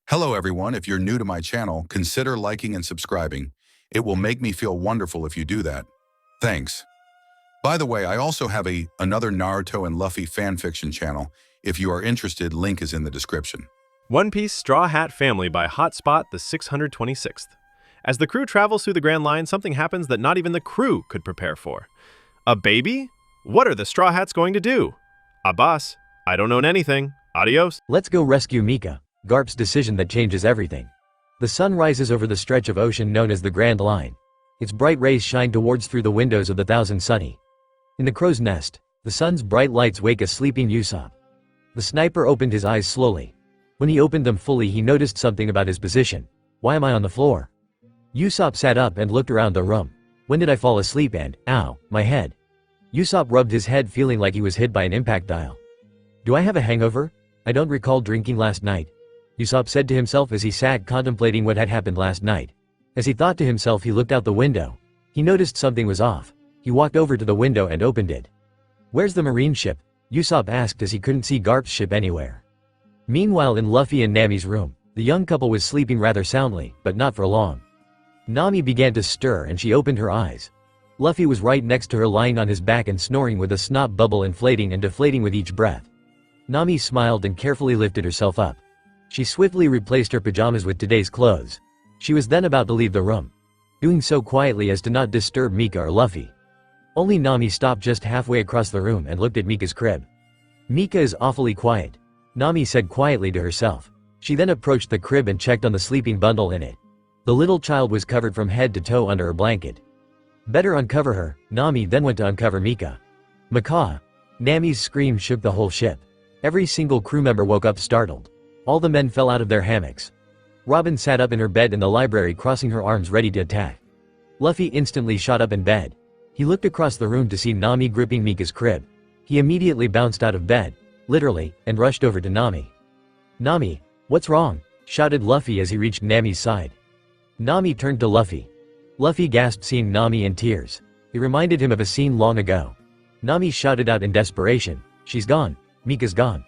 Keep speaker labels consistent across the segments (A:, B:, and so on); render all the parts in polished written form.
A: Hello everyone, if you're new to my channel, consider liking and subscribing. It will make me feel wonderful if you do that. Thanks. By the way, I also have another Naruto and Luffy fanfiction channel. If you are interested, link is in the description.
B: One Piece Straw Hat Family by Hotspot the 626th. As the crew travels through the Grand Line, something happens that not even the crew could prepare for. A baby? What are the Straw Hats going to do? Boss, I don't own anything. Adios.
C: Let's go rescue Mika. Garp's decision that changes everything. The sun rises over the stretch of ocean known as the Grand Line. Its bright rays shine towards through the windows of the Thousand Sunny. In the crow's nest, the sun's bright lights wake a sleeping Usopp. The sniper opened his eyes slowly. When he opened them fully, he noticed something about his position. Why am I on the floor? Usopp sat up and looked around the room. When did I fall asleep and, ow, my head? Usopp rubbed his head, feeling like he was hit by an impact dial. Do I have a hangover? I don't recall drinking last night, Usopp said to himself as he sat contemplating what had happened last night. As he thought to himself, he looked out the window. He noticed something was off. He walked over to the window and opened it. Where's the marine ship? Usopp asked as he couldn't see Garp's ship anywhere. Meanwhile, in Luffy and Nami's room, the young couple was sleeping rather soundly, but not for long. Nami began to stir and she opened her eyes. Luffy was right next to her, lying on his back and snoring with a snot bubble inflating and deflating with each breath. Nami smiled and carefully lifted herself up. She swiftly replaced her pajamas with today's clothes. She was then about to leave the room, doing so quietly as to not disturb Mika or Luffy. Only Nami stopped just halfway across the room and looked at Mika's crib. Mika is awfully quiet, Nami said quietly to herself. She then approached the crib and checked on the sleeping bundle in it. The little child was covered from head to toe under her blanket. Better uncover her. Nami then went to uncover Mika. Mika! Nami's scream shook the whole ship. Every single crew member woke up startled. All the men fell out of their hammocks. Robin sat up in her bed in the library, crossing her arms ready to attack. Luffy instantly shot up in bed. He looked across the room to see Nami gripping Mika's crib. He immediately bounced out of bed, literally, and rushed over to Nami. Nami, what's wrong? Shouted Luffy as he reached Nami's side. Nami turned to Luffy. Luffy gasped, seeing Nami in tears. It reminded him of a scene long ago. Nami shouted out in desperation, "She's gone. Mika's gone."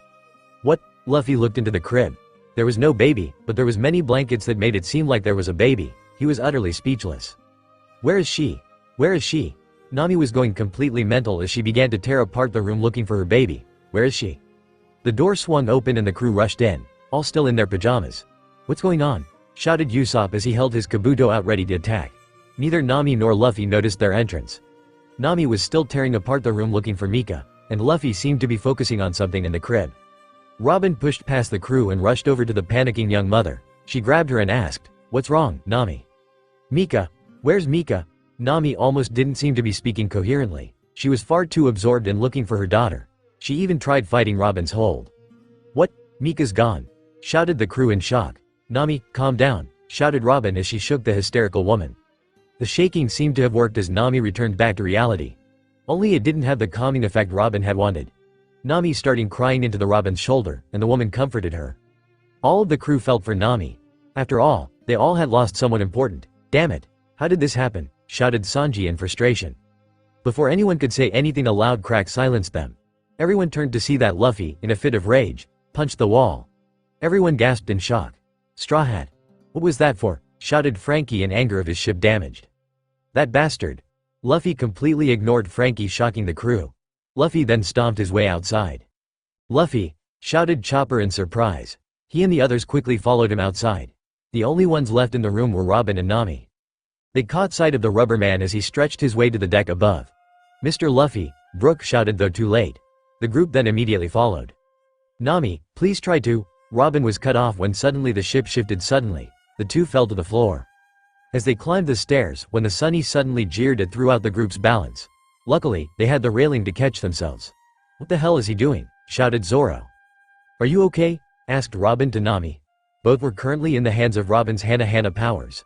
C: What? Luffy looked into the crib. There was no baby, but there was many blankets that made it seem like there was a baby. He was utterly speechless. Where is she? Where is she? Nami was going completely mental as she began to tear apart the room looking for her baby. Where is she? The door swung open and the crew rushed in, all still in their pajamas. What's going on? Shouted Usopp as he held his kabuto out ready to attack. Neither Nami nor Luffy noticed their entrance. Nami was still tearing apart the room looking for Mika, and Luffy seemed to be focusing on something in the crib. Robin pushed past the crew and rushed over to the panicking young mother. She grabbed her and asked, "What's wrong, Nami?" "Mika? Where's Mika?" Nami almost didn't seem to be speaking coherently. She was far too absorbed in looking for her daughter. She even tried fighting Robin's hold. "What? Mika's gone?" shouted the crew in shock. "Nami, calm down," shouted Robin as she shook the hysterical woman. The shaking seemed to have worked as Nami returned back to reality. Only it didn't have the calming effect Robin had wanted. Nami started crying into the Robin's shoulder, and the woman comforted her. All of the crew felt for Nami. After all, they all had lost someone important. "Damn it! How did this happen?" shouted Sanji in frustration. Before anyone could say anything, a loud crack silenced them. Everyone turned to see that Luffy, in a fit of rage, punched the wall. Everyone gasped in shock. "Straw Hat! What was that for?" shouted Frankie in anger of his ship damaged. "That bastard!" Luffy completely ignored Frankie, shocking the crew. Luffy then stomped his way outside. "Luffy!" shouted Chopper in surprise. He and the others quickly followed him outside. The only ones left in the room were Robin and Nami. They caught sight of the rubber man as he stretched his way to the deck above. "Mr. Luffy!" Brook shouted, though too late. The group then immediately followed. "Nami, please try to—" Robin was cut off when suddenly the ship shifted suddenly. The two fell to the floor. As they climbed the stairs, when the Sunny suddenly jeered, it threw out the group's balance. Luckily, they had the railing to catch themselves. "What the hell is he doing?" shouted Zoro. "Are you okay?" asked Robin to Nami. Both were currently in the hands of Robin's Hana powers.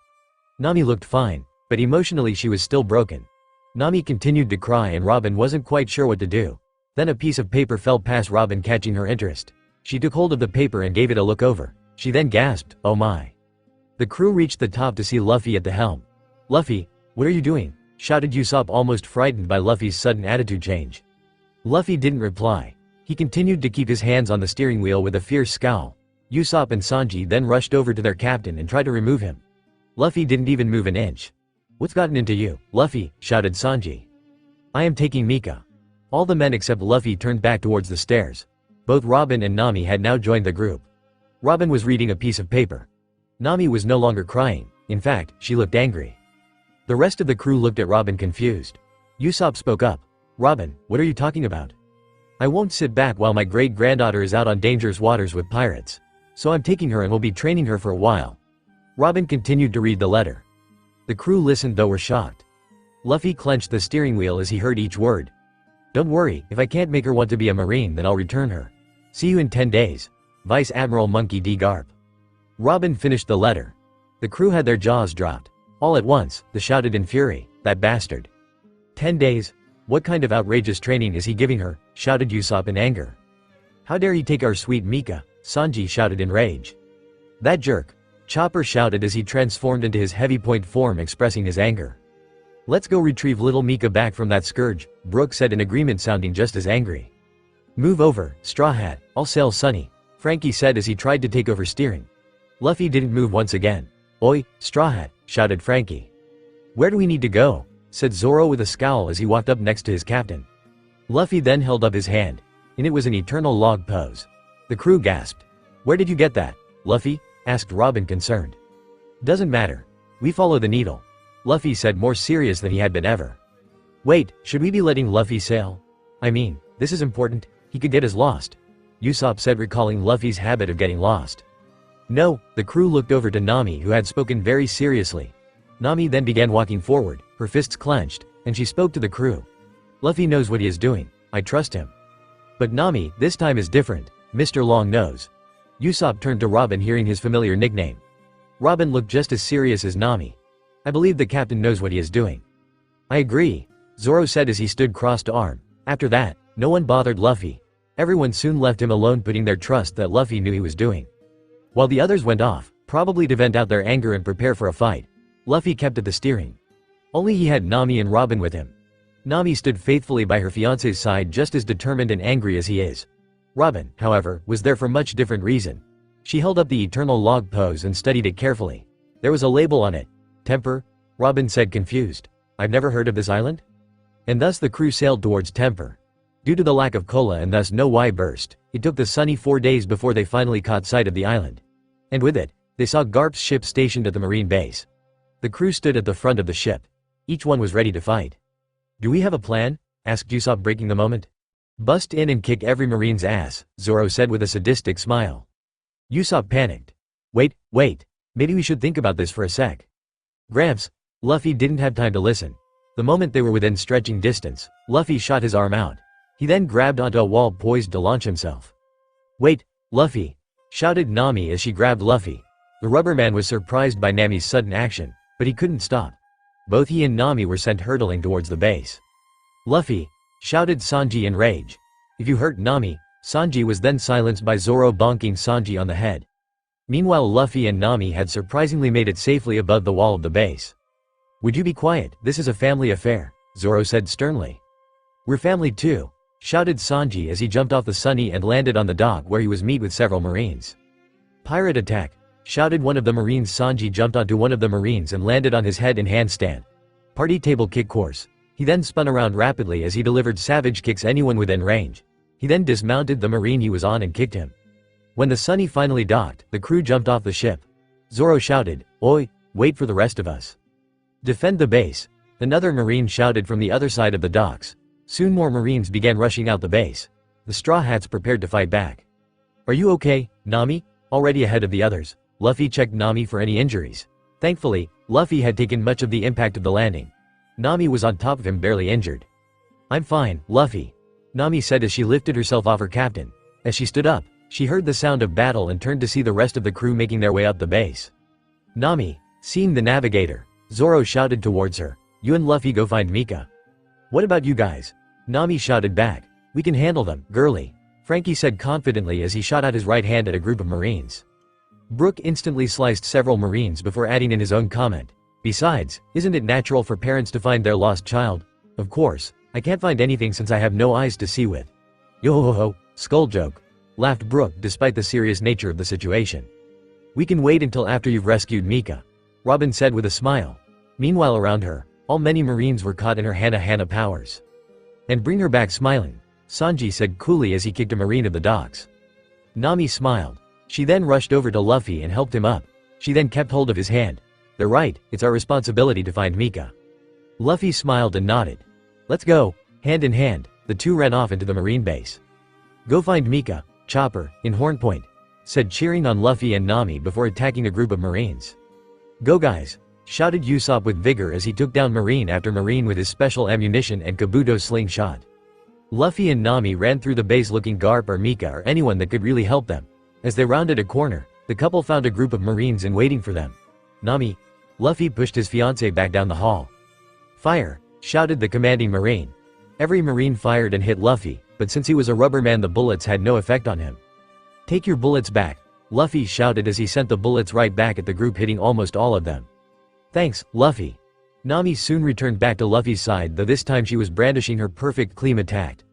C: Nami looked fine, but emotionally she was still broken. Nami continued to cry and Robin wasn't quite sure what to do. Then a piece of paper fell past Robin, catching her interest. She took hold of the paper and gave it a look over. She then gasped, "Oh my." The crew reached the top to see Luffy at the helm. "Luffy, what are you doing?" shouted Usopp, almost frightened by Luffy's sudden attitude change. Luffy didn't reply. He continued to keep his hands on the steering wheel with a fierce scowl. Usopp and Sanji then rushed over to their captain and tried to remove him. Luffy didn't even move an inch. "What's gotten into you, Luffy?" shouted Sanji. "I am taking Mika." All the men except Luffy turned back towards the stairs. Both Robin and Nami had now joined the group. Robin was reading a piece of paper. Nami was no longer crying. In fact, she looked angry. The rest of the crew looked at Robin confused. Usopp spoke up. "Robin, what are you talking about?" "I won't sit back while my great-granddaughter is out on dangerous waters with pirates. So I'm taking her and will be training her for a while." Robin continued to read the letter. The crew listened though were shocked. Luffy clenched the steering wheel as he heard each word. "Don't worry, if I can't make her want to be a marine then I'll return her. See you in 10 days. Vice Admiral Monkey D. Garp." Robin finished the letter. The crew had their jaws dropped. All at once, they shouted in fury, "That bastard! 10 days? What kind of outrageous training is he giving her?" shouted Usopp in anger. "How dare he take our sweet Mika?" Sanji shouted in rage. "That jerk!" Chopper shouted as he transformed into his heavy point form expressing his anger. "Let's go retrieve little Mika back from that scourge," Brook said in agreement sounding just as angry. "Move over, Straw Hat, I'll sail Sunny," Frankie said as he tried to take over steering. Luffy didn't move once again. "Oi, Straw Hat," shouted Frankie. "Where do we need to go?" said Zoro with a scowl as he walked up next to his captain. Luffy then held up his hand, and it was an eternal log pose. The crew gasped. "Where did you get that, Luffy?" asked Robin concerned. "Doesn't matter. We follow the needle," Luffy said more serious than he had been ever. "Wait, should we be letting Luffy sail? I mean, this is important, he could get us lost," Usopp said recalling Luffy's habit of getting lost. "No," the crew looked over to Nami who had spoken very seriously. Nami then began walking forward, her fists clenched, and she spoke to the crew. "Luffy knows what he is doing, I trust him. But Nami, this time is different, Mr. Long Nose." Usopp turned to Robin hearing his familiar nickname. Robin looked just as serious as Nami. "I believe the captain knows what he is doing." "I agree," Zoro said as he stood crossed arm. After that, no one bothered Luffy. Everyone soon left him alone putting their trust that Luffy knew he was doing. While the others went off, probably to vent out their anger and prepare for a fight, Luffy kept at the steering. Only he had Nami and Robin with him. Nami stood faithfully by her fiancé's side just as determined and angry as he is. Robin, however, was there for much different reason. She held up the eternal log pose and studied it carefully. There was a label on it. "Temper?" Robin said confused. "I've never heard of this island?" And thus the crew sailed towards Temper. Due to the lack of cola and thus no Y burst, it took the Sunny 4 days before they finally caught sight of the island. And with it, they saw Garp's ship stationed at the marine base. The crew stood at the front of the ship. Each one was ready to fight. "Do we have a plan?" asked Usopp breaking the moment. "Bust in and kick every marine's ass," Zoro said with a sadistic smile. Usopp panicked. Wait, maybe we should think about this for a sec." "Gramps." Luffy didn't have time to listen. The moment they were within stretching distance, Luffy shot his arm out. He then grabbed onto a wall poised to launch himself. "Wait, Luffy!" shouted Nami as she grabbed Luffy. The rubber man was surprised by Nami's sudden action, but he couldn't stop. Both he and Nami were sent hurtling towards the base. "Luffy!" shouted Sanji in rage. "If you hurt Nami," Sanji was then silenced by Zoro bonking Sanji on the head. Meanwhile Luffy and Nami had surprisingly made it safely above the wall of the base. "Would you be quiet, this is a family affair," Zoro said sternly. "We're family too," shouted Sanji as he jumped off the Sunny and landed on the dock where he was met with several marines. "Pirate attack!" shouted one of the marines. Sanji jumped onto one of the marines and landed on his head in handstand. Party table kick course. He then spun around rapidly as he delivered savage kicks anyone within range. He then dismounted the marine he was on and kicked him. When the Sunny finally docked, the crew jumped off the ship. Zoro shouted, "Oi, wait for the rest of us. Defend the base." Another marine shouted from the other side of the docks. Soon more marines began rushing out the base. The Straw Hats prepared to fight back. "Are you okay, Nami?" Already ahead of the others, Luffy checked Nami for any injuries. Thankfully, Luffy had taken much of the impact of the landing. Nami was on top of him barely injured. "I'm fine, Luffy," Nami said as she lifted herself off her captain. As she stood up, she heard the sound of battle and turned to see the rest of the crew making their way up the base. "Nami," seeing the navigator, Zoro shouted towards her, "You and Luffy go find Mika." "What about you guys?" Nami shouted back. "We can handle them, girly," Frankie said confidently as he shot out his right hand at a group of marines. Brook instantly sliced several marines before adding in his own comment. "Besides, isn't it natural for parents to find their lost child? Of course, I can't find anything since I have no eyes to see with." "Yo ho ho, skull joke." laughed Brooke despite the serious nature of the situation. "We can wait until after you've rescued Mika," Robin said with a smile. Meanwhile around her, all many Marines were caught in her Hana powers. "And bring her back smiling," Sanji said coolly as he kicked a Marine of the docks. Nami smiled. She then rushed over to Luffy and helped him up. She then kept hold of his hand. "They're right, it's our responsibility to find Mika." Luffy smiled and nodded. "Let's go." Hand in hand, the two ran off into the Marine base. "Go find Mika, Chopper, in Hornpoint," said cheering on Luffy and Nami before attacking a group of Marines. "Go guys," shouted Usopp with vigor as he took down Marine after Marine with his special ammunition and Kabuto slingshot. Luffy and Nami ran through the base looking Garp or Mika or anyone that could really help them. As they rounded a corner, the couple found a group of Marines and waiting for them. "Nami." Luffy pushed his fiancée back down the hall. "Fire," shouted the commanding Marine. Every Marine fired and hit Luffy, but since he was a rubber man the bullets had no effect on him. "Take your bullets back," Luffy shouted as he sent the bullets right back at the group, hitting almost all of them. "Thanks, Luffy." Nami soon returned back to Luffy's side, though this time she was brandishing her perfect clean attack.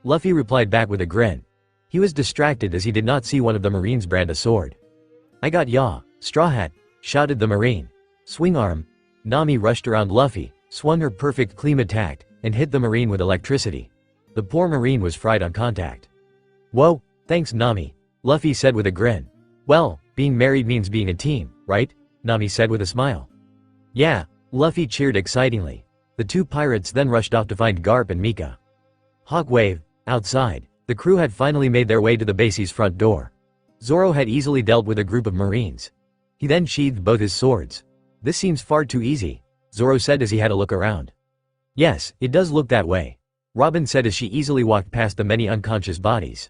C: Luffy replied back with a grin. He was distracted as he did not see one of the Marines brand a sword. "I got ya, Straw Hat," shouted the Marine. "Swing arm." Nami rushed around Luffy, swung her perfect clean attack, and hit the Marine with electricity. The poor Marine was fried on contact. "Whoa, thanks Nami," Luffy said with a grin. "Well, being married means being a team, right?" Nami said with a smile. "Yeah," Luffy cheered excitingly. The two pirates then rushed off to find Garp and Mika. Hawkwave, outside, the crew had finally made their way to the base's front door. Zoro had easily dealt with a group of Marines. He then sheathed both his swords. "This seems far too easy," Zoro said as he had a look around. "Yes, it does look that way," Robin said as she easily walked past the many unconscious bodies.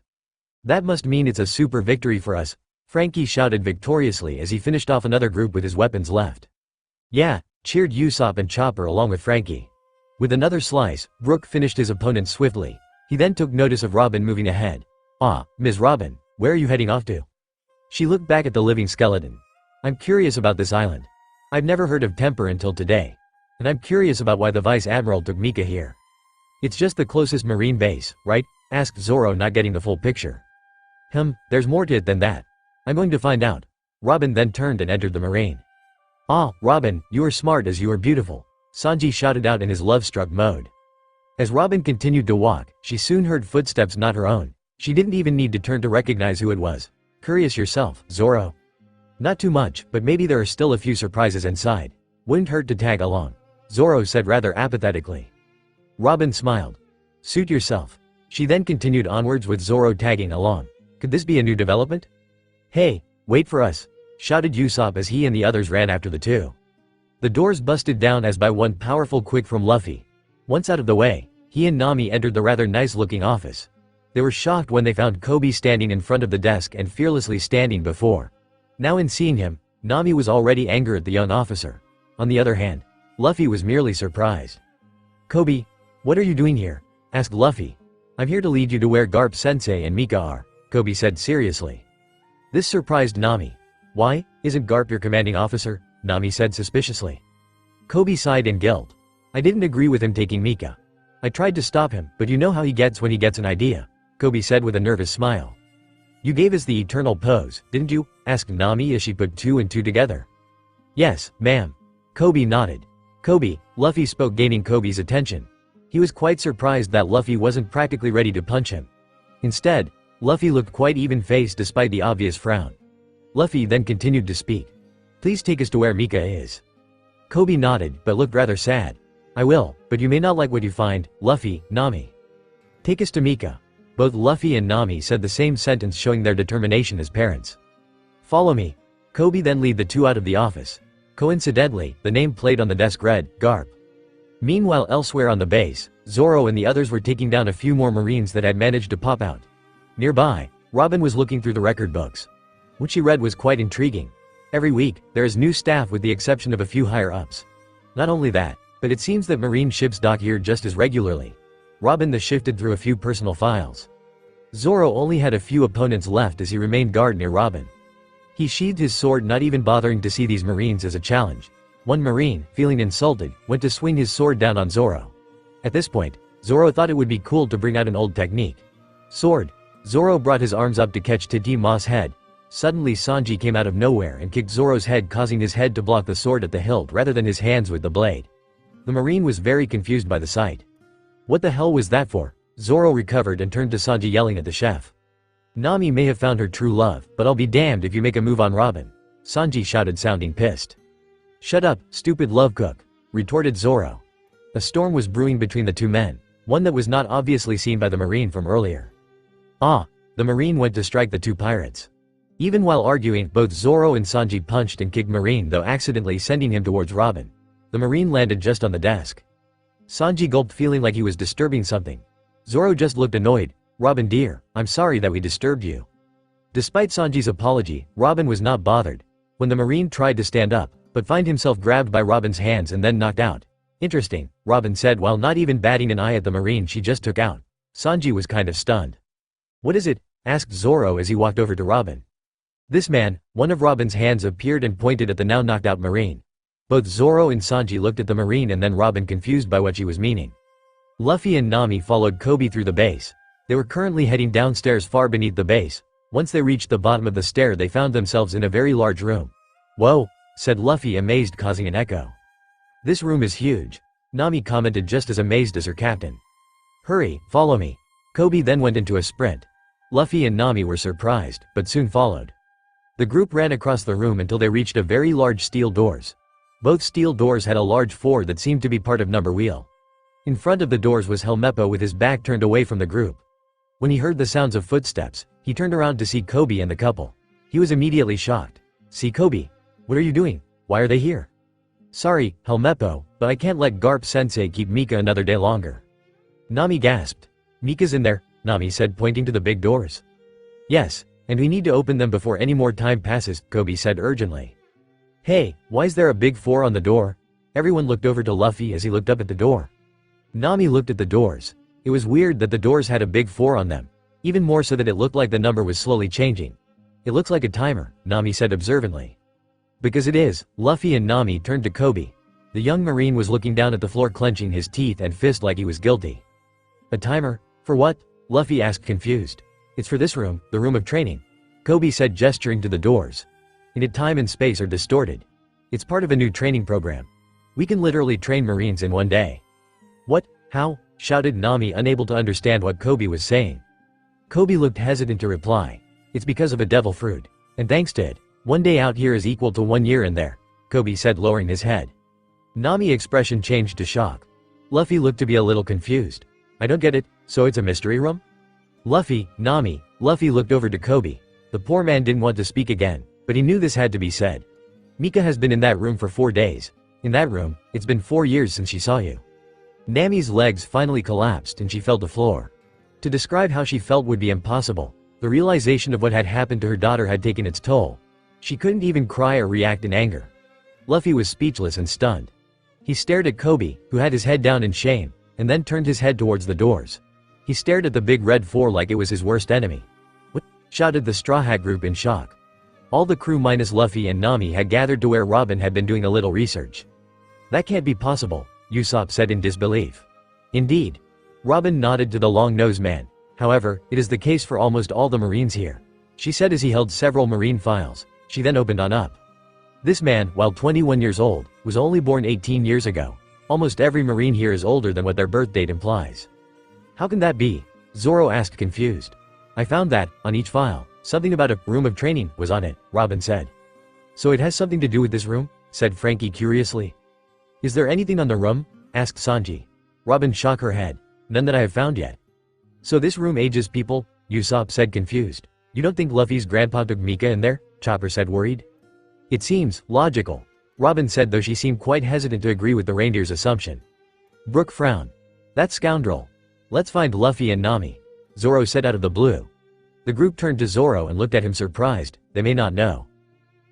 C: "That must mean it's a super victory for us," Frankie shouted victoriously as he finished off another group with his weapons left. "Yeah," cheered Usopp and Chopper along with Frankie. With another slice, Brook finished his opponent swiftly. He then took notice of Robin moving ahead. "Ah, Ms. Robin, where are you heading off to?" She looked back at the living skeleton. "I'm curious about this island. I've never heard of Temper until today. And I'm curious about why the Vice Admiral took Mika here." "It's just the closest Marine base, right?" asked Zoro, not getting the full picture. There's more to it than that. I'm going to find out." Robin then turned and entered the Marine. "Ah, Robin, you are smart as you are beautiful," Sanji shouted out in his love-struck mode. As Robin continued to walk, she soon heard footsteps not her own. She didn't even need to turn to recognize who it was. "Curious yourself, Zoro?" "Not too much, but maybe there are still a few surprises inside. Wouldn't hurt to tag along," Zoro said rather apathetically. Robin smiled. "Suit yourself." She then continued onwards with Zoro tagging along. Could this be a new development? "Hey, wait for us," shouted Usopp as he and the others ran after the two. The doors busted down as by one powerful quick from Luffy. Once out of the way, he and Nami entered the rather nice-looking office. They were shocked when they found Koby standing in front of the desk and fearlessly standing before. Now in seeing him, Nami was already angry at the young officer. On the other hand, Luffy was merely surprised. "Koby, what are you doing here?" asked Luffy. "I'm here to lead you to where Garp Sensei and Mika are," Koby said seriously. This surprised Nami. "Why, isn't Garp your commanding officer?" Nami said suspiciously. Koby sighed in guilt. "I didn't agree with him taking Mika. I tried to stop him, but you know how he gets when he gets an idea," Koby said with a nervous smile. "You gave us the eternal pose, didn't you?" asked Nami as she put two and two together. "Yes, ma'am." Koby nodded. "Koby," Luffy spoke, gaining Koby's attention. He was quite surprised that Luffy wasn't practically ready to punch him. Instead, Luffy looked quite even-faced despite the obvious frown. Luffy then continued to speak. "Please take us to where Mika is." Koby nodded but looked rather sad. "I will, but you may not like what you find, Luffy, Nami." "Take us to Mika." Both Luffy and Nami said the same sentence, showing their determination as parents. "Follow me." Koby then led the two out of the office. Coincidentally, the name plate on the desk read, Garp. Meanwhile elsewhere on the base, Zoro and the others were taking down a few more Marines that had managed to pop out. Nearby, Robin was looking through the record books. What she read was quite intriguing. Every week, there is new staff with the exception of a few higher-ups. Not only that, but it seems that Marine ships dock here just as regularly. Robin thus shifted through a few personal files. Zoro only had a few opponents left as he remained guard near Robin. He sheathed his sword, not even bothering to see these Marines as a challenge. One Marine, feeling insulted, went to swing his sword down on Zoro. At this point, Zoro thought it would be cool to bring out an old technique. "Sword." Zoro brought his arms up to catch Tadimo's head. Suddenly Sanji came out of nowhere and kicked Zoro's head, causing his head to block the sword at the hilt rather than his hands with the blade. The Marine was very confused by the sight. What the hell was that for? Zoro recovered and turned to Sanji, yelling at the chef. Nami may have found her true love, but I'll be damned if you make a move on Robin. Sanji shouted, sounding pissed. Shut up, stupid love cook, retorted Zoro. A storm was brewing between the two men, one that was not obviously seen by the Marine from earlier. The Marine went to strike the two pirates. Even while arguing, both Zoro and Sanji punched and kicked Marine, though accidentally sending him towards Robin. The Marine landed just on the desk. Sanji gulped, feeling like he was disturbing something. Zoro just looked annoyed. Robin dear, I'm sorry that we disturbed you. Despite Sanji's apology, Robin was not bothered. When the Marine tried to stand up, but find himself grabbed by Robin's hands and then knocked out. Interesting, Robin said while not even batting an eye at the Marine she just took out. Sanji was kind of stunned. What is it? Asked Zoro as he walked over to Robin. This man, one of Robin's hands appeared and pointed at the now knocked out Marine. Both Zoro and Sanji looked at the Marine and then Robin, confused by what she was meaning. Luffy and Nami followed Koby through the base. They were currently heading downstairs far beneath the base. Once they reached the bottom of the stair they found themselves in a very large room. Whoa, said Luffy, amazed, causing an echo. This room is huge. Nami commented, just as amazed as her captain. Hurry, follow me. Koby then went into a sprint. Luffy and Nami were surprised, but soon followed. The group ran across the room until they reached a very large steel doors. Both steel doors had a large fore that seemed to be part of number wheel. In front of the doors was Helmeppo with his back turned away from the group. When he heard the sounds of footsteps, he turned around to see Koby and the couple. He was immediately shocked. See, Koby, what are you doing? Why are they here? Sorry, Helmeppo, but I can't let Garp-sensei keep Mika another day longer. Nami gasped. Mika's in there, Nami said, pointing to the big doors. Yes, and we need to open them before any more time passes, Koby said urgently. Hey, why is there a big fore on the door? Everyone looked over to Luffy as he looked up at the door. Nami looked at the doors. It was weird that the doors had a big fore on them, even more so that it looked like the number was slowly changing. It looks like a timer, Nami said observantly. Because it is, Luffy and Nami turned to Koby. The young Marine was looking down at the floor, clenching his teeth and fist like he was guilty. A timer? For what? Luffy asked, confused. It's for this room, the room of training, Koby said, gesturing to the doors. In it, time and space are distorted. It's part of a new training program. We can literally train Marines in one day. What? How? Shouted Nami, unable to understand what Koby was saying. Koby looked hesitant to reply. It's because of a devil fruit. And thanks to it, 1 day out here is equal to 1 year in there, Koby said, lowering his head. Nami's expression changed to shock. Luffy looked to be a little confused. I don't get it, so it's a mystery room? Luffy looked over to Koby. The poor man didn't want to speak again, but he knew this had to be said. Mika has been in that room for 4 days. In that room, it's been 4 years since she saw you. Nami's legs finally collapsed and she fell to the floor. To describe how she felt would be impossible. The realization of what had happened to her daughter had taken its toll. She couldn't even cry or react in anger. Luffy was speechless and stunned. He stared at Koby, who had his head down in shame, and then turned his head towards the doors. He stared at the big red fore like it was his worst enemy. What? Shouted the Straw Hat group in shock. All the crew minus Luffy and Nami had gathered to where Robin had been doing a little research. That can't be possible, Usopp said in disbelief. Indeed. Robin nodded to the long-nosed man. However, it is the case for almost all the Marines here, she said as he held several Marine files. She then opened on up. This man, while 21 years old, was only born 18 years ago. Almost every Marine here is older than what their birth date implies. How can that be? Zoro asked, confused. I found that, on each file, something about a room of training was on it, Robin said. So it has something to do with this room? Said Frankie curiously. Is there anything on the room? Asked Sanji. Robin shook her head. None that I have found yet. So this room ages people? Usopp said, confused. You don't think Luffy's grandpa took Mika in there? Chopper said, worried. It seems logical, Robin said, though she seemed quite hesitant to agree with the reindeer's assumption. Brook frowned. That scoundrel. Let's find Luffy and Nami, Zoro said out of the blue. The group turned to Zoro and looked at him surprised. They may not know.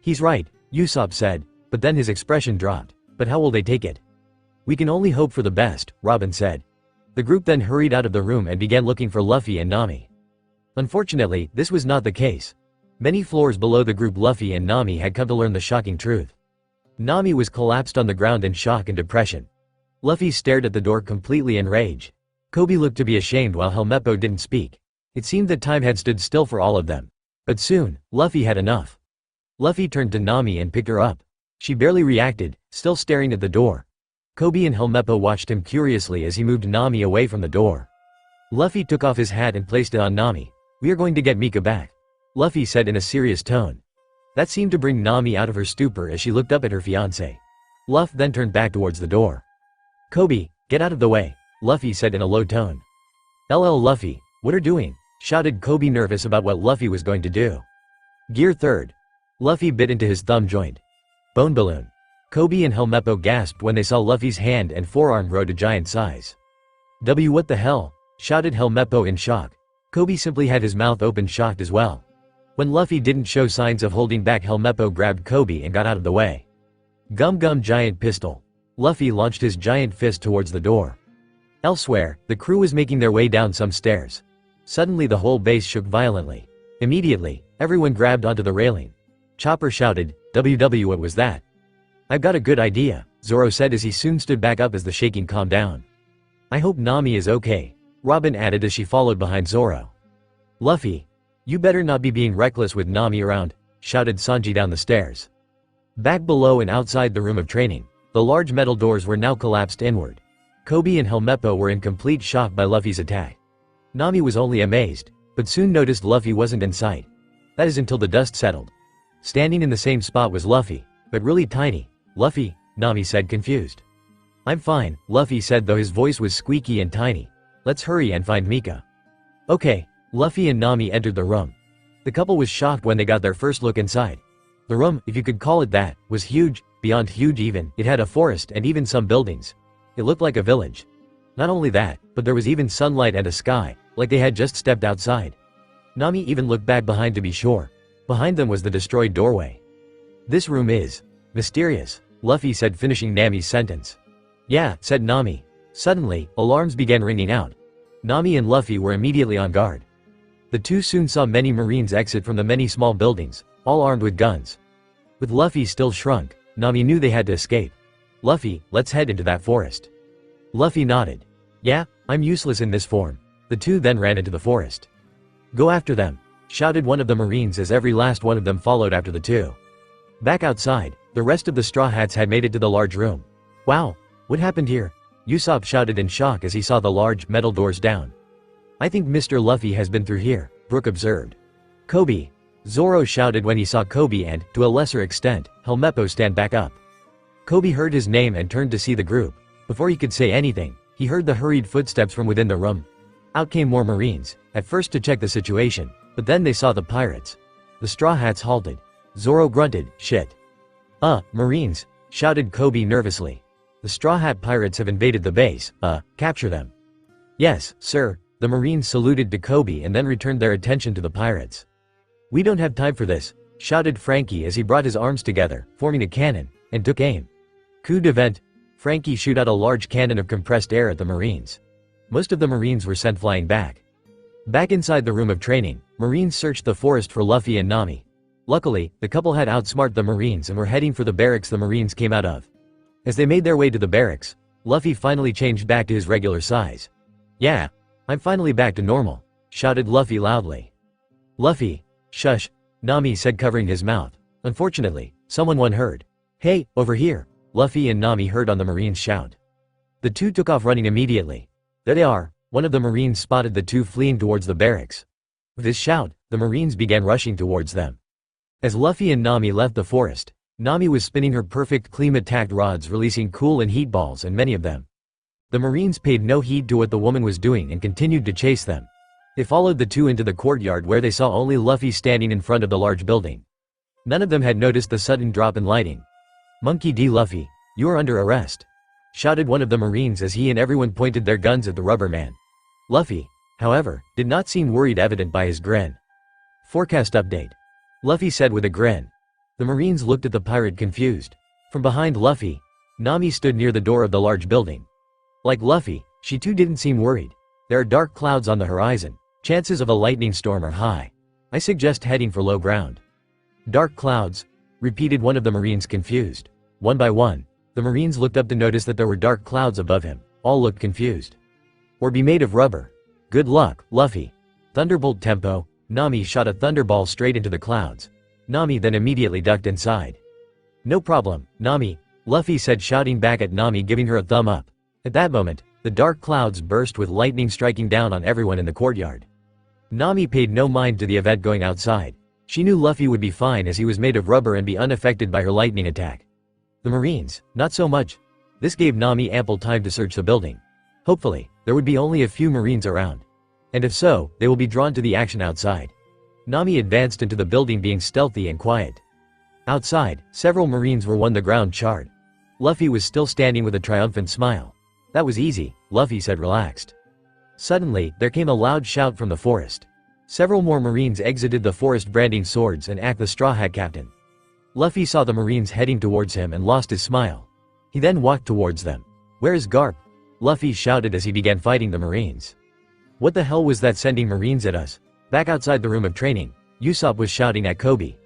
C: He's right, Usopp said, but then his expression dropped. But how will they take it? We can only hope for the best, Robin said. The group then hurried out of the room and began looking for Luffy and Nami. Unfortunately, this was not the case. Many floors below the group, Luffy and Nami had come to learn the shocking truth. Nami was collapsed on the ground in shock and depression. Luffy stared at the door completely enraged. Koby looked to be ashamed while Helmeppo didn't speak. It seemed that time had stood still for all of them. But soon, Luffy had enough. Luffy turned to Nami and picked her up. She barely reacted, still staring at the door. Koby and Helmeppo watched him curiously as he moved Nami away from the door. Luffy took off his hat and placed it on Nami. "We are going to get Mika back," Luffy said in a serious tone. That seemed to bring Nami out of her stupor as she looked up at her fiancé. Luff then turned back towards the door. "Koby, get out of the way," Luffy said in a low tone. "LL Luffy, what are doing?" shouted Koby, nervous about what Luffy was going to do. Gear 3rd. Luffy bit into his thumb joint. Bone balloon. Koby and Helmeppo gasped when they saw Luffy's hand and forearm grow to giant size. What the hell?" shouted Helmeppo in shock. Koby simply had his mouth open, shocked as well. When Luffy didn't show signs of holding back, Helmeppo grabbed Koby and got out of the way. Gum Gum giant pistol. Luffy launched his giant fist towards the door. Elsewhere, the crew was making their way down some stairs. Suddenly the whole base shook violently. Immediately, everyone grabbed onto the railing. Chopper shouted, What was that?" "I've got a good idea," Zoro said as he soon stood back up as the shaking calmed down. "I hope Nami is okay," Robin added as she followed behind Zoro. "Luffy, you better not be being reckless with Nami around," shouted Sanji down the stairs. Back below and outside the room of training, the large metal doors were now collapsed inward. Koby and Helmeppo were in complete shock by Luffy's attack. Nami was only amazed, but soon noticed Luffy wasn't in sight. That is until the dust settled. Standing in the same spot was Luffy, but really tiny. "Luffy," Nami said, confused. "I'm fine," Luffy said, though his voice was squeaky and tiny. "Let's hurry and find Mika." Okay. Luffy and Nami entered the room. The couple was shocked when they got their first look inside. The room, if you could call it that, was huge, beyond huge even. It had a forest and even some buildings. It looked like a village. Not only that, but there was even sunlight and a sky, like they had just stepped outside. Nami even looked back behind to be sure. Behind them was the destroyed doorway. "This room is mysterious," Luffy said, finishing Nami's sentence. "Yeah," said Nami. Suddenly, alarms began ringing out. Nami and Luffy were immediately on guard. The two soon saw many Marines exit from the many small buildings, all armed with guns. With Luffy still shrunk, Nami knew they had to escape. "Luffy, let's head into that forest." Luffy nodded. "Yeah, I'm useless in this form." The two then ran into the forest. "Go after them," shouted one of the Marines as every last one of them followed after the two. Back outside, the rest of the Straw Hats had made it to the large room. "Wow, what happened here?" Usopp shouted in shock as he saw the large, metal doors down. "I think Mr. Luffy has been through here," Brook observed. "Koby," Zoro shouted when he saw Koby and, to a lesser extent, Helmeppo stand back up. Koby heard his name and turned to see the group. Before he could say anything, he heard the hurried footsteps from within the room. Out came more Marines, at first to check the situation, but then they saw the pirates. The Straw Hats halted. Zoro grunted, "Shit." Marines," shouted Koby nervously. "The Straw Hat pirates have invaded the base, capture them." "Yes, sir," the Marines saluted to Koby and then returned their attention to the pirates. "We don't have time for this," shouted Frankie as he brought his arms together, forming a cannon, and took aim. Coup de vent. Frankie shoot out a large cannon of compressed air at the Marines. Most of the Marines were sent flying back. Back inside the room of training, Marines searched the forest for Luffy and Nami. Luckily, the couple had outsmarted the Marines and were heading for the barracks the Marines came out of. As they made their way to the barracks, Luffy finally changed back to his regular size. "Yeah, I'm finally back to normal," shouted Luffy loudly. "Luffy, shush," Nami said, covering his mouth. Unfortunately, someone heard. "Hey, over here," Luffy and Nami heard on the Marines shout. The two took off running immediately. There they are. One of the Marines spotted the two fleeing towards the barracks. With his shout, the Marines began rushing towards them. As Luffy and Nami left the forest, Nami was spinning her perfect climate-tacked rods, releasing cool and heat balls, and many of them. The Marines paid no heed to what the woman was doing and continued to chase them. They followed the two into the courtyard where they saw only Luffy standing in front of the large building. None of them had noticed the sudden drop in lighting. "Monkey D. Luffy, you are under arrest," shouted one of the Marines as he and everyone pointed their guns at the rubber man. Luffy, however, did not seem worried, evident by his grin. "Forecast update," Luffy said with a grin. The Marines looked at the pirate confused. From behind Luffy, Nami stood near the door of the large building. Like Luffy, she too didn't seem worried. "There are dark clouds on the horizon. Chances of a lightning storm are high. I suggest heading for low ground." "Dark clouds?" repeated one of the Marines, confused. One by one, the Marines looked up to notice that there were dark clouds above him. All looked confused. "Or be made of rubber. Good luck, Luffy," Thunderbolt tempo, Nami shot a thunderball straight into the clouds. Nami then immediately ducked inside. "No problem, Nami," Luffy said, shouting back at Nami, giving her a thumb up. At that moment, the dark clouds burst with lightning striking down on everyone in the courtyard. Nami paid no mind to the event going outside. She knew Luffy would be fine as he was made of rubber and be unaffected by her lightning attack. The Marines, not so much. This gave Nami ample time to search the building. Hopefully, there would be only a few Marines around. And if so, they will be drawn to the action outside. Nami advanced into the building, being stealthy and quiet. Outside, several Marines were on the ground charred. Luffy was still standing with a triumphant smile. "That was easy," Luffy said, relaxed. Suddenly, there came a loud shout from the forest. Several more Marines exited the forest brandishing swords and attacked the Straw Hat captain. Luffy saw the Marines heading towards him and lost his smile. He then walked towards them. "Where is Garp?" Luffy shouted as he began fighting the Marines. "What the hell was that sending Marines at us?" Back outside the room of training, Usopp was shouting at Koby.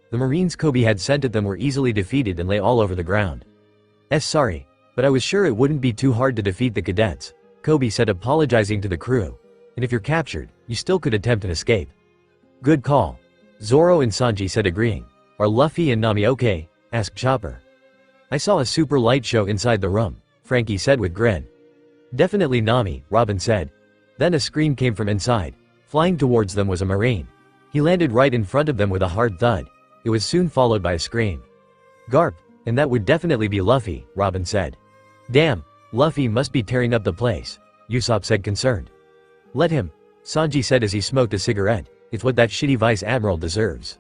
C: The Marines Koby had sent at them were easily defeated and lay all over the ground. Sorry, but I was sure it wouldn't be too hard to defeat the cadets," Koby said, apologizing to the crew. "And if you're captured, you still could attempt an escape." "Good call," Zoro and Sanji said, agreeing. "Are Luffy and Nami okay?" asked Chopper. "I saw a super light show inside the room," Frankie said with grin. "Definitely Nami," Robin said. Then a scream came from inside. Flying towards them was a Marine. He landed right in front of them with a hard thud. It was soon followed by a scream. "Garp, and that would definitely be Luffy," Robin said. "Damn, Luffy must be tearing up the place," Usopp said, concerned. "Let him," Sanji said as he smoked a cigarette. "It's what that shitty vice admiral deserves."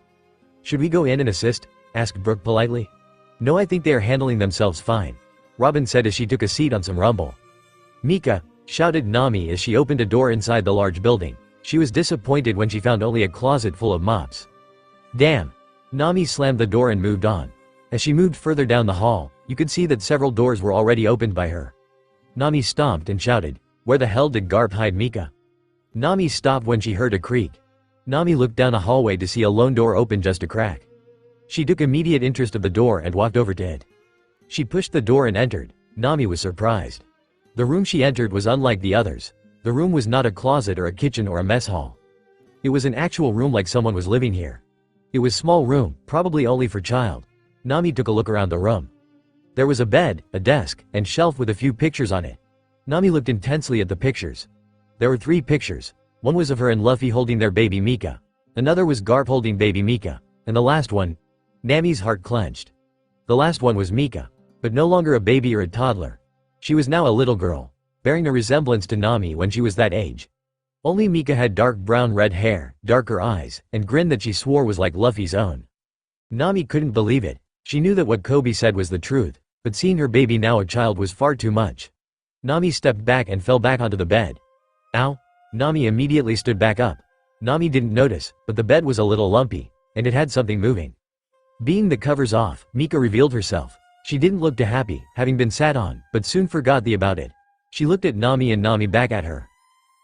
C: "Should we go in and assist?" asked Brook politely. "No, I think they are handling themselves fine," Robin said as she took a seat on some rumble. "Mika," shouted Nami as she opened a door inside the large building. She was disappointed when she found only a closet full of mops. "Damn." Nami slammed the door and moved on. As she moved further down the hall, you could see that several doors were already opened by her. Nami stomped and shouted, "Where the hell did Garp hide Mika?" Nami stopped when she heard a creak. Nami looked down a hallway to see a lone door open just a crack. She took immediate interest of the door and walked over to it. She pushed the door and entered. Nami was surprised. The room she entered was unlike the others. The room was not a closet or a kitchen or a mess hall. It was an actual room, like someone was living here. It was a small room, probably only for child. Nami took a look around the room. There was a bed, a desk, and shelf with a few pictures on it. Nami looked intensely at the pictures. There were 3 pictures. One was of her and Luffy holding their baby Mika. Another was Garp holding baby Mika. And the last one, Nami's heart clenched. The last one was Mika, but no longer a baby or a toddler. She was now a little girl, bearing a resemblance to Nami when she was that age. Only Mika had dark brown red hair, darker eyes, and grin that she swore was like Luffy's own. Nami couldn't believe it. She knew that what Koby said was the truth, but seeing her baby now a child was far too much. Nami stepped back and fell back onto the bed. "Ow!" Nami immediately stood back up. Nami didn't notice, but the bed was a little lumpy, and it had something moving. Being the covers off, Mika revealed herself. She didn't look too happy, having been sat on, but soon forgot about it. She looked at Nami and Nami back at her.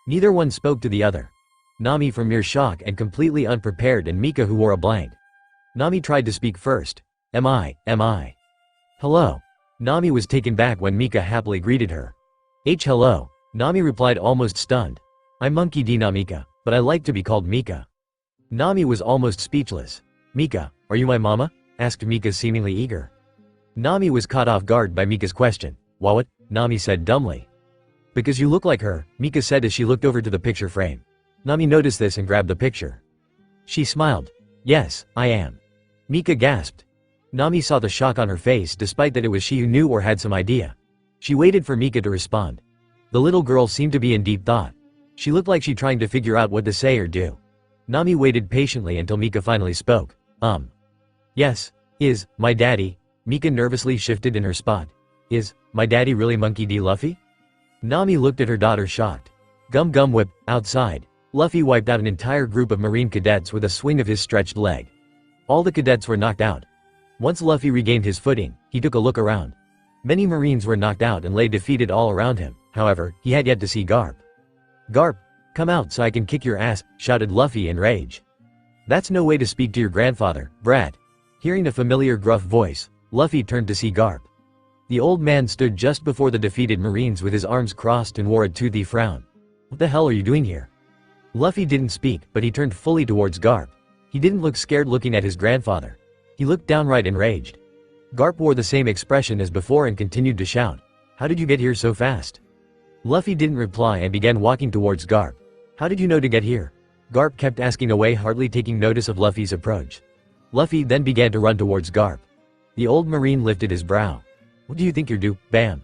C: Neither one spoke to the other. Nami from mere shock and completely unprepared, and Mika who wore a blank. Nami tried to speak first. Am I? Hello." Nami was taken back when Mika happily greeted her. Hello," Nami replied, almost stunned. "I'm Monkey D. Namika, but I like to be called Mika." Nami was almost speechless. "Mika, are you my mama?" asked Mika, seemingly eager. Nami was caught off guard by Mika's question. "What?" Nami said dumbly. "Because you look like her," Mika said as she looked over to the picture frame. Nami noticed this and grabbed the picture. She smiled. "Yes, I am." Mika gasped. Nami saw the shock on her face, despite that it was she who knew or had some idea. She waited for Mika to respond. The little girl seemed to be in deep thought. She looked like she trying to figure out what to say or do. Nami waited patiently until Mika finally spoke. Yes, is my daddy?" Mika nervously shifted in her spot. "Is my daddy really Monkey D. Luffy?" Nami looked at her daughter, shocked. Gum Gum Whip, outside. Luffy wiped out an entire group of Marine cadets with a swing of his stretched leg. All the cadets were knocked out. Once Luffy regained his footing, he took a look around. Many Marines were knocked out and lay defeated all around him. However, he had yet to see Garp. "Garp, come out so I can kick your ass," shouted Luffy in rage. "That's no way to speak to your grandfather, brat." Hearing a familiar gruff voice, Luffy turned to see Garp. The old man stood just before the defeated Marines with his arms crossed and wore a toothy frown. "What the hell are you doing here?" Luffy didn't speak, but he turned fully towards Garp. He didn't look scared looking at his grandfather. He looked downright enraged. Garp wore the same expression as before and continued to shout, "How did you get here so fast?" Luffy didn't reply and began walking towards Garp. "How did you know to get here?" Garp kept asking away, hardly taking notice of Luffy's approach. Luffy then began to run towards Garp. The old marine lifted his brow. "What do you think you're do? Bam!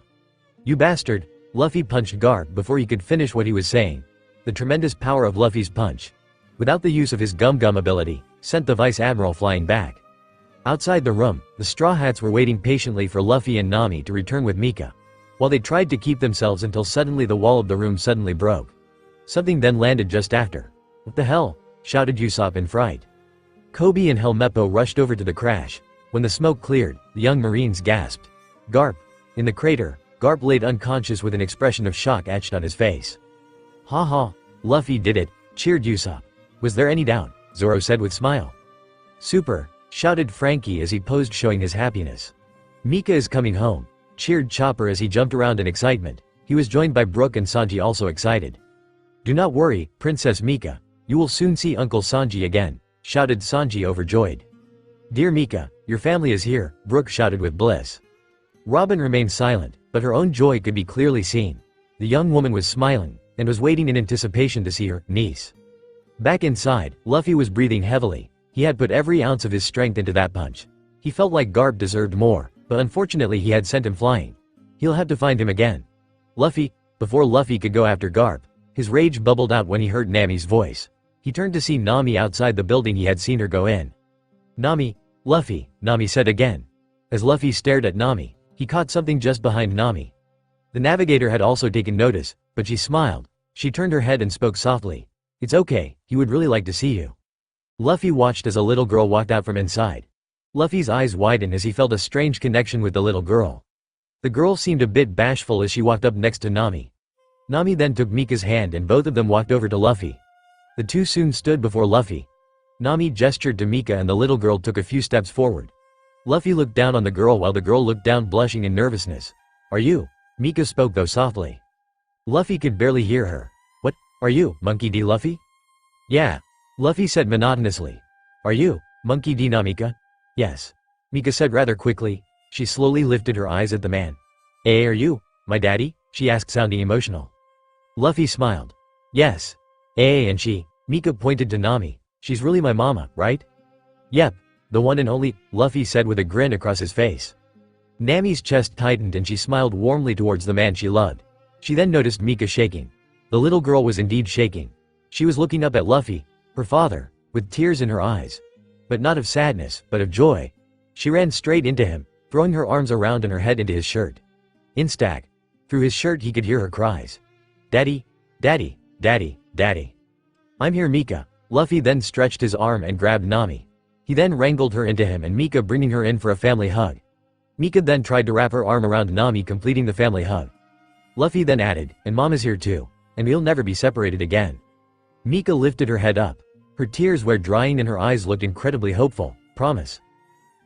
C: You bastard!" Luffy punched Garp before he could finish what he was saying. The tremendous power of Luffy's punch, without the use of his gum-gum ability, sent the Vice Admiral flying back. Outside the room, the Straw Hats were waiting patiently for Luffy and Nami to return with Mika, while they tried to keep themselves until suddenly the wall of the room suddenly broke. Something then landed just after. "What the hell?" shouted Usopp in fright. Koby and Helmeppo rushed over to the crash. When the smoke cleared, the young marines gasped. "Garp!" In the crater, Garp laid unconscious with an expression of shock etched on his face. "Ha ha, Luffy did it," cheered Usopp. "Was there any doubt?" Zoro said with smile. "Super!" shouted Frankie as he posed showing his happiness. "Mika is coming home," cheered Chopper as he jumped around in excitement. He was joined by Brook and Sanji, also excited. "Do not worry, Princess Mika. You will soon see Uncle Sanji again," shouted Sanji overjoyed. "Dear Mika, your family is here," Brook shouted with bliss. Robin remained silent, but her own joy could be clearly seen. The young woman was smiling, and was waiting in anticipation to see her niece. Back inside, Luffy was breathing heavily. He had put every ounce of his strength into that punch. He felt like Garp deserved more, but unfortunately he had sent him flying. He'll have to find him again. Luffy, before Luffy could go after Garp, his rage bubbled out when he heard Nami's voice. He turned to see Nami outside the building he had seen her go in. "Nami, Luffy," Nami said again. As Luffy stared at Nami, he caught something just behind Nami. The navigator had also taken notice, but she smiled. She turned her head and spoke softly. "It's okay, he would really like to see you." Luffy watched as a little girl walked out from inside. Luffy's eyes widened as he felt a strange connection with the little girl. The girl seemed a bit bashful as she walked up next to Nami. Nami then took Mika's hand and both of them walked over to Luffy. The two soon stood before Luffy. Nami gestured to Mika and the little girl took a few steps forward. Luffy looked down on the girl while the girl looked down, blushing in nervousness. "Are you?" Mika spoke, though softly. Luffy could barely hear her. "What, are you, Monkey D. Luffy?" "Yeah," Luffy said monotonously. "Are you, Monkey D. Namika?" "Yes," Mika said rather quickly. She slowly lifted her eyes at the man. Are you, my daddy?" she asked, sounding emotional. Luffy smiled. "Yes. And she," Mika pointed to Nami. "She's really my mama, right?" "Yep, the one and only," Luffy said with a grin across his face. Nami's chest tightened and she smiled warmly towards the man she loved. She then noticed Mika shaking. The little girl was indeed shaking. She was looking up at Luffy, her father, with tears in her eyes. But not of sadness, but of joy. She ran straight into him, throwing her arms around and her head into his shirt. Instantly, through his shirt he could hear her cries. "Daddy, daddy, daddy, daddy. I'm here, Mika." Luffy then stretched his arm and grabbed Nami. He then wrangled her into him and Mika, bringing her in for a family hug. Mika then tried to wrap her arm around Nami, completing the family hug. Luffy then added, "And Mom is here too, and we'll never be separated again." Mika lifted her head up. Her tears were drying and her eyes looked incredibly hopeful. "Promise."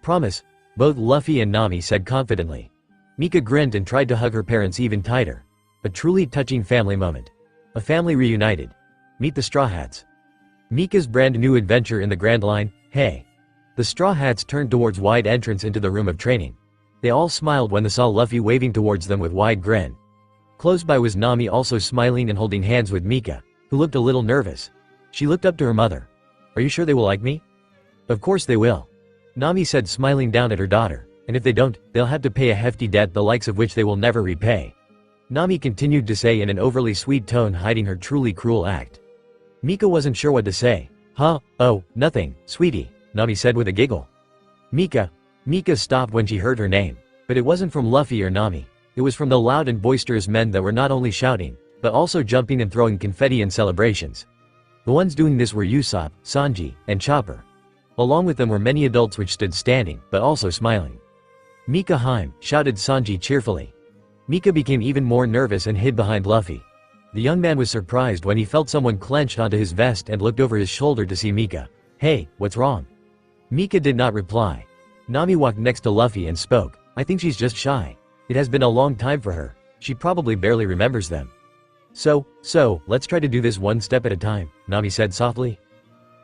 C: "Promise," both Luffy and Nami said confidently. Mika grinned and tried to hug her parents even tighter. A truly touching family moment. A family reunited. Meet the Straw Hats. Mika's brand new adventure in the Grand Line. Hey. The Straw Hats turned towards wide entrance into the room of training. They all smiled when they saw Luffy waving towards them with wide grin. Close by was Nami, also smiling and holding hands with Mika, who looked a little nervous. She looked up to her mother. "Are you sure they will like me?" "Of course they will," Nami said, smiling down at her daughter. "And if they don't, they'll have to pay a hefty debt, the likes of which they will never repay," Nami continued to say in an overly sweet tone, hiding her truly cruel act. Mika wasn't sure what to say. "Huh? Oh, nothing, sweetie," Nami said with a giggle. Mika stopped when she heard her name. But it wasn't from Luffy or Nami. It was from the loud and boisterous men that were not only shouting, but also jumping and throwing confetti in celebrations. The ones doing this were Usopp, Sanji, and Chopper. Along with them were many adults which stood standing, but also smiling. "Mika Heim," shouted Sanji cheerfully. Mika became even more nervous and hid behind Luffy. The young man was surprised when he felt someone clenched onto his vest and looked over his shoulder to see Mika. "Hey, what's wrong?" Mika did not reply. Nami walked next to Luffy and spoke. "I think she's just shy. It has been a long time for her. She probably barely remembers them." So, let's try to do this one step at a time, Nami said softly.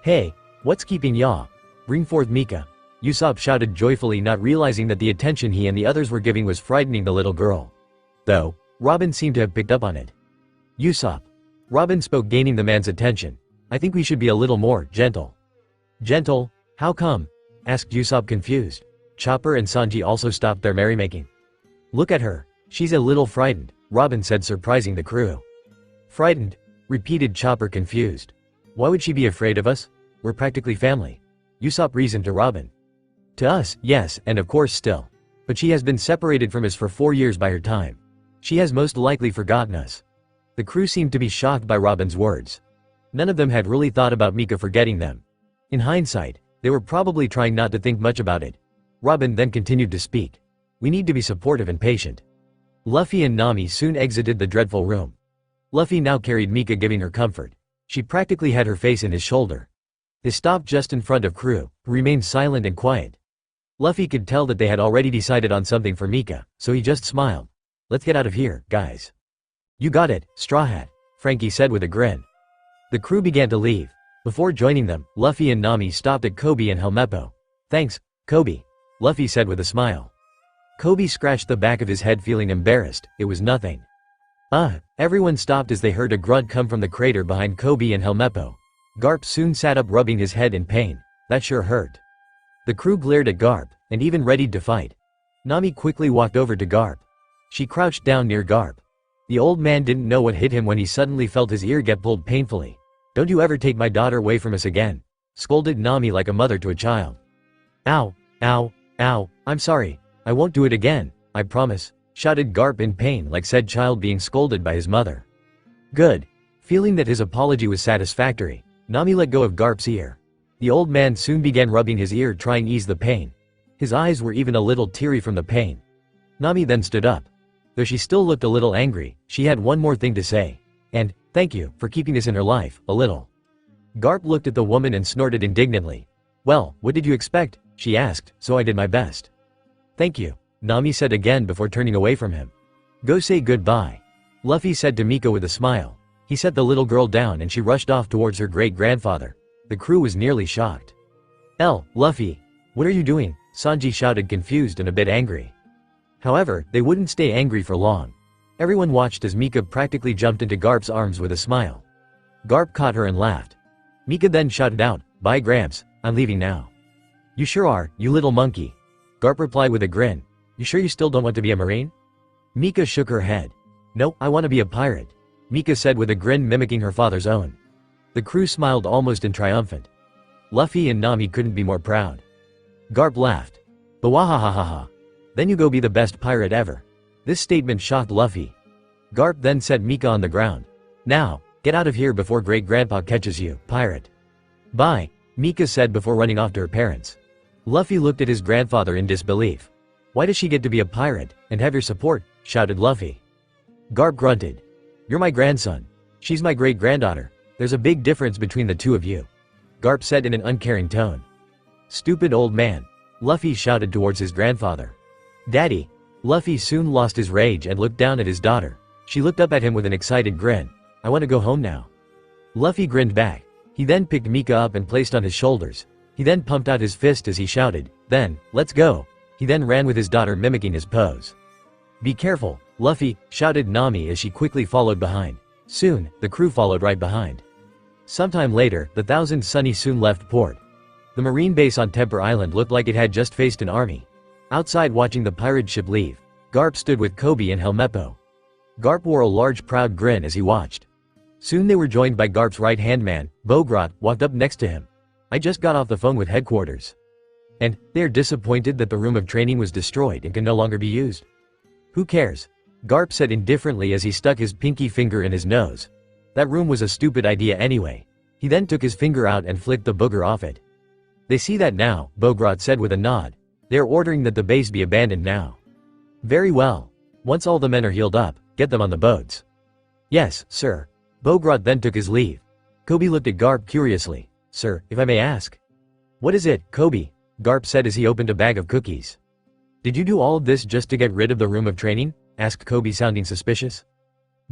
C: Hey, what's keeping ya? Bring forth Mika. Usopp shouted joyfully, not realizing that the attention he and the others were giving was frightening the little girl. Though, Robin seemed to have picked up on it. Usopp. Robin spoke, gaining the man's attention. I think we should be a little more gentle. Gentle? How come? Asked Usopp, confused. Chopper and Sanji also stopped their merrymaking. Look at her. She's a little frightened, Robin said, surprising the crew. Frightened? Repeated Chopper, confused. Why would she be afraid of us? We're practically family. Usopp reasoned to Robin. To us, yes, and of course still. But she has been separated from us for 4 years by her time. She has most likely forgotten us. The crew seemed to be shocked by Robin's words. None of them had really thought about Mika forgetting them. In hindsight, they were probably trying not to think much about it. Robin then continued to speak. We need to be supportive and patient. Luffy and Nami soon exited the dreadful room. Luffy now carried Mika, giving her comfort. She practically had her face in his shoulder. They stopped just in front of crew, who remained silent and quiet. Luffy could tell that they had already decided on something for Mika, so he just smiled. Let's get out of here, guys. You got it, Straw Hat, Frankie said with a grin. The crew began to leave. Before joining them, Luffy and Nami stopped at Koby and Helmeppo. Thanks, Koby, Luffy said with a smile. Koby scratched the back of his head, feeling embarrassed. It was nothing. Everyone stopped as they heard a grunt come from the crater behind Koby and Helmeppo. Garp soon sat up, rubbing his head in pain. That sure hurt. The crew glared at Garp, and even readied to fight. Nami quickly walked over to Garp. She crouched down near Garp. The old man didn't know what hit him when he suddenly felt his ear get pulled painfully. Don't you ever take my daughter away from us again, scolded Nami like a mother to a child. Ow, ow, ow, I'm sorry, I won't do it again, I promise, shouted Garp in pain, like said child being scolded by his mother. Good. Feeling that his apology was satisfactory, Nami let go of Garp's ear. The old man soon began rubbing his ear, trying to ease the pain. His eyes were even a little teary from the pain. Nami then stood up. Though she still looked a little angry, she had one more thing to say. And, thank you for keeping this in her life, a little. Garp looked at the woman and snorted indignantly. Well, what did you expect? She asked, so I did my best. Thank you, Nami said again before turning away from him. Go say goodbye, Luffy said to Mika with a smile. He set the little girl down and she rushed off towards her great-grandfather. The crew was nearly shocked. Luffy, what are you doing? Sanji shouted, confused and a bit angry. However, they wouldn't stay angry for long. Everyone watched as Mika practically jumped into Garp's arms with a smile. Garp caught her and laughed. Mika then shouted out, Bye Gramps, I'm leaving now. You sure are, you little monkey. Garp replied with a grin. You sure you still don't want to be a marine? Mika shook her head. No, I want to be a pirate, Mika said with a grin mimicking her father's own. The crew smiled almost in triumphant. Luffy and Nami couldn't be more proud. Garp laughed. Bawahahaha. Then you go be the best pirate ever. This statement shocked Luffy. Garp then set Mika on the ground. Now, get out of here before great-grandpa catches you, pirate. Bye, Mika said before running off to her parents. Luffy looked at his grandfather in disbelief. Why does she get to be a pirate, and have your support? Shouted Luffy. Garp grunted. You're my grandson. She's my great-granddaughter. There's a big difference between the two of you, Garp said in an uncaring tone. Stupid old man, Luffy shouted towards his grandfather. Daddy. Luffy soon lost his rage and looked down at his daughter. She looked up at him with an excited grin. I want to go home now. Luffy grinned back. He then picked Mika up and placed on his shoulders. He then pumped out his fist as he shouted, then, let's go. He then ran with his daughter, mimicking his pose. Be careful, Luffy, shouted Nami as she quickly followed behind. Soon, the crew followed right behind. Sometime later, the Thousand Sunny soon left port. The marine base on Temper Island looked like it had just faced an army. Outside, watching the pirate ship leave, Garp stood with Koby and Helmeppo. Garp wore a large proud grin as he watched. Soon they were joined by Garp's right-hand man, Bogrot, walked up next to him. I just got off the phone with headquarters. And, they are disappointed that the room of training was destroyed and can no longer be used. Who cares? Garp said indifferently as he stuck his pinky finger in his nose. That room was a stupid idea anyway. He then took his finger out and flicked the booger off it. They see that now, Bogrot said with a nod. They are ordering that the base be abandoned now. Very well. Once all the men are healed up, get them on the boats. Yes, sir. Bogrot then took his leave. Koby looked at Garp curiously. Sir, if I may ask. What is it, Koby? Garp said as he opened a bag of cookies. Did you do all of this just to get rid of the room of training? Asked Koby, sounding suspicious.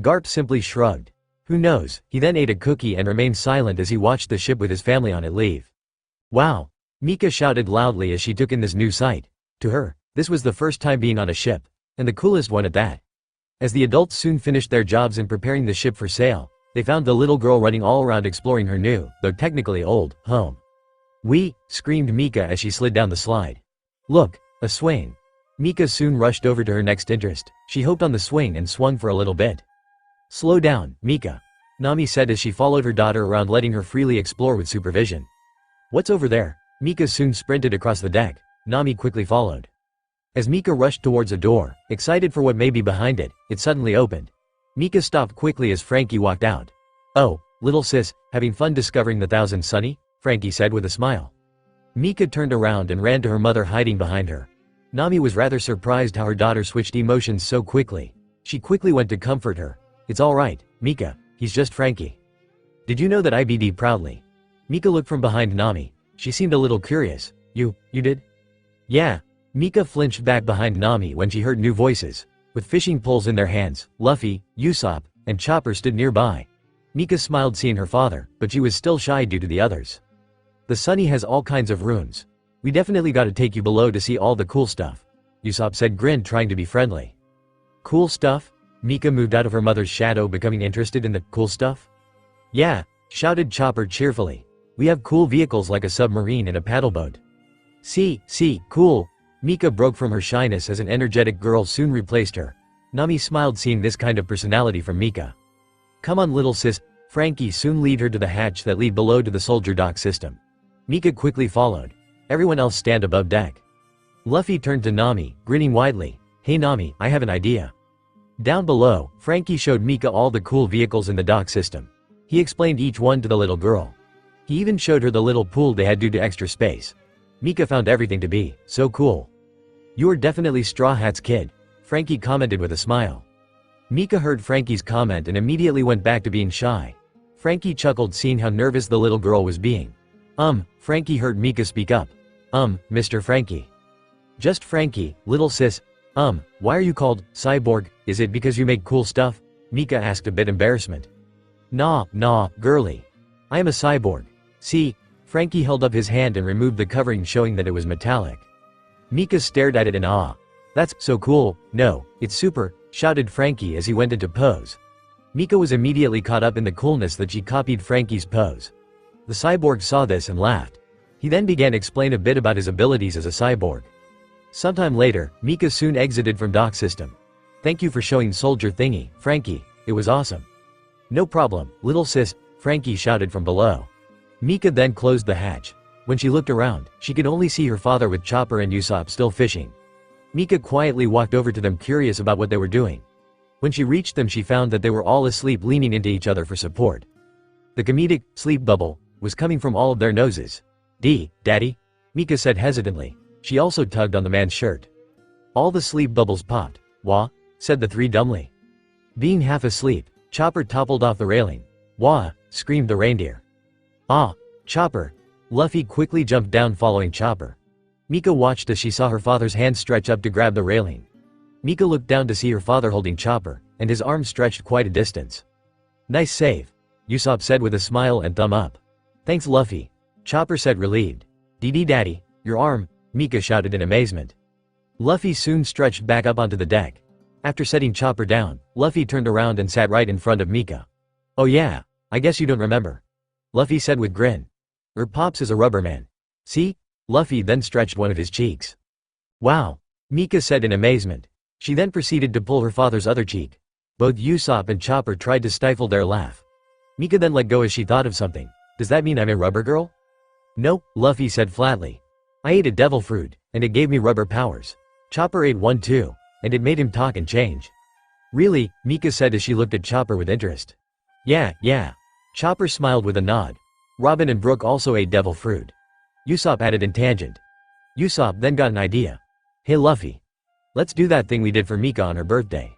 C: Garp simply shrugged. Who knows, he then ate a cookie and remained silent as he watched the ship with his family on it leave. Wow! Mika shouted loudly as she took in this new sight. To her, this was the first time being on a ship, and the coolest one at that. As the adults soon finished their jobs in preparing the ship for sail, they found the little girl running all around exploring her new, though technically old, home. "Wee!" screamed Mika as she slid down the slide. "Look, a swing." Mika soon rushed over to her next interest. She hopped on the swing and swung for a little bit. "Slow down, Mika," Nami said as she followed her daughter around, letting her freely explore with supervision. "What's over there?" Mika soon sprinted across the deck. Nami quickly followed. As Mika rushed towards a door, excited for what may be behind it, it suddenly opened. Mika stopped quickly as Frankie walked out. "Oh, little sis, having fun discovering the Thousand Sunny?" Frankie said with a smile. Mika turned around and ran to her mother hiding behind her. Nami was rather surprised how her daughter switched emotions so quickly. She quickly went to comfort her. "It's alright, Mika, he's just Frankie." "Did you know that IBD proudly?" Mika looked from behind Nami. She seemed a little curious. You did?" "Yeah." Mika flinched back behind Nami when she heard new voices. With fishing poles in their hands, Luffy, Usopp, and Chopper stood nearby. Mika smiled seeing her father, but she was still shy due to the others. "The Sunny has all kinds of runes. We definitely gotta take you below to see all the cool stuff," Usopp said, grin trying to be friendly. "Cool stuff?" Mika moved out of her mother's shadow, becoming interested in the cool stuff. "Yeah," shouted Chopper cheerfully. "We have cool vehicles like a submarine and a paddleboat." See, cool." Mika broke from her shyness as an energetic girl soon replaced her. Nami smiled seeing this kind of personality from Mika. "Come on little sis." Frankie soon lead her to the hatch that lead below to the soldier dock system. Mika quickly followed. Everyone else stand above deck. Luffy turned to Nami, grinning widely. "Hey Nami, I have an idea." Down below, Frankie showed Mika all the cool vehicles in the dock system. He explained each one to the little girl. He even showed her the little pool they had due to extra space. Mika found everything to be so cool. "You are definitely Straw Hat's kid," Frankie commented with a smile. Mika heard Frankie's comment and immediately went back to being shy. Frankie chuckled seeing how nervous the little girl was being. Frankie heard Mika speak up. Mr. Frankie." "Just Frankie, little sis. Why are you called Cyborg? Is it because you make cool stuff?" Mika asked a bit embarrassment. Nah, girly. I am a cyborg. See?" Frankie held up his hand and removed the covering showing that it was metallic. Mika stared at it in awe. "That's so cool." "No, it's super," shouted Frankie as he went into pose. Mika was immediately caught up in the coolness that she copied Frankie's pose. The cyborg saw this and laughed. He then began to explain a bit about his abilities as a cyborg. Sometime later, Mika soon exited from dock system. "Thank you for showing soldier thingy, Frankie, it was awesome." "No problem, little sis," Frankie shouted from below. Mika then closed the hatch. When she looked around, she could only see her father with Chopper and Usopp still fishing. Mika quietly walked over to them, curious about what they were doing. When she reached them, she found that they were all asleep, leaning into each other for support. The comedic sleep bubble was coming from all of their noses. Daddy?" Mika said hesitantly. She also tugged on the man's shirt. All the sleep bubbles popped. "Wah?" said the three dumbly. Being half asleep, Chopper toppled off the railing. "Wah!" screamed the reindeer. "Ah, Chopper!" Luffy quickly jumped down following Chopper. Mika watched as she saw her father's hand stretch up to grab the railing. Mika looked down to see her father holding Chopper, and his arm stretched quite a distance. "Nice save," Usopp said with a smile and thumb up. "Thanks Luffy," Chopper said relieved. Daddy, your arm," Mika shouted in amazement. Luffy soon stretched back up onto the deck. After setting Chopper down, Luffy turned around and sat right in front of Mika. "Oh yeah, I guess you don't remember," Luffy said with grin. Pops is a rubber man. See?" Luffy then stretched one of his cheeks. "Wow," Mika said in amazement. She then proceeded to pull her father's other cheek. Both Usopp and Chopper tried to stifle their laugh. Mika then let go as she thought of something. "Does that mean I'm a rubber girl?" "Nope," Luffy said flatly. "I ate a devil fruit, and it gave me rubber powers." Chopper ate one too, and it made him talk and change. "Really?" Mika said as she looked at Chopper with interest. Yeah. Chopper smiled with a nod. Robin and Brook also ate devil fruit. Usopp added in tangent. Usopp then got an idea. "Hey Luffy. Let's do that thing we did for Mika on her birthday."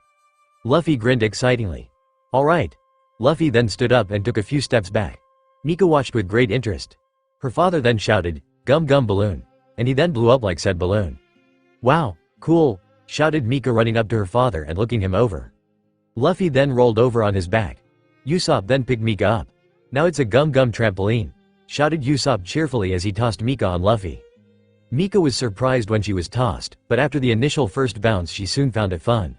C: Luffy grinned excitingly. "Alright." Luffy then stood up and took a few steps back. Mika watched with great interest. Her father then shouted, "Gum gum balloon," and he then blew up like said balloon. "Wow, cool," shouted Mika running up to her father and looking him over. Luffy then rolled over on his back. Usopp then picked Mika up. "Now it's a gum-gum trampoline," shouted Usopp cheerfully as he tossed Mika on Luffy. Mika was surprised when she was tossed, but after the initial first bounce she soon found it fun.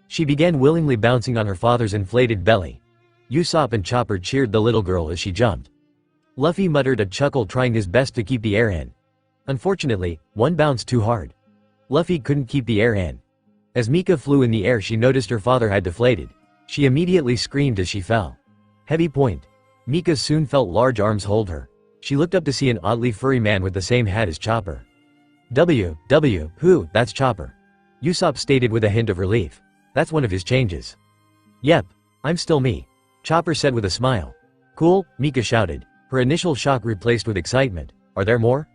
C: She began willingly bouncing on her father's inflated belly. Usopp and Chopper cheered the little girl as she jumped. Luffy muttered a chuckle, trying his best to keep the air in. Unfortunately, one bounced too hard. Luffy couldn't keep the air in. As Mika flew in the air she noticed her father had deflated. She immediately screamed as she fell. Heavy point. Mika soon felt large arms hold her. She looked up to see an oddly furry man with the same hat as Chopper. Who, that's Chopper. Usopp stated with a hint of relief. That's one of his changes. Yep, I'm still me, Chopper said with a smile. Cool, Mika shouted, her initial shock replaced with excitement. Are there more?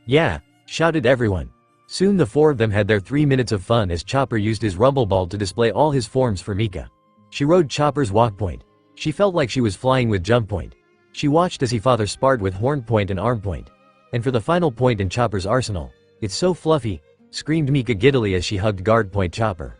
C: Yeah, shouted everyone. Soon the four of them had their 3 minutes of fun as Chopper used his rumble ball to display all his forms for Mika. She rode Chopper's walk point. She felt like she was flying with jump point. She watched as he father sparred with horn point and arm point. And for the final point in Chopper's arsenal, "It's so fluffy," screamed Mika giddily as she hugged guard point Chopper.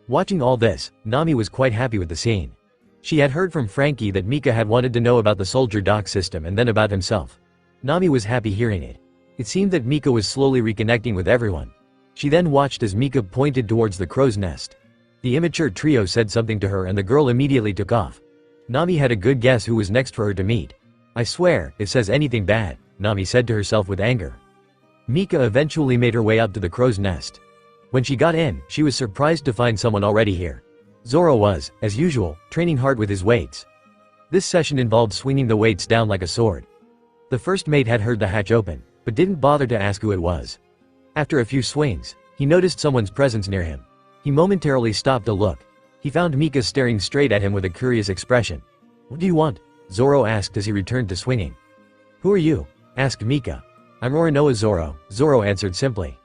C: Watching all this, Nami was quite happy with the scene. She had heard from Frankie that Mika had wanted to know about the soldier dock system and then about himself. Nami was happy hearing it. It seemed that Mika was slowly reconnecting with everyone. She then watched as Mika pointed towards the crow's nest. The immature trio said something to her and the girl immediately took off. Nami had a good guess who was next for her to meet. "I swear, it says anything bad," Nami said to herself with anger. Mika eventually made her way up to the crow's nest. When she got in, she was surprised to find someone already here. Zoro was, as usual, training hard with his weights. This session involved swinging the weights down like a sword. The first mate had heard the hatch open, but didn't bother to ask who it was. After a few swings, he noticed someone's presence near him. He momentarily stopped to look. He found Mika staring straight at him with a curious expression. "What do you want?" Zoro asked as he returned to swinging. "Who are you?" asked Mika. "I'm Roronoa Zoro," Zoro answered simply.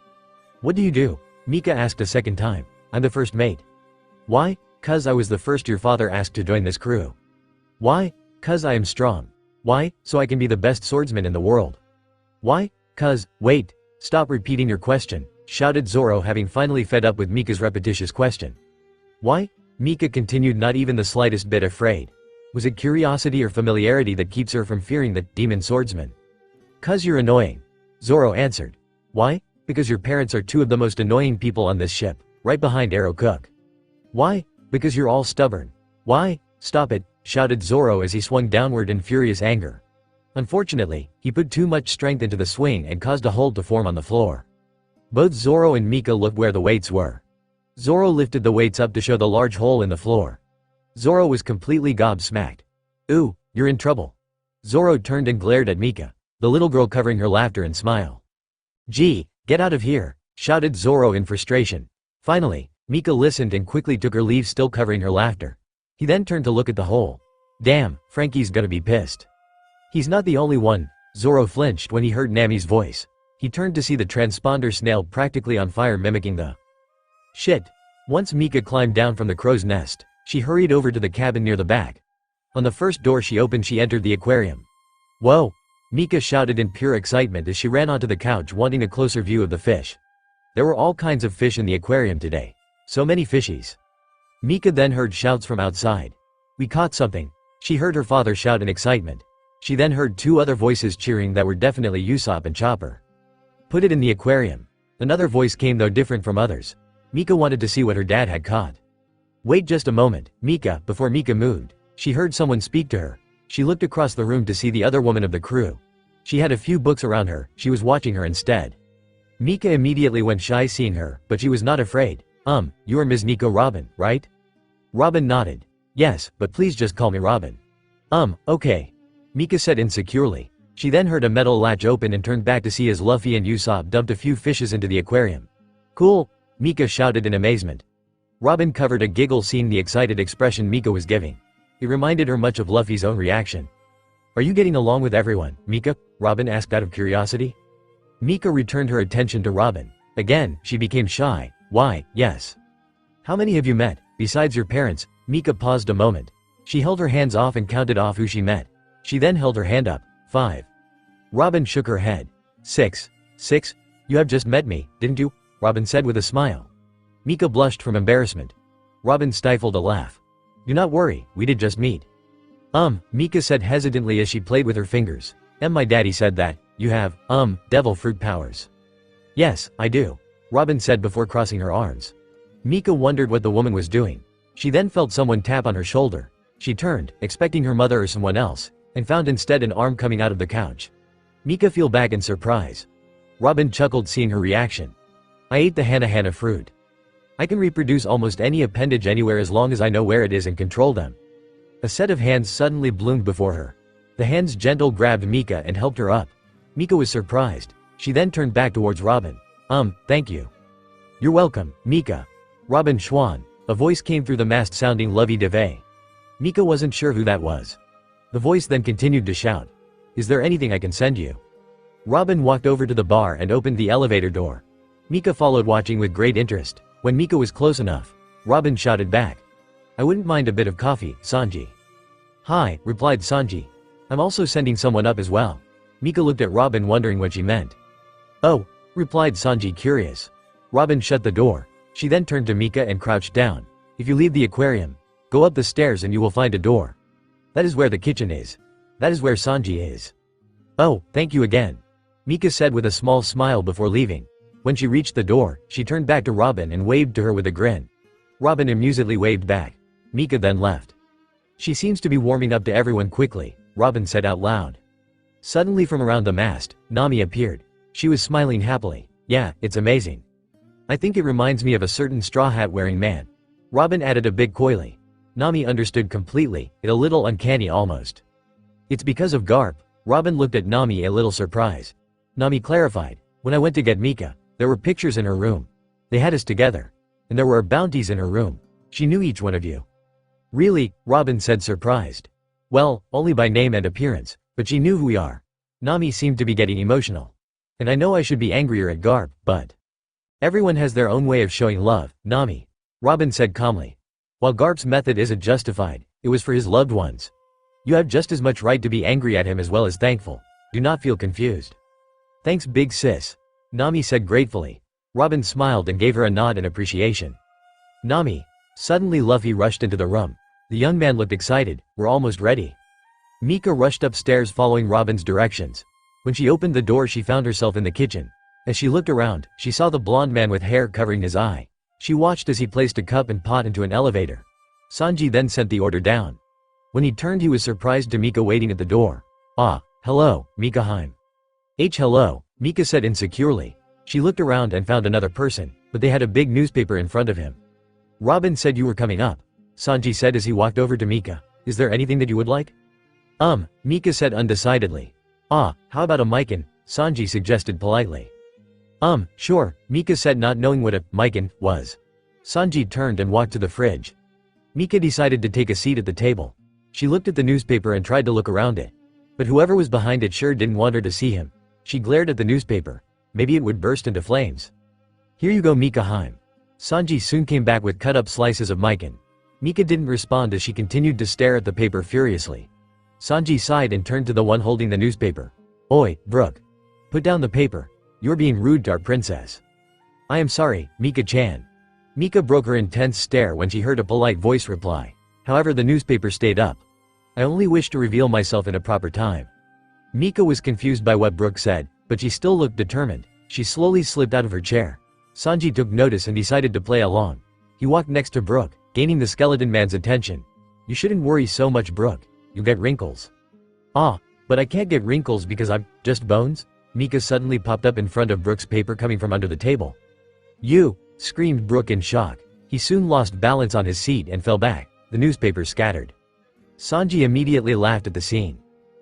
C: "What do you do?" Mika asked a second time. "I'm the first mate." "Why?" "'Cause I was the first your father asked to join this crew." "Why?" "'Cause I am strong." "Why?" "So I can be the best swordsman in the world." "Why?" "'Cause..." "Wait, stop repeating your question," shouted Zoro, having finally fed up with Mika's repetitious question. "Why?" Mika continued, not even the slightest bit afraid. Was it curiosity or familiarity that keeps her from fearing the demon swordsman? "'Cause you're annoying," Zoro answered. "Why?" "Because your parents are two of the most annoying people on this ship, right behind Arrow Cook." "Why?" "Because you're all stubborn." "Why?" "Stop it," shouted Zoro as he swung downward in furious anger. Unfortunately, he put too much strength into the swing and caused a hole to form on the floor. Both Zoro and Mika looked where the weights were. Zoro lifted the weights up to show the large hole in the floor. Zoro was completely gobsmacked. "Ooh, you're in trouble." Zoro turned and glared at Mika, the little girl covering her laughter and smile. "Gee, get out of here," shouted Zoro in frustration. Finally, Mika listened and quickly took her leave, still covering her laughter. He then turned to look at the hole. Damn, Frankie's gonna be pissed. He's not the only one. Zoro flinched when he heard Nami's voice. He turned to see the transponder snail practically on fire, mimicking the shit. Once Mika climbed down from the crow's nest, she hurried over to the cabin near the back. On the first door she opened, she entered the aquarium. "Whoa!" Mika shouted in pure excitement as she ran onto the couch, wanting a closer view of the fish. There were all kinds of fish in the aquarium today. So many fishies. Mika then heard shouts from outside. "We caught something," she heard her father shout in excitement. She then heard two other voices cheering that were definitely Usopp and Chopper. "Put it in the aquarium." Another voice came, though different from others. Mika wanted to see what her dad had caught. "Wait just a moment, Mika." Before Mika moved, she heard someone speak to her. She looked across the room to see the other woman of the crew. She had a few books around her, she was watching her instead. Mika immediately went shy seeing her, but she was not afraid. You are Ms. Nico Robin, right?" Robin nodded. "Yes, but please just call me Robin." Okay," Mika said insecurely. She then heard a metal latch open and turned back to see as Luffy and Usopp dumped a few fishes into the aquarium. "Cool," Mika shouted in amazement. Robin covered a giggle seeing the excited expression Mika was giving. It reminded her much of Luffy's own reaction. "Are you getting along with everyone, Mika?" Robin asked out of curiosity. Mika returned her attention to Robin. Again, she became shy. "Why, yes. How many have you met, besides your parents?" Mika paused a moment. She held her hands off and counted off who she met. She then held her hand up. 5. Robin shook her head. 6. 6? You have just met me, didn't you? Robin said with a smile. Mika blushed from embarrassment. Robin stifled a laugh. Do not worry, we did just meet. Mika said hesitantly as she played with her fingers. My daddy said that, you have, devil fruit powers. Yes, I do, Robin said before crossing her arms. Mika wondered what the woman was doing. She then felt someone tap on her shoulder. She turned, expecting her mother or someone else, and found instead an arm coming out of the couch. Mika fell back in surprise. Robin chuckled seeing her reaction. I ate the hana fruit. I can reproduce almost any appendage anywhere as long as I know where it is and control them. A set of hands suddenly bloomed before her. The hands gentle grabbed Mika and helped her up. Mika was surprised. She then turned back towards Robin. Thank you. You're welcome, Mika. Robin Schwan. A voice came through the mast sounding lovey-dovey. Mika wasn't sure who that was. The voice then continued to shout. Is there anything I can send you? Robin walked over to the bar and opened the elevator door. Mika followed watching with great interest. When Mika was close enough, Robin shouted back. I wouldn't mind a bit of coffee, Sanji. Hi, replied Sanji. I'm also sending someone up as well. Mika looked at Robin wondering what she meant. Oh, replied Sanji curious. Robin shut the door. She then turned to Mika and crouched down. If you leave the aquarium, go up the stairs and you will find a door. That is where the kitchen is. That is where Sanji is. Oh, thank you again, Mika said with a small smile before leaving. When she reached the door, she turned back to Robin and waved to her with a grin. Robin amusedly waved back. Mika then left. She seems to be warming up to everyone quickly, Robin said out loud. Suddenly from around the mast, Nami appeared. She was smiling happily. Yeah, it's amazing. I think it reminds me of a certain straw hat wearing man. Robin added a bit coyly. Nami understood completely, it a little uncanny almost. It's because of Garp. Robin looked at Nami a little surprised. Nami clarified. When I went to get Mika, there were pictures in her room. They had us together. And there were bounties in her room. She knew each one of you. Really? Robin said surprised. Well, only by name and appearance, but she knew who we are. Nami seemed to be getting emotional. And I know I should be angrier at Garp, but everyone has their own way of showing love, Nami. Robin said calmly. While Garp's method isn't justified, it was for his loved ones. You have just as much right to be angry at him as well as thankful. Do not feel confused. Thanks big sis, Nami said gratefully. Robin smiled and gave her a nod in appreciation. Nami. Suddenly Luffy rushed into the room. The young man looked excited. We're almost ready. Mika rushed upstairs following Robin's directions. When she opened the door she found herself in the kitchen. As she looked around, she saw the blonde man with hair covering his eye. She watched as he placed a cup and pot into an elevator. Sanji then sent the order down. When he turned he was surprised to Mika waiting at the door. Hello, Mika Heim. Hello, Mika said insecurely. She looked around and found another person, but they had a big newspaper in front of him. Robin said you were coming up, Sanji said as he walked over to Mika. Is there anything that you would like? Mika said undecidedly. How about a mikan? Sanji suggested politely. Sure, Mika said not knowing what a mikan was. Sanji turned and walked to the fridge. Mika decided to take a seat at the table. She looked at the newspaper and tried to look around it. But whoever was behind it sure didn't want her to see him. She glared at the newspaper. Maybe it would burst into flames. Here you go Mika Heim. Sanji soon came back with cut up slices of mikan. Mika didn't respond as she continued to stare at the paper furiously. Sanji sighed and turned to the one holding the newspaper. Oi, Brook. Put down the paper. You're being rude to our princess. I am sorry, Mika-chan. Mika broke her intense stare when she heard a polite voice reply. However the newspaper stayed up. I only wish to reveal myself in a proper time. Mika was confused by what Brook said, but she still looked determined. She slowly slipped out of her chair. Sanji took notice and decided to play along. He walked next to Brook, gaining the skeleton man's attention. You shouldn't worry so much Brook. You'll get wrinkles. But I can't get wrinkles because I'm just bones? Mika suddenly popped up in front of Brook's paper coming from under the table. You! Screamed Brook in shock. He soon lost balance on his seat and fell back. The newspaper scattered. Sanji immediately laughed at the scene.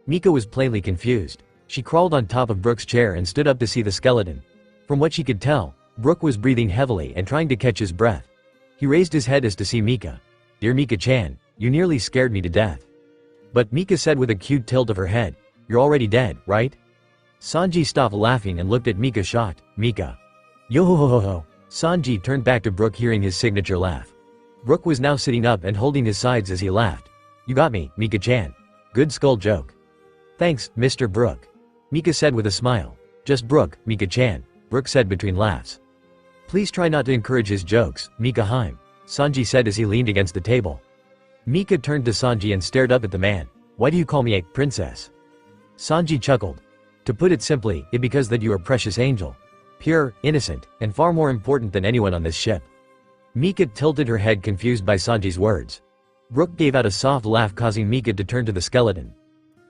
C: Mika was plainly confused. She crawled on top of Brook's chair and stood up to see the skeleton. From what she could tell, Brook was breathing heavily and trying to catch his breath. He raised his head as to see Mika. Dear Mika-chan, you nearly scared me to death. But Mika said with a cute tilt of her head, you're already dead, right? Sanji stopped laughing and looked at Mika shocked. Mika. Yo-ho-ho-ho-ho. Sanji turned back to Brook hearing his signature laugh. Brook was now sitting up and holding his sides as he laughed. You got me, Mika-chan. Good skull joke. Thanks, Mr. Brook. Mika said with a smile. Just Brook, Mika-chan, Brook said between laughs. Please try not to encourage his jokes, Mika Heim, Sanji said as he leaned against the table. Mika turned to Sanji and stared up at the man. Why do you call me a princess? Sanji chuckled. To put it simply, it because that you are precious angel. Pure, innocent, and far more important than anyone on this ship. Mika tilted her head confused by Sanji's words. Brook gave out a soft laugh causing Mika to turn to the skeleton.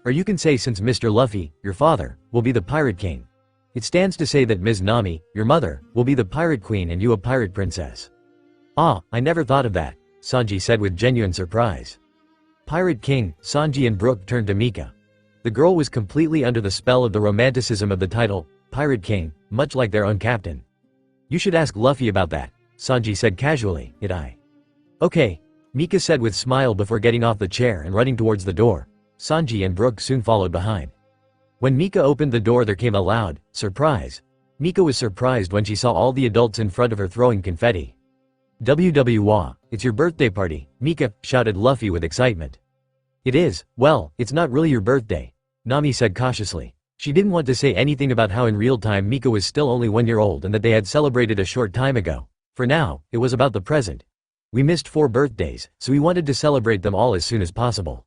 C: Or you can say since Mr. Luffy, your father, will be the pirate king. It stands to say that Ms. Nami, your mother, will be the pirate queen and you a pirate princess. Ah, I never thought of that, Sanji said with genuine surprise. Pirate king, Sanji and Brook turned to Mika. The girl was completely under the spell of the romanticism of the title, Pirate King, much like their own captain. You should ask Luffy about that, Sanji said casually, I. Okay, Mika said with smile before getting off the chair and running towards the door. Sanji and Brook soon followed behind. When Mika opened the door there came a loud surprise. Mika was surprised when she saw all the adults in front of her throwing confetti. WWWA, it's your birthday party, Mika, shouted Luffy with excitement. It is, well, it's not really your birthday, Nami said cautiously. She didn't want to say anything about how in real time Mika was still only 1 year old and that they had celebrated a short time ago. For now, it was about the present. We missed 4 birthdays, so we wanted to celebrate them all as soon as possible.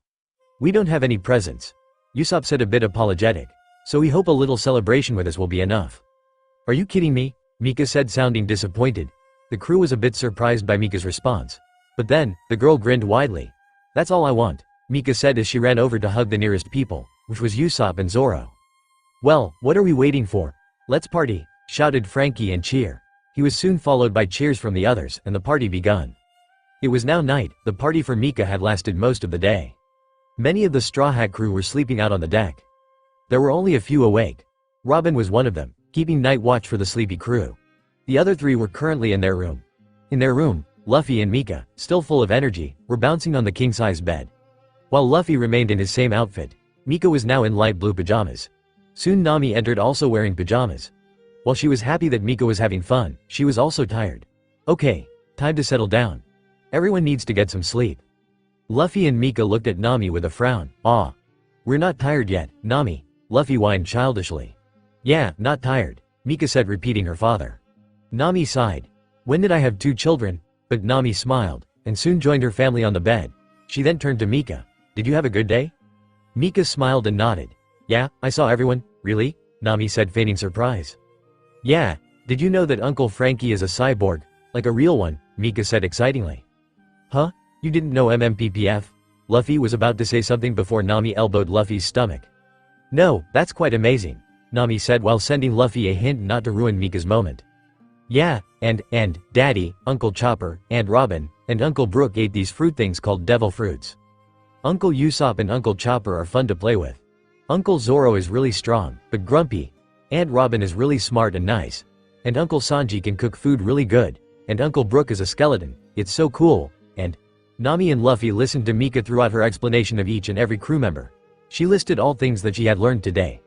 C: We don't have any presents. Usopp said a bit apologetic. So we hope a little celebration with us will be enough. Are you kidding me? Mika said sounding disappointed. The crew was a bit surprised by Mika's response. But then, the girl grinned widely. That's all I want, Mika said as she ran over to hug the nearest people, which was Usopp and Zoro. Well, what are we waiting for? Let's party, shouted Frankie and cheer. He was soon followed by cheers from the others and the party begun. It was now night, the party for Mika had lasted most of the day. Many of the Straw Hat crew were sleeping out on the deck. There were only a few awake. Robin was one of them, keeping night watch for the sleepy crew. The other 3 were currently in their room. In their room, Luffy and Mika, still full of energy, were bouncing on the king-size bed. While Luffy remained in his same outfit, Mika was now in light blue pajamas. Soon Nami entered also wearing pajamas. While she was happy that Mika was having fun, she was also tired. Okay, time to settle down. Everyone needs to get some sleep. Luffy and Mika looked at Nami with a frown. Ah. We're not tired yet, Nami, Luffy whined childishly. Yeah, not tired, Mika said repeating her father. Nami sighed. When did I have 2 children? But Nami smiled, and soon joined her family on the bed. She then turned to Mika. Did you have a good day? Mika smiled and nodded. Yeah, I saw everyone. Really? Nami said feigning surprise. Yeah, did you know that Uncle Frankie is a cyborg? Like a real one, Mika said excitingly. Huh? You didn't know MMPPF? Luffy was about to say something before Nami elbowed Luffy's stomach. No, that's quite amazing, Nami said while sending Luffy a hint not to ruin Mika's moment. Yeah, and Daddy, Uncle Chopper, and Robin, and Uncle Brook ate these fruit things called devil fruits. Uncle Usopp and Uncle Chopper are fun to play with. Uncle Zoro is really strong, but grumpy. Aunt Robin is really smart and nice. And Uncle Sanji can cook food really good. And Uncle Brook is a skeleton, it's so cool, and Nami and Luffy listened to Mika throughout her explanation of each and every crew member. She listed all things that she had learned today.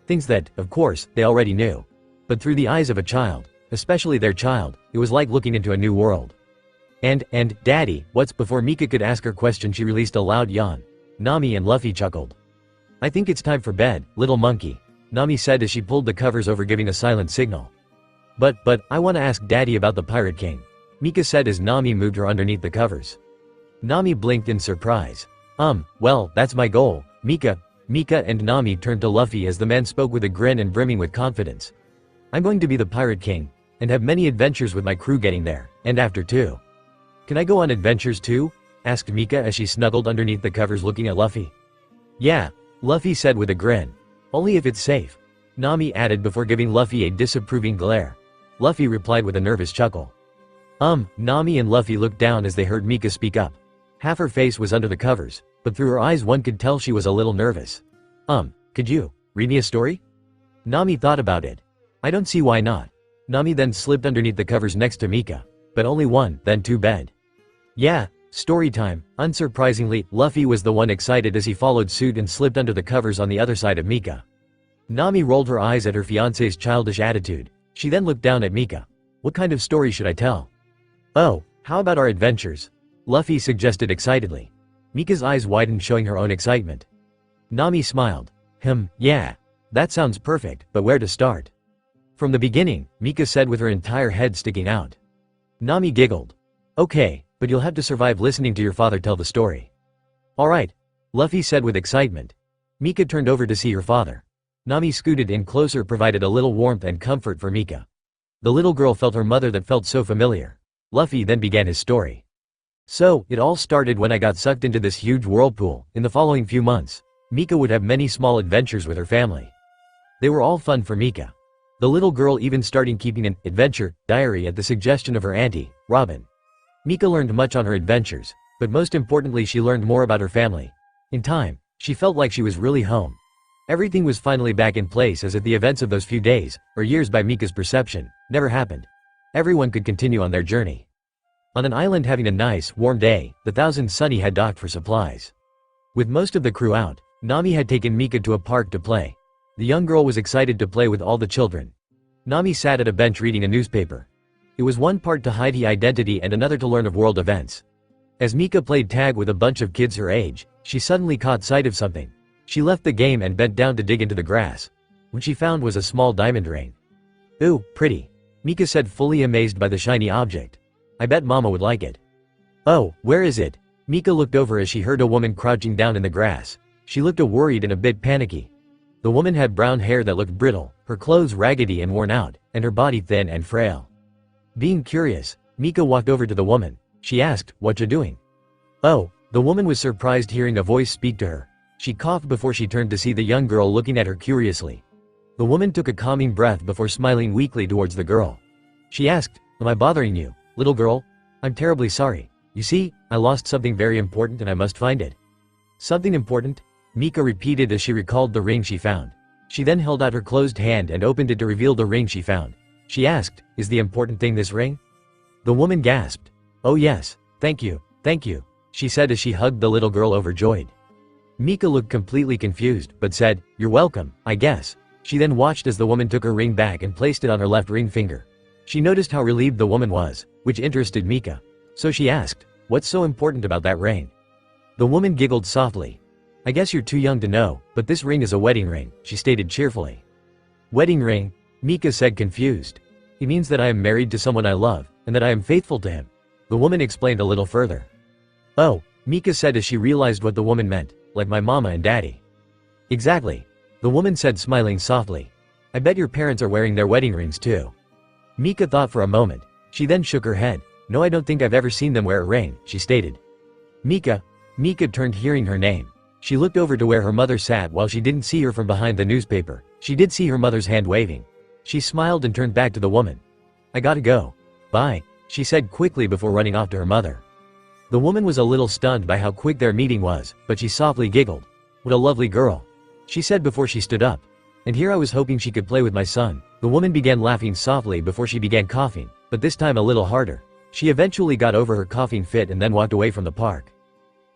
C: Things that, of course, they already knew. But through the eyes of a child, especially their child, it was like looking into a new world. And Daddy, what's before Mika could ask her question she released a loud yawn. Nami and Luffy chuckled. I think it's time for bed, little monkey, Nami said as she pulled the covers over giving a silent signal. But, I want to ask Daddy about the Pirate King, Mika said as Nami moved her underneath the covers. Nami blinked in surprise. Well, that's my goal, Mika. Mika and Nami turned to Luffy as the man spoke with a grin and brimming with confidence. I'm going to be the Pirate King, and have many adventures with my crew getting there, and after too. Can I go on adventures too? Asked Mika as she snuggled underneath the covers looking at Luffy. Yeah, Luffy said with a grin. Only if it's safe, Nami added before giving Luffy a disapproving glare. Luffy replied with a nervous chuckle. Nami and Luffy looked down as they heard Mika speak up. Half her face was under the covers, but through her eyes one could tell she was a little nervous. Could you read me a story? Nami thought about it. I don't see why not. Nami then slipped underneath the covers next to Mika. But only one, then 2 bed. Yeah, story time. Unsurprisingly, Luffy was the one excited as he followed suit and slipped under the covers on the other side of Mika. Nami rolled her eyes at her fiancé's childish attitude. She then looked down at Mika. What kind of story should I tell? Oh, how about our adventures? Luffy suggested excitedly. Mika's eyes widened showing her own excitement. Nami smiled. Yeah. That sounds perfect, but where to start? From the beginning, Mika said with her entire head sticking out. Nami giggled. Okay, but you'll have to survive listening to your father tell the story. Alright, Luffy said with excitement. Mika turned over to see her father. Nami scooted in closer, provided a little warmth and comfort for Mika. The little girl felt her mother that felt so familiar. Luffy then began his story. So, it all started when I got sucked into this huge whirlpool. In the following few months, Mika would have many small adventures with her family. They were all fun for Mika. The little girl even started keeping an adventure diary at the suggestion of her auntie, Robin. Mika learned much on her adventures, but most importantly she learned more about her family. In time, she felt like she was really home. Everything was finally back in place, as if the events of those few days, or years by Mika's perception, never happened. Everyone could continue on their journey. On an island having a nice, warm day, the Thousand Sunny had docked for supplies. With most of the crew out, Nami had taken Mika to a park to play. The young girl was excited to play with all the children. Nami sat at a bench reading a newspaper. It was one part to hide her identity and another to learn of world events. As Mika played tag with a bunch of kids her age, she suddenly caught sight of something. She left the game and bent down to dig into the grass. What she found was a small diamond ring. "Ooh, pretty," Mika said, fully amazed by the shiny object. "I bet Mama would like it." "Oh, where is it?" Mika looked over as she heard a woman crouching down in the grass. She looked worried and a bit panicky. The woman had brown hair that looked brittle, her clothes raggedy and worn out, and her body thin and frail. Being curious, Mika walked over to the woman. She asked, "What you doing?" "Oh," the woman was surprised hearing a voice speak to her. She coughed before she turned to see the young girl looking at her curiously. The woman took a calming breath before smiling weakly towards the girl. She asked, "Am I bothering you, little girl?" "I'm terribly sorry. You see, I lost something very important and I must find it." "Something important?" Mika repeated as she recalled the ring she found. She then held out her closed hand and opened it to reveal the ring she found. She asked, "Is the important thing this ring?" The woman gasped. "Oh yes, thank you, she said as she hugged the little girl overjoyed. Mika looked completely confused, but said, "You're welcome, I guess." She then watched as the woman took her ring back and placed it on her left ring finger. She noticed how relieved the woman was, which interested Mika. So she asked, "What's so important about that ring?" The woman giggled softly. "I guess you're too young to know, but this ring is a wedding ring," she stated cheerfully. "Wedding ring?" Mika said, confused. "It means that I am married to someone I love, and that I am faithful to him." The woman explained a little further. "Oh," Mika said as she realized what the woman meant, "like my mama and daddy." "Exactly," the woman said, smiling softly. "I bet your parents are wearing their wedding rings too." Mika thought for a moment. She then shook her head. "No, I don't think I've ever seen them wear a ring," she stated. "Mika." Mika turned hearing her name. She looked over to where her mother sat. While she didn't see her from behind the newspaper, she did see her mother's hand waving. She smiled and turned back to the woman. "I gotta go. Bye," she said quickly before running off to her mother. The woman was a little stunned by how quick their meeting was, but she softly giggled. "What a lovely girl," she said before she stood up. "And here I was hoping she could play with my son." The woman began laughing softly before she began coughing, but this time a little harder. She eventually got over her coughing fit and then walked away from the park.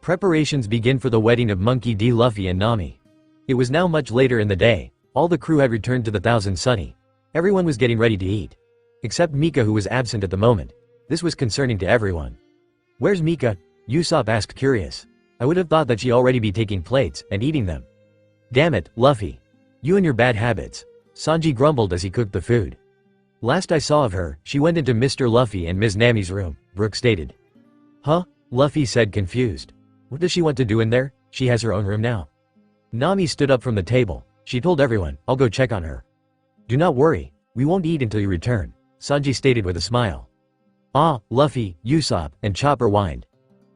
C: Preparations begin for the wedding of Monkey D. Luffy and Nami. It was now much later in the day. All the crew had returned to the Thousand Sunny. Everyone was getting ready to eat. Except Mika, who was absent at the moment. This was concerning to everyone. "Where's Mika?" Usopp asked, curious. "I would have thought that she'd already be taking plates and eating them." "Damn it, Luffy. You and your bad habits." Sanji grumbled as he cooked the food. "Last I saw of her, she went into Mr. Luffy and Ms. Nami's room," Brook stated. "Huh?" Luffy said, confused. "What does she want to do in there? She has her own room now." Nami stood up from the table. She told everyone, "I'll go check on her." "Do not worry, we won't eat until you return," Sanji stated with a smile. "Ah," Luffy, Usopp, and Chopper whined.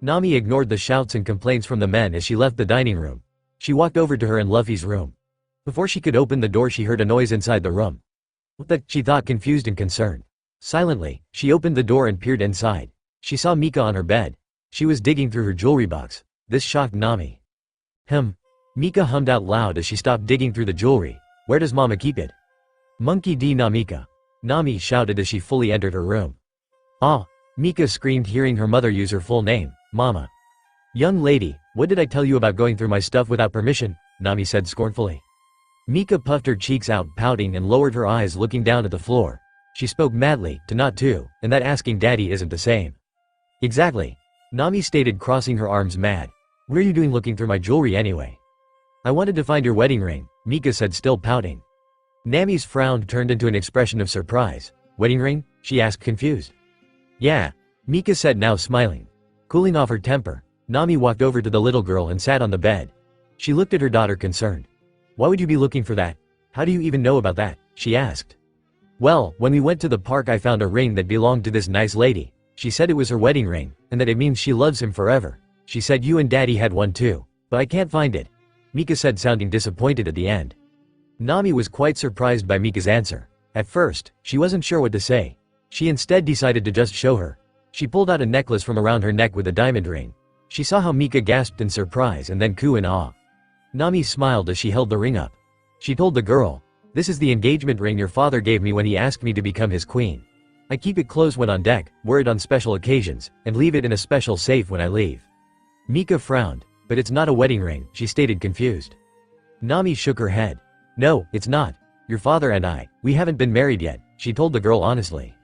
C: Nami ignored the shouts and complaints from the men as she left the dining room. She walked over to her and Luffy's room. Before she could open the door, she heard a noise inside the room. "What the?" she thought, confused and concerned. Silently, she opened the door and peered inside. She saw Mika on her bed. She was digging through her jewelry box. This shocked Nami. Mika hummed out loud as she stopped digging through the jewelry. "Where does Mama keep it?" "Monkey D. Namika," Nami shouted as she fully entered her room. "Ah," Mika screamed, hearing her mother use her full name, Mama. "Young lady, what did I tell you about going through my stuff without permission?" Nami said scornfully. Mika puffed her cheeks out, pouting, and lowered her eyes, looking down at the floor. She spoke madly, "To not to, and that asking daddy isn't the same." "Exactly," Nami stated, crossing her arms, mad. "What are you doing looking through my jewelry anyway?" "I wanted to find your wedding ring," Mika said, still pouting. Nami's frown turned into an expression of surprise. "Wedding ring?" she asked, confused. "Yeah," Mika said, now smiling. Cooling off her temper, Nami walked over to the little girl and sat on the bed. She looked at her daughter concerned. "Why would you be looking for that? How do you even know about that?" she asked. "Well, when we went to the park I found a ring that belonged to this nice lady. She said it was her wedding ring, and that it means she loves him forever. She said you and Daddy had one too, but I can't find it," Mika said, sounding disappointed at the end. Nami was quite surprised by Mika's answer. At first, she wasn't sure what to say. She instead decided to just show her. She pulled out a necklace from around her neck with a diamond ring. She saw how Mika gasped in surprise and then cooed in awe. Nami smiled as she held the ring up. She told the girl, "This is the engagement ring your father gave me when he asked me to become his queen. I keep it close when on deck, wear it on special occasions, and leave it in a special safe when I leave." Mika frowned. "But it's not a wedding ring," she stated, confused. Nami shook her head. "No, it's not. Your father and I, we haven't been married yet," she told the girl honestly.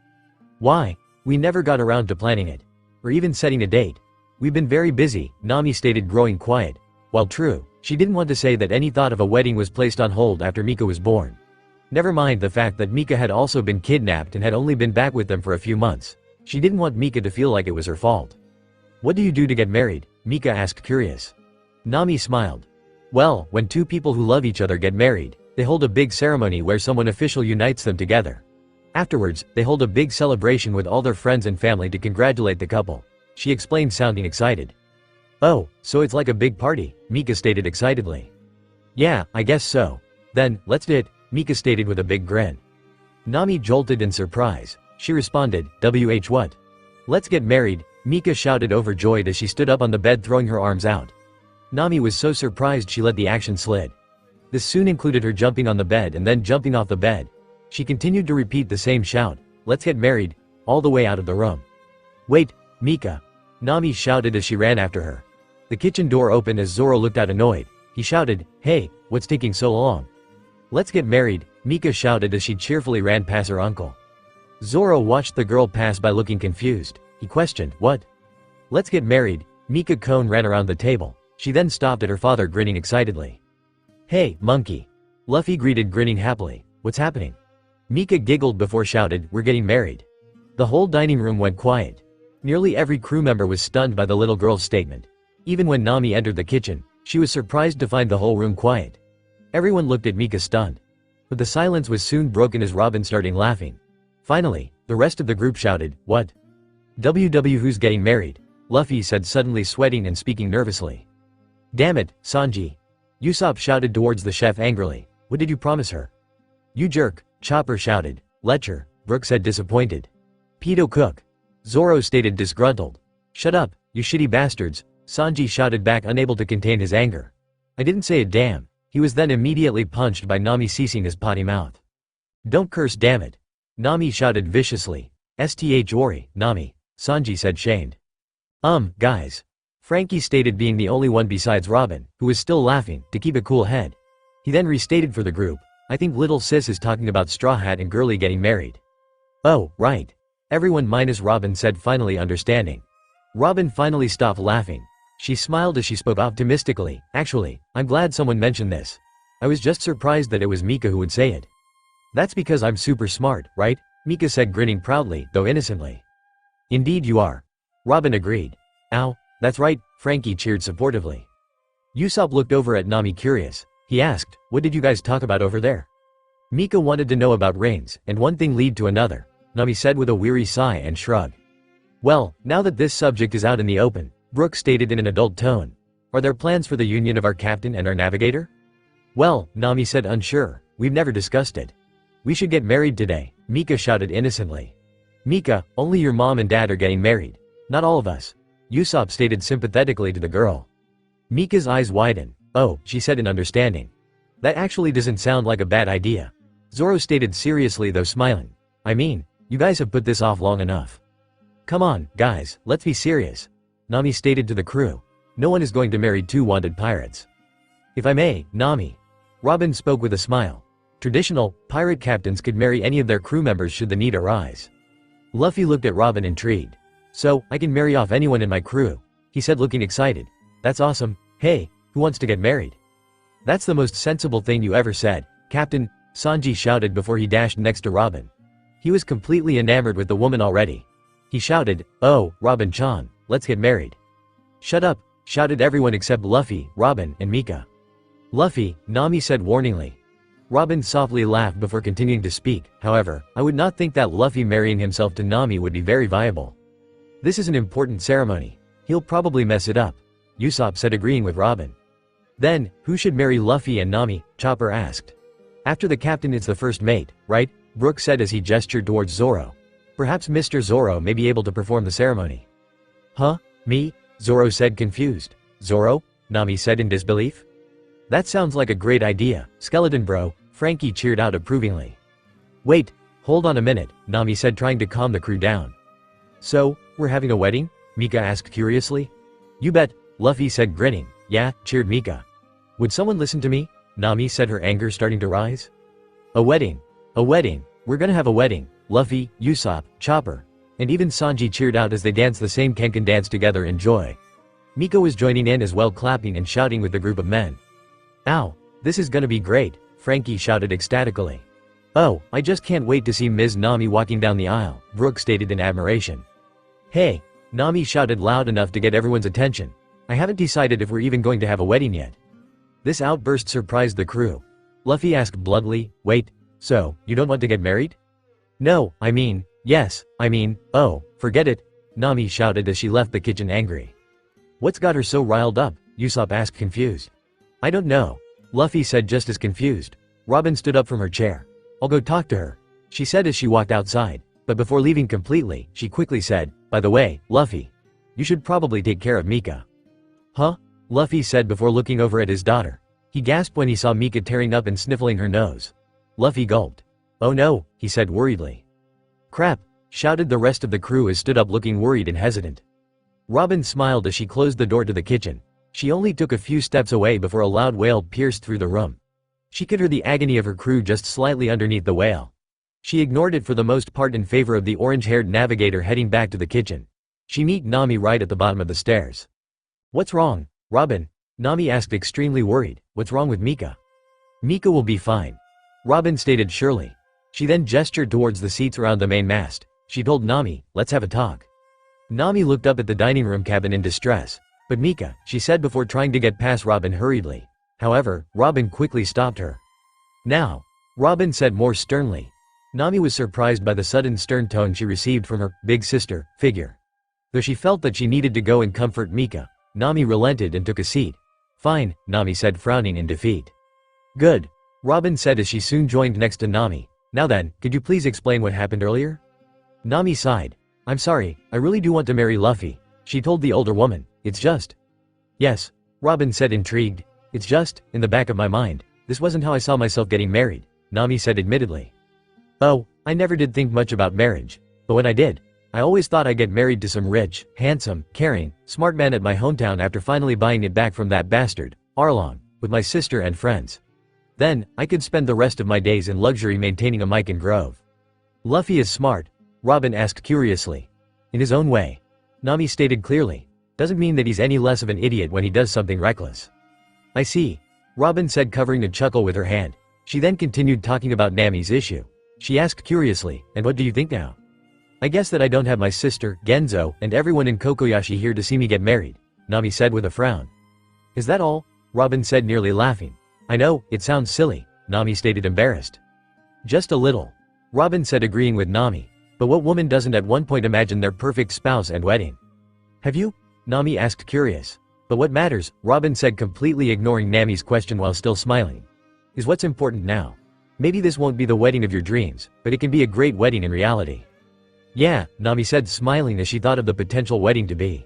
C: "Why? We never got around to planning it. Or even setting a date. We've been very busy," Nami stated, growing quiet. While true, she didn't want to say that any thought of a wedding was placed on hold after Mika was born. Never mind the fact that Mika had also been kidnapped and had only been back with them for a few months. She didn't want Mika to feel like it was her fault. "What do you do to get married?" Mika asked, curious. Nami smiled. "Well, when two people who love each other get married, they hold a big ceremony where someone official unites them together. Afterwards, they hold a big celebration with all their friends and family to congratulate the couple," she explained, sounding excited. "Oh, so it's like a big party," Mika stated excitedly. "Yeah, I guess so. Then, let's do it," Mika stated with a big grin. Nami jolted in surprise. She responded, "What? Let's get married," Mika shouted, overjoyed as she stood up on the bed, throwing her arms out. Nami was so surprised she let the action slid. This soon included her jumping on the bed and then jumping off the bed. She continued to repeat the same shout, "Let's get married," all the way out of the room. "Wait, Mika," Nami shouted as she ran after her. The kitchen door opened as Zoro looked out annoyed. He shouted, "Hey, what's taking so long?" "Let's get married," Mika shouted as she cheerfully ran past her uncle. Zoro watched the girl pass by looking confused. He questioned, "What?" "Let's get married," Mika Cone ran around the table. She then stopped at her father, grinning excitedly. "Hey, monkey." Luffy greeted, grinning happily. "What's happening?" Mika giggled before shouted, "We're getting married." The whole dining room went quiet. Nearly every crew member was stunned by the little girl's statement. Even when Nami entered the kitchen, she was surprised to find the whole room quiet. Everyone looked at Mika stunned. But the silence was soon broken as Robin started laughing. Finally, the rest of the group shouted, "What? Who's getting married?" Luffy said, suddenly sweating and speaking nervously. "Damn it, Sanji." Usopp shouted towards the chef angrily. "What did you promise her?" "You jerk," Chopper shouted. "Letcher," Brook said, disappointed. "Pedo cook," Zoro stated, disgruntled. "Shut up, you shitty bastards," Sanji shouted back, unable to contain his anger. "I didn't say a damn." He was then immediately punched by Nami, ceasing his potty mouth. "Don't curse, damn it," Nami shouted viciously. "Sh Nami," Sanji said, shamed. Guys," Frankie stated, being the only one besides Robin, who was still laughing, to keep a cool head. He then restated for the group, "I think little sis is talking about Straw Hat and Girly getting married." "Oh, right." Everyone minus Robin said, finally understanding. Robin finally stopped laughing. She smiled as she spoke optimistically, "Actually, I'm glad someone mentioned this. I was just surprised that it was Mika who would say it." "That's because I'm super smart, right?" Mika said, grinning proudly, though innocently. "Indeed you are," Robin agreed. "Ow, that's right," Frankie cheered supportively. Usopp looked over at Nami, curious. He asked, "What did you guys talk about over there?" Mika wanted to know about rings, and one thing led to another, Nami said with a weary sigh and shrug. "Well, now that this subject is out in the open," Brook stated in an adult tone, "are there plans for the union of our captain and our navigator?" "Well," Nami said, unsure, "we've never discussed it." "We should get married today," Mika shouted innocently. "Mika, only your mom and dad are getting married. Not all of us," Usopp stated sympathetically to the girl. Mika's eyes widened. "Oh," she said in understanding. "That actually doesn't sound like a bad idea," Zoro stated seriously, though smiling. "I mean, you guys have put this off long enough. Come on, guys, let's be serious," Nami stated to the crew. "No one is going to marry two wanted pirates." "If I may, Nami," Robin spoke with a smile. "Traditional, pirate captains could marry any of their crew members should the need arise." Luffy looked at Robin, intrigued. "So, I can marry off anyone in my crew," he said, looking excited. "That's awesome. Hey, who wants to get married?" "That's the most sensible thing you ever said, Captain," Sanji shouted before he dashed next to Robin. He was completely enamored with the woman already. He shouted, "Oh, Robin-chan, let's get married. Shut up, shouted everyone except Luffy, Robin, and Mika. Luffy, Nami said warningly. Robin softly laughed before continuing to speak. However, I would not think that Luffy marrying himself to Nami would be very viable. This is an important ceremony. He'll probably mess it up, Usopp said, agreeing with Robin. Then, who should marry Luffy and Nami? Chopper asked. After the captain it's the first mate, right? Brook said as he gestured towards Zoro. Perhaps Mr. Zoro may be able to perform the ceremony. Huh? Me? Zoro said confused. Zoro? Nami said in disbelief. That sounds like a great idea, skeleton bro, Frankie cheered out approvingly. Wait, hold on a minute, Nami said, trying to calm the crew down. So, we're having a wedding? Mika asked curiously. You bet, Luffy said grinning. Yeah, cheered Mika. Would someone listen to me? Nami said, her anger starting to rise. A wedding. A wedding. We're gonna have a wedding. Luffy, Usopp, Chopper, and even Sanji cheered out as they danced the same Kenkan dance together in joy. Mika was joining in as well, clapping and shouting with the group of men. Ow, this is gonna be great, Frankie shouted ecstatically. Oh, I just can't wait to see Ms. Nami walking down the aisle, Brook stated in admiration. Hey, Nami shouted loud enough to get everyone's attention. I haven't decided if we're even going to have a wedding yet. This outburst surprised the crew. Luffy asked bluntly, wait, so, you don't want to get married? No, yes, oh, forget it, Nami shouted as she left the kitchen angry. What's got her so riled up? Usopp asked confused. I don't know, Luffy said just as confused. Robin stood up from her chair. I'll go talk to her, she said as she walked outside, but before leaving completely, she quickly said, by the way, Luffy, you should probably take care of Mika. Huh? Luffy said before looking over at his daughter. He gasped when he saw Mika tearing up and sniffling her nose. Luffy gulped. Oh no, he said worriedly. Crap, shouted the rest of the crew as stood up looking worried and hesitant. Robin smiled as she closed the door to the kitchen. She only took a few steps away before a loud wail pierced through the room. She could hear the agony of her crew just slightly underneath the wail. She ignored it for the most part in favor of the orange-haired navigator heading back to the kitchen. She met Nami right at the bottom of the stairs. What's wrong, Robin? Nami asked, extremely worried. What's wrong with Mika? Mika will be fine, Robin stated surely. She then gestured towards the seats around the main mast. She told Nami, let's have a talk. Nami looked up at the dining room cabin in distress. But Mika, she said before trying to get past Robin hurriedly. However, Robin quickly stopped her. Now, Robin said more sternly. Nami was surprised by the sudden stern tone she received from her big sister figure. Though she felt that she needed to go and comfort Mika, Nami relented and took a seat. Fine, Nami said, frowning in defeat. Good, Robin said as she soon joined next to Nami. Now then, could you please explain what happened earlier? Nami sighed. I'm sorry, I really do want to marry Luffy, she told the older woman. It's just. Yes, Robin said, intrigued. It's just, in the back of my mind, this wasn't how I saw myself getting married, Nami said admittedly. Oh, I never did think much about marriage, but when I did, I always thought I'd get married to some rich, handsome, caring, smart man at my hometown after finally buying it back from that bastard, Arlong, with my sister and friends. Then, I could spend the rest of my days in luxury maintaining a Mikan Grove. Luffy is smart, Robin asked curiously. In his own way, Nami stated clearly. Doesn't mean that he's any less of an idiot when he does something reckless. I see, Robin said, covering a chuckle with her hand. She then continued talking about Nami's issue. She asked curiously, and what do you think now? I guess that I don't have my sister, Genzo, and everyone in Kokoyashi here to see me get married, Nami said with a frown. Is that all? Robin said, nearly laughing. I know, it sounds silly, Nami stated, embarrassed. Just a little, Robin said, agreeing with Nami. But what woman doesn't at one point imagine their perfect spouse and wedding? Have you? Nami asked curious. But what matters, Robin said, completely ignoring Nami's question while still smiling, is what's important now. Maybe this won't be the wedding of your dreams, but it can be a great wedding in reality. Yeah, Nami said, smiling as she thought of the potential wedding to be.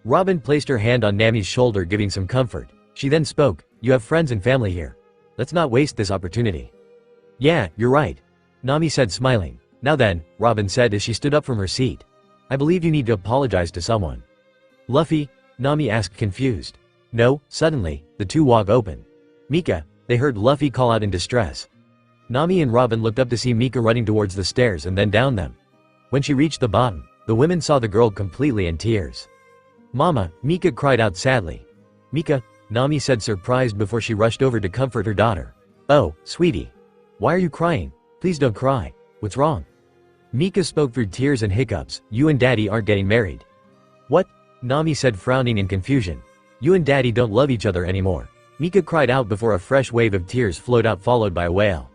C: Robin placed her hand on Nami's shoulder, giving some comfort. She then spoke, you have friends and family here. Let's not waste this opportunity. Yeah, you're right, Nami said, smiling. Now then, Robin said as she stood up from her seat. I believe you need to apologize to someone. Luffy? Nami asked confused. No, suddenly, the two walk open. Mika, they heard Luffy call out in distress. Nami and Robin looked up to see Mika running towards the stairs and then down them. When she reached the bottom, the women saw the girl completely in tears. Mama, Mika cried out sadly. Mika, Nami said, surprised before she rushed over to comfort her daughter. Oh, sweetie. Why are you crying? Please don't cry. What's wrong? Mika spoke through tears and hiccups. You and Daddy aren't getting married. What? Nami said, frowning in confusion. You and Daddy don't love each other anymore. Mika cried out before a fresh wave of tears flowed out, followed by a wail.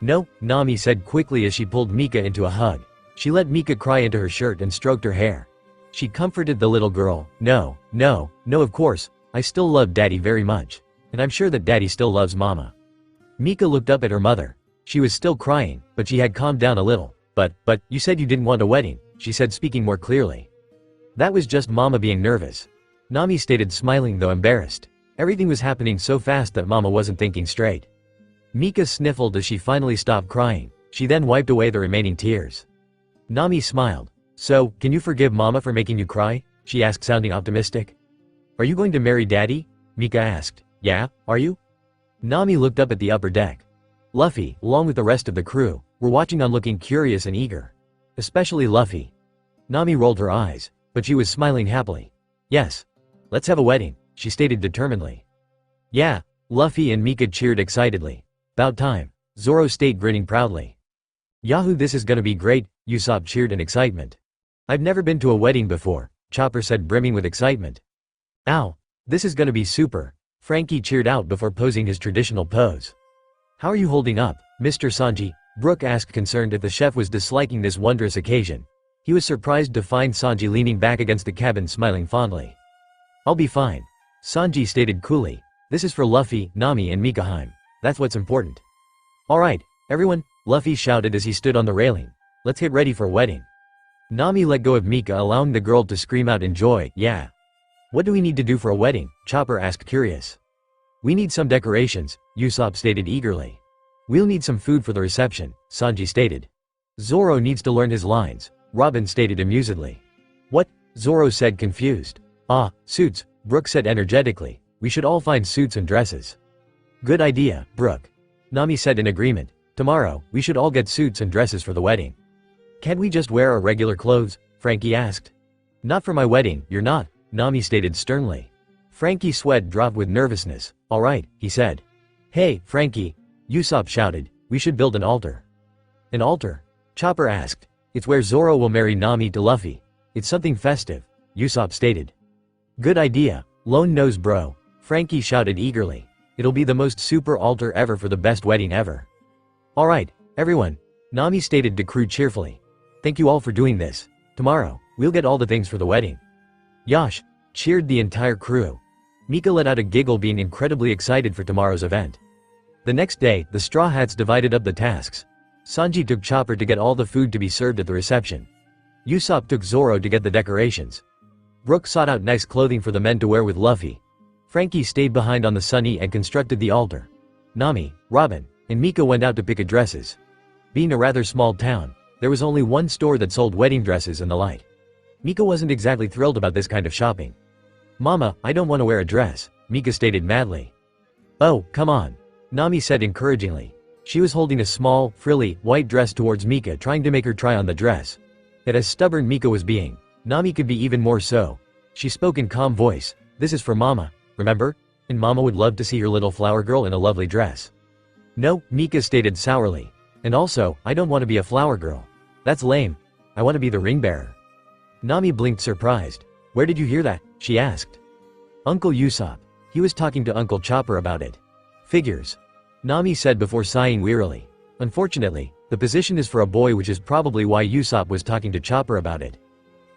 C: No, Nami said quickly as she pulled Mika into a hug. She let Mika cry into her shirt and stroked her hair. She comforted the little girl. No, of course, I still love Daddy very much. And I'm sure that Daddy still loves Mama. Mika looked up at her mother. She was still crying, but she had calmed down a little. But, you said you didn't want a wedding, she said, speaking more clearly. That was just Mama being nervous. Nami stated, smiling though embarrassed. Everything was happening so fast that Mama wasn't thinking straight. Mika sniffled as she finally stopped crying. She then wiped away the remaining tears. Nami smiled. So, can you forgive Mama for making you cry? She asked, sounding optimistic. Are you going to marry Daddy? Mika asked. Yeah, are you? Nami looked up at the upper deck. Luffy, along with the rest of the crew, were watching on, looking curious and eager. Especially Luffy. Nami rolled her eyes, but she was smiling happily. Yes. Let's have a wedding, she stated determinedly. Yeah, Luffy and Mika cheered excitedly. About time, Zoro stayed, grinning proudly. Yahoo, this is gonna be great, Usopp cheered in excitement. I've never been to a wedding before, Chopper said, brimming with excitement. Ow, this is gonna be super, Frankie cheered out before posing his traditional pose. How are you holding up, Mr. Sanji? Brook asked, concerned if the chef was disliking this wondrous occasion. He was surprised to find Sanji leaning back against the cabin, smiling fondly. I'll be fine, Sanji stated coolly. This is for Luffy, Nami and Mika. That's what's important. Alright, everyone, Luffy shouted as he stood on the railing. Let's get ready for a wedding. Nami let go of Mika, allowing the girl to scream out in joy. Yeah. What do we need to do for a wedding? Chopper asked, curious. We need some decorations, Usopp stated eagerly. We'll need some food for the reception, Sanji stated. Zoro needs to learn his lines, Robin stated amusedly. What? Zoro said, confused. Ah, suits, Brook said energetically. We should all find suits and dresses. Good idea, Brook. Nami said in agreement. Tomorrow, we should all get suits and dresses for the wedding. Can't we just wear our regular clothes? Frankie asked. Not for my wedding, you're not, Nami stated sternly. Frankie's sweat dropped with nervousness. Alright, he said. Hey, Frankie, Usopp shouted, we should build an altar. An altar? Chopper asked. It's where Zoro will marry Nami to Luffy. It's something festive, Usopp stated. Good idea, Lone Nose Bro, Frankie shouted eagerly. It'll be the most super altar ever for the best wedding ever. Alright, everyone, Nami stated to crew cheerfully. Thank you all for doing this. Tomorrow, we'll get all the things for the wedding. Yosh, cheered the entire crew. Mika let out a giggle, being incredibly excited for tomorrow's event. The next day, the Straw Hats divided up the tasks. Sanji took Chopper to get all the food to be served at the reception. Usopp took Zoro to get the decorations. Brook sought out nice clothing for the men to wear with Luffy. Frankie stayed behind on the Sunny and constructed the altar. Nami, Robin, and Mika went out to pick dresses. Being a rather small town, there was only one store that sold wedding dresses and the like. Mika wasn't exactly thrilled about this kind of shopping. Mama, I don't want to wear a dress, Mika stated madly. Oh, come on, Nami said encouragingly. She was holding a small, frilly, white dress towards Mika, trying to make her try on the dress. Yet as stubborn Mika was being, Nami could be even more so. She spoke in calm voice. This is for Mama, remember? And Mama would love to see her little flower girl in a lovely dress. No, Mika stated sourly. And also, I don't want to be a flower girl. That's lame. I want to be the ring bearer. Nami blinked, surprised. Where did you hear that? She asked. Uncle Usopp. He was talking to Uncle Chopper about it. Figures. Nami said before sighing wearily. Unfortunately, the position is for a boy, which is probably why Usopp was talking to Chopper about it.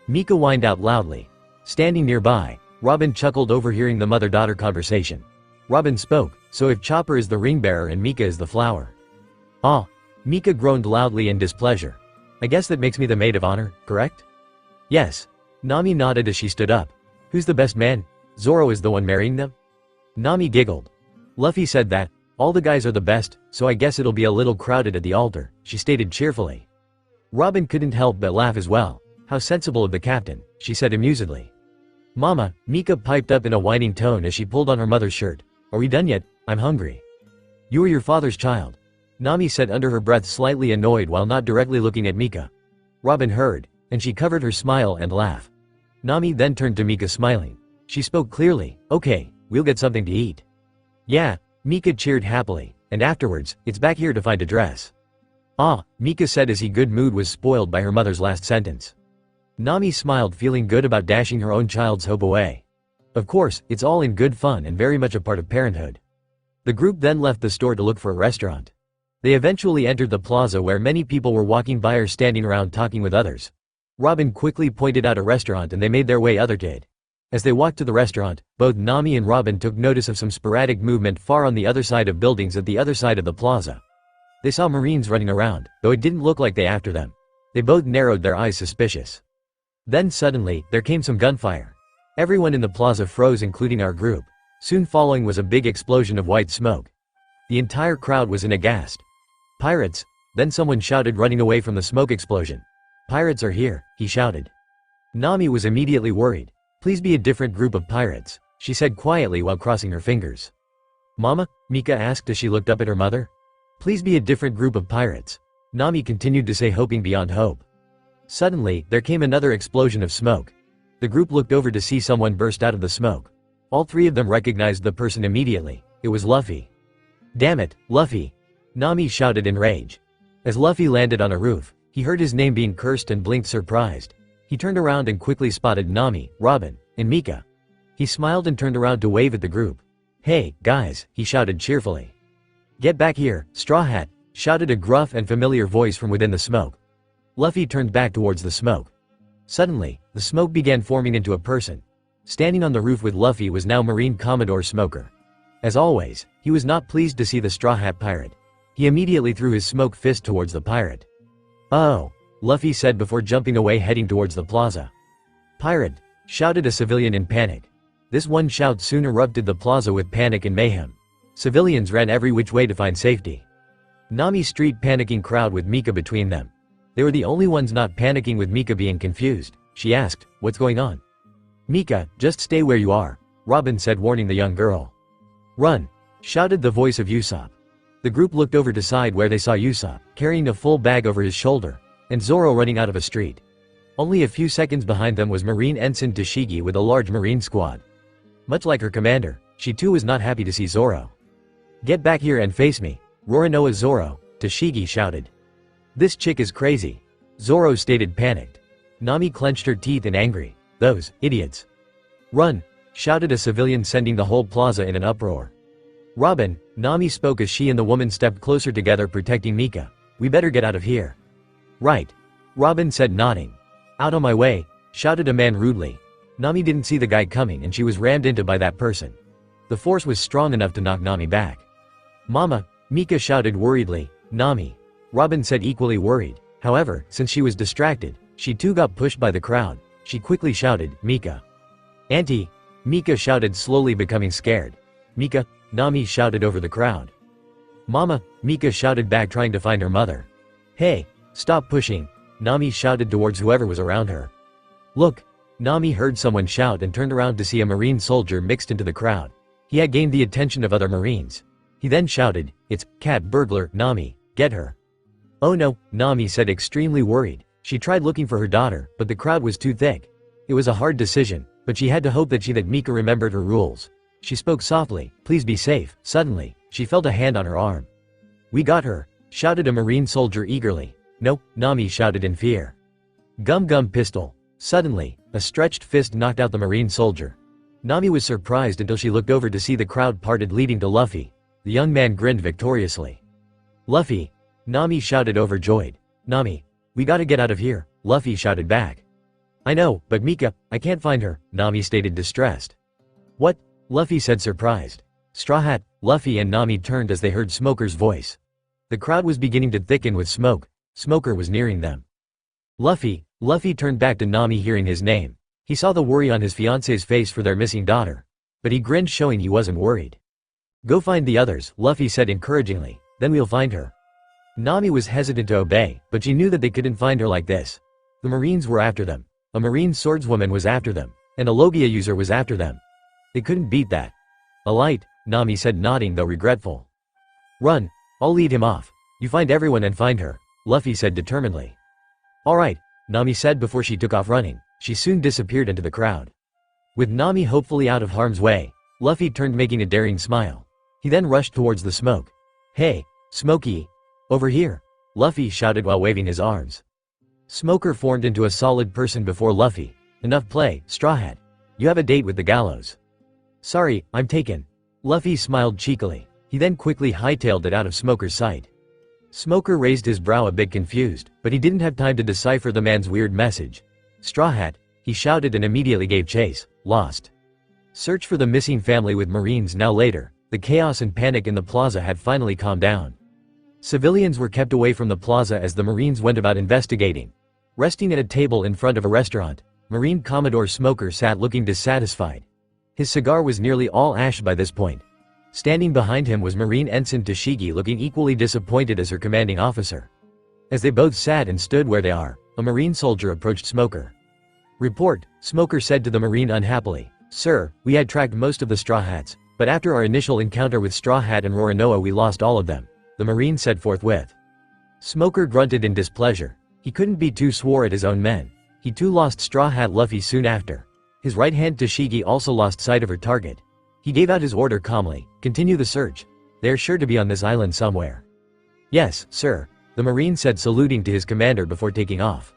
C: Mika whined out loudly. Standing nearby, Robin chuckled, overhearing the mother-daughter conversation. Robin spoke, so if Chopper is the ring bearer and Mika is the flower. Ah, Mika groaned loudly in displeasure. I guess that makes me the maid of honor, correct? Yes. Nami nodded as she stood up. Who's the best man? Zoro is the one marrying them? Nami giggled. Luffy said that. All the guys are the best, so I guess it'll be a little crowded at the altar, she stated cheerfully. Robin couldn't help but laugh as well. How sensible of the captain, she said amusedly. Mama, Mika piped up in a whining tone as she pulled on her mother's shirt. Are we done yet? I'm hungry. You are your father's child, Nami said under her breath, slightly annoyed while not directly looking at Mika. Robin heard, and she covered her smile and laugh. Nami then turned to Mika, smiling. She spoke clearly. Okay, we'll get something to eat. Yeah, Mika cheered happily, and afterwards, it's back here to find a dress. Ah, Mika said as his good mood was spoiled by her mother's last sentence. Nami smiled, feeling good about dashing her own child's hope away. Of course, it's all in good fun and very much a part of parenthood. The group then left the store to look for a restaurant. They eventually entered the plaza where many people were walking by or standing around talking with others. Robin quickly pointed out a restaurant and they made their way. Other did. As they walked to the restaurant, both Nami and Robin took notice of some sporadic movement far on the other side of buildings at the other side of the plaza. They saw Marines running around, though it didn't look like they after them. They both narrowed their eyes, suspicious. Then suddenly, there came some gunfire. Everyone in the plaza froze, including our group. Soon following was a big explosion of white smoke. The entire crowd was aghast. Pirates! Then someone shouted, running away from the smoke explosion. Pirates are here, he shouted. Nami was immediately worried. Please be a different group of pirates, she said quietly while crossing her fingers. Mama? Mika asked as she looked up at her mother. Please be a different group of pirates, Nami continued to say, hoping beyond hope. Suddenly, there came another explosion of smoke. The group looked over to see someone burst out of the smoke. All three of them recognized the person immediately. It was Luffy. Damn it, Luffy! Nami shouted in rage. As Luffy landed on a roof, he heard his name being cursed and blinked, surprised. He turned around and quickly spotted Nami, Robin, and Mika. He smiled and turned around to wave at the group. Hey, guys, he shouted cheerfully. Get back here, Straw Hat, shouted a gruff and familiar voice from within the smoke. Luffy turned back towards the smoke. Suddenly, the smoke began forming into a person. Standing on the roof with Luffy was now Marine Commodore Smoker. As always, he was not pleased to see the Straw Hat pirate. He immediately threw his smoke fist towards the pirate. Oh, Luffy said before jumping away, heading towards the plaza. Pirate! Shouted a civilian in panic. This one shout soon erupted the plaza with panic and mayhem. Civilians ran every which way to find safety. Nami street panicking crowd with Mika between them. They were the only ones not panicking, with Mika being confused. She asked, what's going on? Mika, just stay where you are, Robin said, warning the young girl. Run! Shouted the voice of Usopp. The group looked over to side where they saw Usopp, carrying a full bag over his shoulder, and Zoro running out of a street. Only a few seconds behind them was Marine Ensign Tashigi with a large Marine squad. Much like her commander, she too was not happy to see Zoro. Get back here and face me, Roronoa Zoro, Tashigi shouted. This chick is crazy, Zoro stated, panicked. Nami clenched her teeth in angry. Those idiots. Run! Shouted a civilian, sending the whole plaza in an uproar. Robin, Nami spoke as she and the woman stepped closer together, protecting Mika. We better get out of here. Right. Robin said, nodding. Out of my way, shouted a man rudely. Nami didn't see the guy coming and she was rammed into by that person. The force was strong enough to knock Nami back. Mama, Mika shouted worriedly. Nami. Robin said, equally worried. However, since she was distracted, she too got pushed by the crowd. She quickly shouted, Mika. Auntie. Mika shouted, slowly becoming scared. Mika, Nami shouted over the crowd. Mama, Mika shouted back, trying to find her mother. Hey, stop pushing, Nami shouted towards whoever was around her. Look, Nami heard someone shout and turned around to see a Marine soldier mixed into the crowd. He had gained the attention of other Marines. He then shouted, it's Cat Burglar, Nami, get her. Oh no, Nami said, extremely worried. She tried looking for her daughter, but the crowd was too thick. It was a hard decision, but she had to hope that Mika remembered her rules. She spoke softly, please be safe. Suddenly, she felt a hand on her arm. We got her, shouted a Marine soldier eagerly. No, Nami shouted in fear. Gum Gum Pistol. Suddenly, a stretched fist knocked out the Marine soldier. Nami was surprised until she looked over to see the crowd parted, leading to Luffy. The young man grinned victoriously. Luffy, Nami shouted, overjoyed. Nami, we gotta get out of here, Luffy shouted back. I know, but Mika, I can't find her, Nami stated, distressed. What? Luffy said, surprised. Straw Hat, Luffy and Nami turned as they heard Smoker's voice. The crowd was beginning to thicken with smoke. Smoker was nearing them. Luffy turned back to Nami, hearing his name. He saw the worry on his fiance's face for their missing daughter. But he grinned, showing he wasn't worried. Go find the others, Luffy said encouragingly, then we'll find her. Nami was hesitant to obey, but she knew that they couldn't find her like this. The Marines were after them. A Marine swordswoman was after them. And a logia user was after them. They couldn't beat that. A light, Nami said, nodding though regretful. Run, I'll lead him off. You find everyone and find her, Luffy said determinedly. Alright, Nami said before she took off running. She soon disappeared into the crowd. With Nami hopefully out of harm's way, Luffy turned, making a daring smile. He then rushed towards the smoke. Hey, Smokey! Over here! Luffy shouted while waving his arms. Smoker formed into a solid person before Luffy. Enough play, Straw Hat. You have a date with the gallows. Sorry, I'm taken. Luffy smiled cheekily. He then quickly hightailed it out of Smoker's sight. Smoker raised his brow a bit confused, but he didn't have time to decipher the man's weird message. Straw Hat, he shouted and immediately gave chase. Lost. Search for the missing family with Marines. Now later, the chaos and panic in the plaza had finally calmed down. Civilians were kept away from the plaza as the Marines went about investigating. Resting at a table in front of a restaurant, Marine Commodore Smoker sat looking dissatisfied. His cigar was nearly all ash by this point. Standing behind him was Marine Ensign Tashigi looking equally disappointed as her commanding officer. As they both sat and stood where they are, a Marine soldier approached Smoker. Report, Smoker said to the Marine unhappily. Sir, we had tracked most of the Straw Hats, but after our initial encounter with Straw Hat and Roronoa we lost all of them, the Marine said forthwith. Smoker grunted in displeasure. He couldn't be too sore at his own men. He too lost Straw Hat Luffy soon after. His right hand Tashigi also lost sight of her target. He gave out his order calmly, continue the search. They're sure to be on this island somewhere. Yes, sir, the Marine said saluting to his commander before taking off.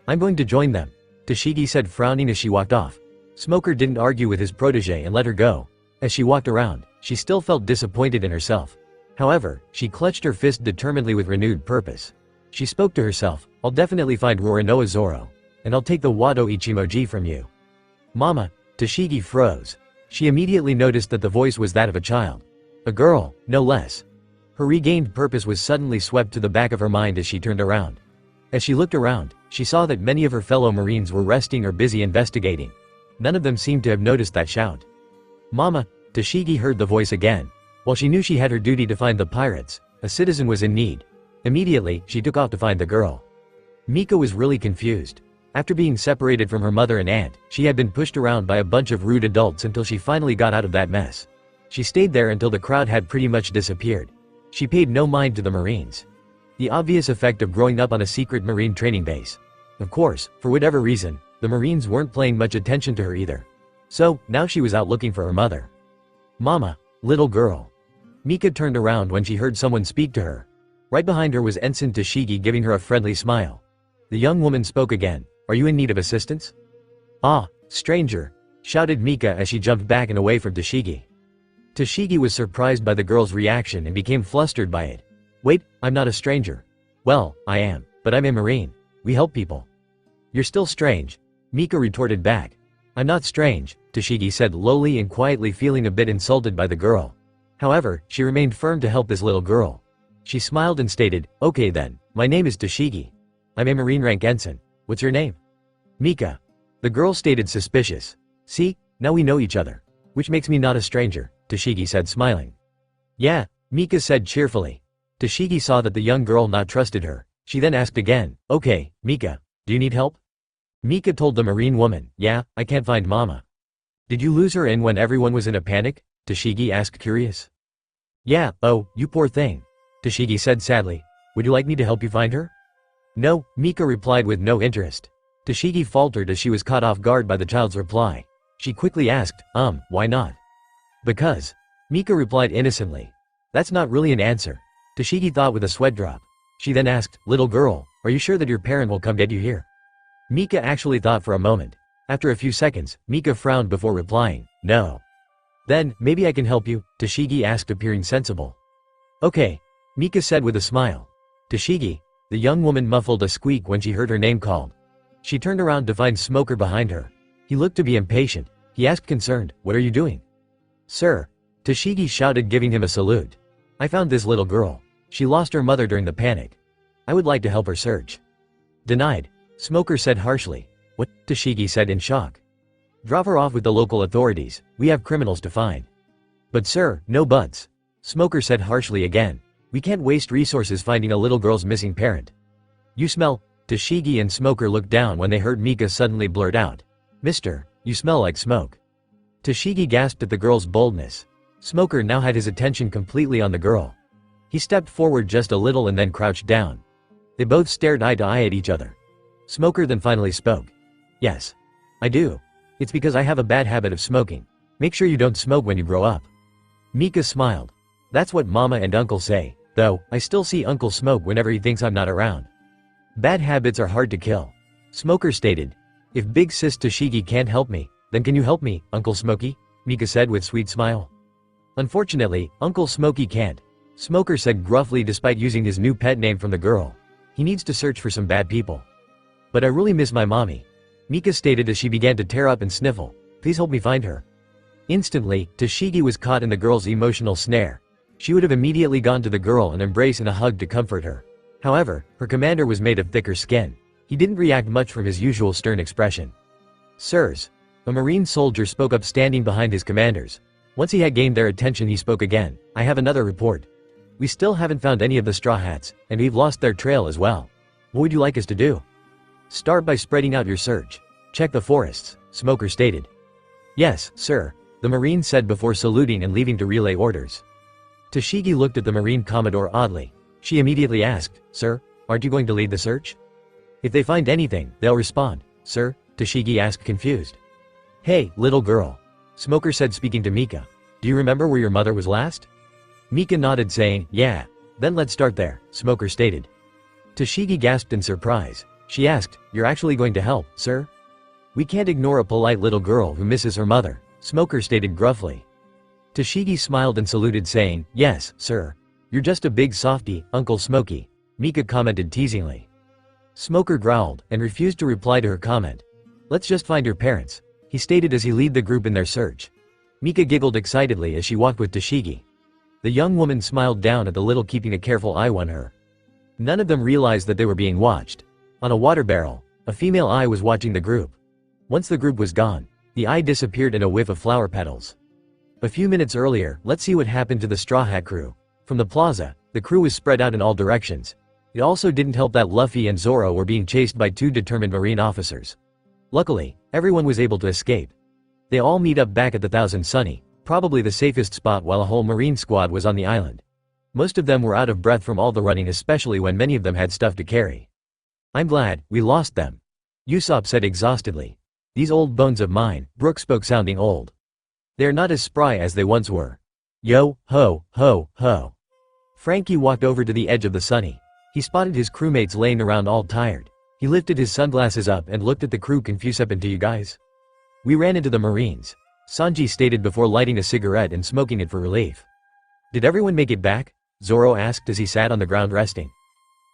C: I'm going to join them, Tashigi said frowning as she walked off. Smoker didn't argue with his protege and let her go. As she walked around, she still felt disappointed in herself. However, she clutched her fist determinedly with renewed purpose. She spoke to herself, I'll definitely find Roronoa Zoro. And I'll take the Wado Ichimoji from you. Mama, Tashigi froze. She immediately noticed that the voice was that of a child. A girl, no less. Her regained purpose was suddenly swept to the back of her mind as she turned around. As she looked around, she saw that many of her fellow Marines were resting or busy investigating. None of them seemed to have noticed that shout. Mama, Tashigi heard the voice again. While she knew she had her duty to find the pirates, a citizen was in need. Immediately, she took off to find the girl. Mika was really confused. After being separated from her mother and aunt, she had been pushed around by a bunch of rude adults until she finally got out of that mess. She stayed there until the crowd had pretty much disappeared. She paid no mind to the Marines. The obvious effect of growing up on a secret Marine training base. Of course, for whatever reason, the Marines weren't paying much attention to her either. So, now she was out looking for her mother. Mama, little girl. Mika turned around when she heard someone speak to her. Right behind her was Ensign Tashigi giving her a friendly smile. The young woman spoke again. Are you in need of assistance? Ah, stranger, shouted Mika as she jumped back and away from Tashigi. Tashigi was surprised by the girl's reaction and became flustered by it. Wait, I'm not a stranger. Well, I am, but I'm a Marine. We help people. You're still strange, Mika retorted back. I'm not strange, Tashigi said lowly and quietly, feeling a bit insulted by the girl. However, she remained firm to help this little girl. She smiled and stated, okay then, my name is Tashigi. I'm a Marine rank ensign. What's your name? Mika. The girl stated suspicious. See, now we know each other. Which makes me not a stranger, Tashigi said smiling. Yeah, Mika said cheerfully. Tashigi saw that the young girl not trusted her. She then asked again, okay, Mika, do you need help? Mika told the Marine woman, yeah, I can't find Mama. Did you lose her in when everyone was in a panic? Tashigi asked curious. Yeah, oh, you poor thing. Tashigi said sadly. Would you like me to help you find her? No, Mika replied with no interest. Tashigi faltered as she was caught off guard by the child's reply. She quickly asked, why not? Because. Mika replied innocently. That's not really an answer. Tashigi thought with a sweat drop. She then asked, little girl, are you sure that your parent will come get you here? Mika actually thought for a moment. After a few seconds, Mika frowned before replying, no. Then, maybe I can help you, Tashigi asked, appearing sensible. Okay, Mika said with a smile. Tashigi. The young woman muffled a squeak when she heard her name called. She turned around to find Smoker behind her. He looked to be impatient. He asked concerned, what are you doing? Sir, Tashigi shouted, giving him a salute. I found this little girl. She lost her mother during the panic. I would like to help her search. Denied, Smoker said harshly. What? Tashigi said in shock. Drop her off with the local authorities. We have criminals to find. But sir, no buts. Smoker said harshly again. We can't waste resources finding a little girl's missing parent. You smell. Tashigi and Smoker looked down when they heard Mika suddenly blurt out. Mister, you smell like smoke. Tashigi gasped at the girl's boldness. Smoker now had his attention completely on the girl. He stepped forward just a little and then crouched down. They both stared eye to eye at each other. Smoker then finally spoke. Yes. I do. It's because I have a bad habit of smoking. Make sure you don't smoke when you grow up. Mika smiled. That's what Mama and Uncle say. Though, I still see Uncle smoke whenever he thinks I'm not around. Bad habits are hard to kill. Smoker stated. If Big Sis Toshigi can't help me, then can you help me, Uncle Smokey? Mika said with sweet smile. Unfortunately, Uncle Smokey can't. Smoker said gruffly despite using his new pet name from the girl. He needs to search for some bad people. But I really miss my mommy. Mika stated as she began to tear up and sniffle. Please help me find her. Instantly, Toshigi was caught in the girl's emotional snare. She would have immediately gone to the girl and embrace and a hug to comfort her. However, her commander was made of thicker skin. He didn't react much from his usual stern expression. Sirs. A marine soldier spoke up standing behind his commanders. Once he had gained their attention he spoke again. I have another report. We still haven't found any of the Straw Hats, and we've lost their trail as well. What would you like us to do? Start by spreading out your search. Check the forests, Smoker stated. Yes, sir, the marine said before saluting and leaving to relay orders. Toshigi looked at the marine commodore oddly. She immediately asked, Sir, aren't you going to lead the search? If they find anything, they'll respond. Sir, Toshigi asked confused. Hey, little girl. Smoker said speaking to Mika. Do you remember where your mother was last? Mika nodded saying, yeah. Then let's start there, Smoker stated. Toshigi gasped in surprise. She asked, you're actually going to help, sir? We can't ignore a polite little girl who misses her mother, Smoker stated gruffly. Toshigi smiled and saluted saying, yes, sir. You're just a big softy, Uncle Smokey, Mika commented teasingly. Smoker growled and refused to reply to her comment. Let's just find your parents, he stated as he led the group in their search. Mika giggled excitedly as she walked with Toshigi. The young woman smiled down at the little keeping a careful eye on her. None of them realized that they were being watched. On a water barrel, a female eye was watching the group. Once the group was gone, the eye disappeared in a whiff of flower petals. A few minutes earlier, let's see what happened to the Straw Hat crew. From the plaza, the crew was spread out in all directions. It also didn't help that Luffy and Zoro were being chased by two determined marine officers. Luckily, everyone was able to escape. They all meet up back at the Thousand Sunny, probably the safest spot while a whole marine squad was on the island. Most of them were out of breath from all the running, especially when many of them had stuff to carry. I'm glad we lost them, Usopp said exhaustedly. These old bones of mine, Brook spoke sounding old. They're not as spry as they once were. Yo, ho, ho, ho. Frankie walked over to the edge of the Sunny. He spotted his crewmates laying around all tired. He lifted his sunglasses up and looked at the crew confused. Up into you guys? We ran into the Marines, Sanji stated before lighting a cigarette and smoking it for relief. Did everyone make it back? Zoro asked as he sat on the ground resting.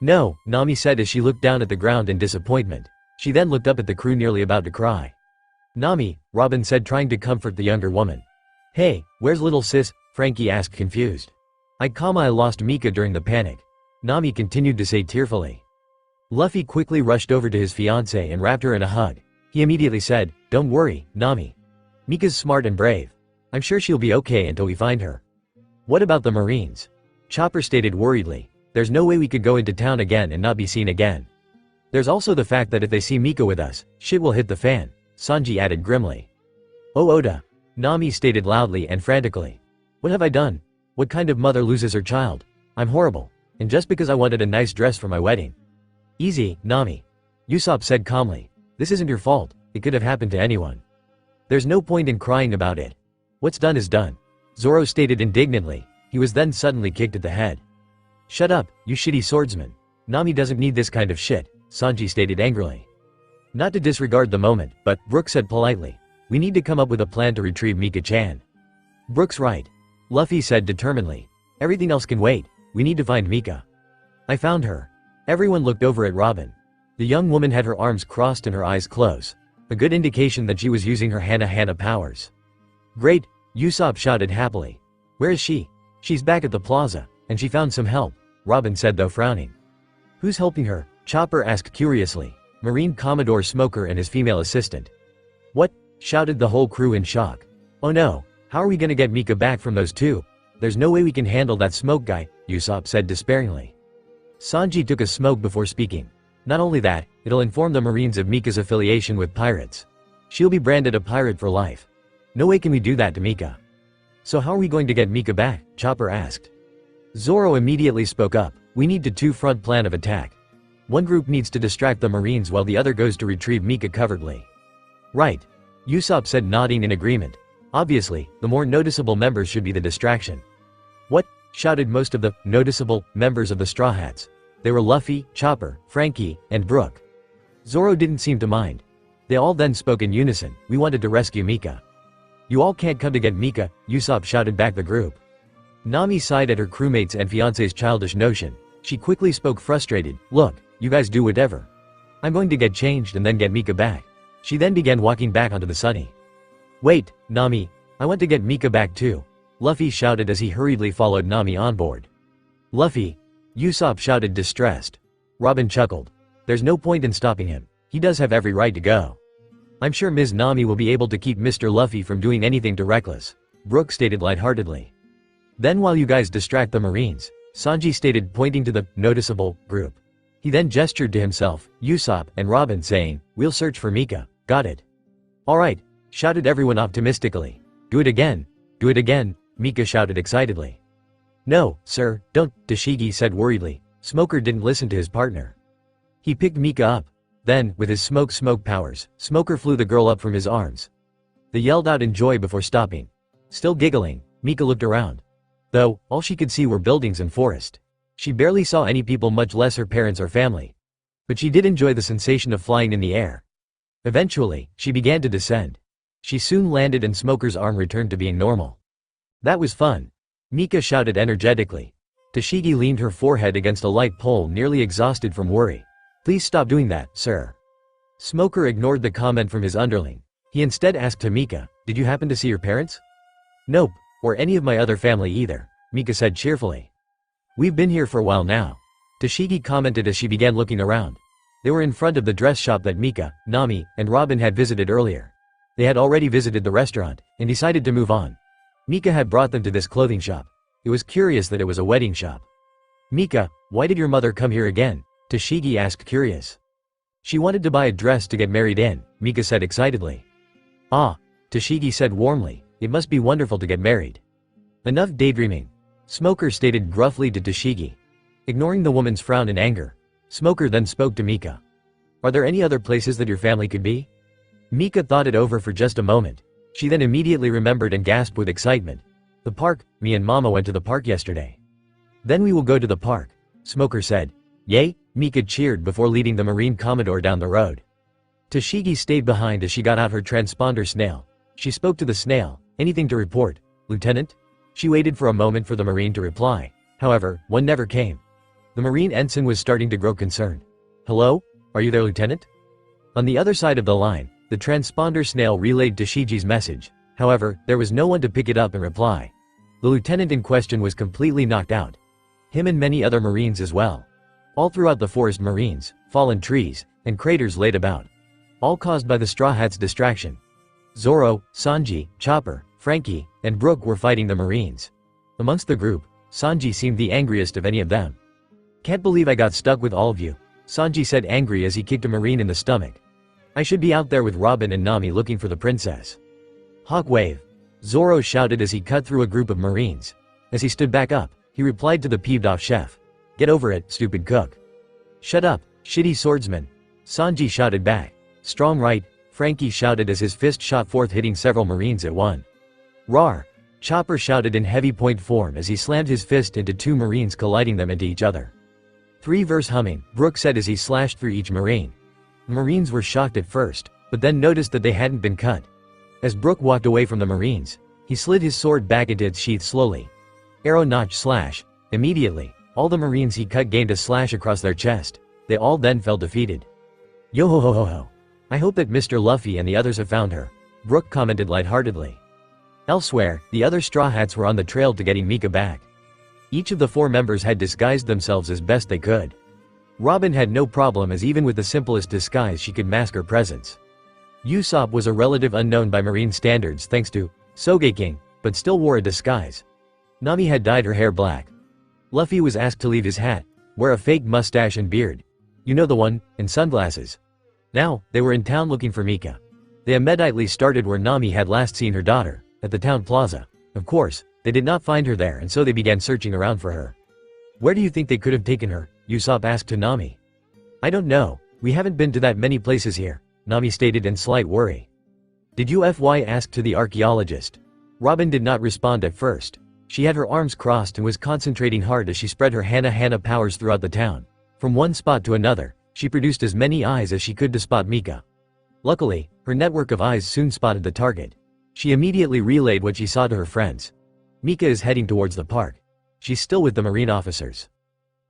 C: No, Nami said as she looked down at the ground in disappointment. She then looked up at the crew nearly about to cry. Nami, Robin said trying to comfort the younger woman. Hey, where's little sis? Frankie asked confused. I lost Mika during the panic. Nami continued to say tearfully. Luffy quickly rushed over to his fiancée and wrapped her in a hug. He immediately said, don't worry, Nami. Mika's smart and brave. I'm sure she'll be okay until we find her. What about the Marines? Chopper stated worriedly. There's no way we could go into town again and not be seen again. There's also the fact that if they see Mika with us, shit will hit the fan, Sanji added grimly. Oh Oda. Nami stated loudly and frantically. What have I done? What kind of mother loses her child? I'm horrible. And just because I wanted a nice dress for my wedding. Easy, Nami. Usopp said calmly. This isn't your fault, it could have happened to anyone. There's no point in crying about it. What's done is done. Zoro stated indignantly. He was then suddenly kicked at the head. Shut up, you shitty swordsman. Nami doesn't need this kind of shit, Sanji stated angrily. Not to disregard the moment, but, Brook said politely. We need to come up with a plan to retrieve Mika-chan. Brook's right. Luffy said determinedly. Everything else can wait, we need to find Mika. I found her. Everyone looked over at Robin. The young woman had her arms crossed and her eyes closed. A good indication that she was using her Hana powers. Great, Usopp shouted happily. Where is she? She's back at the plaza, and she found some help, Robin said though frowning. Who's helping her? Chopper asked curiously. Marine Commodore Smoker and his female assistant. What? Shouted the whole crew in shock. Oh no, how are we gonna get Mika back from those two? There's no way we can handle that smoke guy, Usopp said despairingly. Sanji took a smoke before speaking. Not only that, it'll inform the Marines of Mika's affiliation with pirates. She'll be branded a pirate for life. No way can we do that to Mika. So how are we going to get Mika back? Chopper asked. Zoro immediately spoke up. We need a two-front plan of attack. One group needs to distract the Marines while the other goes to retrieve Mika covertly. Right. Usopp said nodding in agreement. Obviously, the more noticeable members should be the distraction. What? Shouted most of the noticeable members of the Straw Hats. They were Luffy, Chopper, Frankie, and Brook. Zoro didn't seem to mind. They all then spoke in unison, "We wanted to rescue Mika." "You all can't come to get Mika," Usopp shouted back the group. Nami sighed at her crewmates and fiancé's childish notion. She quickly spoke frustrated, "Look, you guys do whatever. I'm going to get changed and then get Mika back." She then began walking back onto the sunny. "Wait, Nami, I want to get Mika back too," Luffy shouted as he hurriedly followed Nami on board. "Luffy," Usopp shouted distressed. Robin chuckled. "There's no point in stopping him. He does have every right to go. I'm sure Ms. Nami will be able to keep Mr. Luffy from doing anything too reckless," Brook stated lightheartedly. "Then while you guys distract the Marines," Sanji stated, pointing to the noticeable group. He then gestured to himself, Usopp, and Robin, saying, "We'll search for Mika, got it?" "Alright," shouted everyone optimistically. "Do it again, do it again," Mika shouted excitedly. "No, sir, don't," Tashigi said worriedly. Smoker didn't listen to his partner. He picked Mika up. Then, with his smoke powers, Smoker flew the girl up from his arms. They yelled out in joy before stopping. Still giggling, Mika looked around. Though, all she could see were buildings and forest. She barely saw any people, much less her parents or family. But she did enjoy the sensation of flying in the air. Eventually, she began to descend. She soon landed and Smoker's arm returned to being normal. "That was fun," Mika shouted energetically. Tashigi leaned her forehead against a light pole, nearly exhausted from worry. "Please stop doing that, sir." Smoker ignored the comment from his underling. He instead asked Mika, "Did you happen to see your parents?" "Nope, or any of my other family either," Mika said cheerfully. "We've been here for a while now," Tashigi commented as she began looking around. They were in front of the dress shop that Mika, Nami, and Robin had visited earlier. They had already visited the restaurant, and decided to move on. Mika had brought them to this clothing shop. It was curious that it was a wedding shop. "Mika, why did your mother come here again?" Tashigi asked, curious. "She wanted to buy a dress to get married in," Mika said excitedly. "Ah," Tashigi said warmly, "it must be wonderful to get married." "Enough daydreaming," Smoker stated gruffly to Tashigi. Ignoring the woman's frown in anger, Smoker then spoke to Mika. "Are there any other places that your family could be?" Mika thought it over for just a moment. She then immediately remembered and gasped with excitement. "The park, me and Mama went to the park yesterday." "Then we will go to the park," Smoker said. "Yay," Mika cheered before leading the Marine Commodore down the road. Tashigi stayed behind as she got out her transponder snail. She spoke to the snail. "Anything to report, Lieutenant?" She waited for a moment for the Marine to reply. However, one never came. The Marine ensign was starting to grow concerned. "Hello? Are you there, Lieutenant?" On the other side of the line, the transponder snail relayed Tashigi's message. However, there was no one to pick it up and reply. The lieutenant in question was completely knocked out. Him and many other Marines as well. All throughout the forest, Marines, fallen trees, and craters laid about. All caused by the Straw Hats' distraction. Zoro, Sanji, Chopper, Frankie, and Brook were fighting the Marines. Amongst the group, Sanji seemed the angriest of any of them. "Can't believe I got stuck with all of you," Sanji said, angry as he kicked a Marine in the stomach. "I should be out there with Robin and Nami looking for the princess." "Hawk wave," Zoro shouted as he cut through a group of Marines. As he stood back up, he replied to the peeved-off chef. "Get over it, stupid cook." "Shut up, shitty swordsman," Sanji shouted back. "Strong right," Frankie shouted as his fist shot forth, hitting several Marines at one. "Rawr," Chopper shouted in heavy point form as he slammed his fist into two Marines, colliding them into each other. "Three verse humming," Brook said as he slashed through each Marine. The Marines were shocked at first, but then noticed that they hadn't been cut. As Brook walked away from the Marines, he slid his sword back into its sheath slowly. Arrow notch slash. Immediately, all the Marines he cut gained a slash across their chest. They all then fell defeated. "Yo ho ho ho ho. I hope that Mr. Luffy and the others have found her," Brook commented lightheartedly. Elsewhere, the other Straw Hats were on the trail to getting Mika back. Each of the four members had disguised themselves as best they could. Robin had no problem, as even with the simplest disguise she could mask her presence. Usopp was a relative unknown by Marine standards thanks to Sogeking, but still wore a disguise. Nami had dyed her hair black. Luffy was asked to leave his hat, wear a fake mustache and beard. You know the one, and sunglasses. Now, they were in town looking for Mika. They immediately started where Nami had last seen her daughter, at the town plaza. Of course, they did not find her there, and so they began searching around for her. "Where do you think they could have taken her?" Usopp asked to Nami. "I don't know, we haven't been to that many places here," Nami stated in slight worry. "Did you ask to the archaeologist?" Robin did not respond at first. She had her arms crossed and was concentrating hard as she spread her Hana powers throughout the town. From one spot to another, she produced as many eyes as she could to spot Mika. Luckily, her network of eyes soon spotted the target. She immediately relayed what she saw to her friends. Mika is heading towards the park. She's still with the marine officers.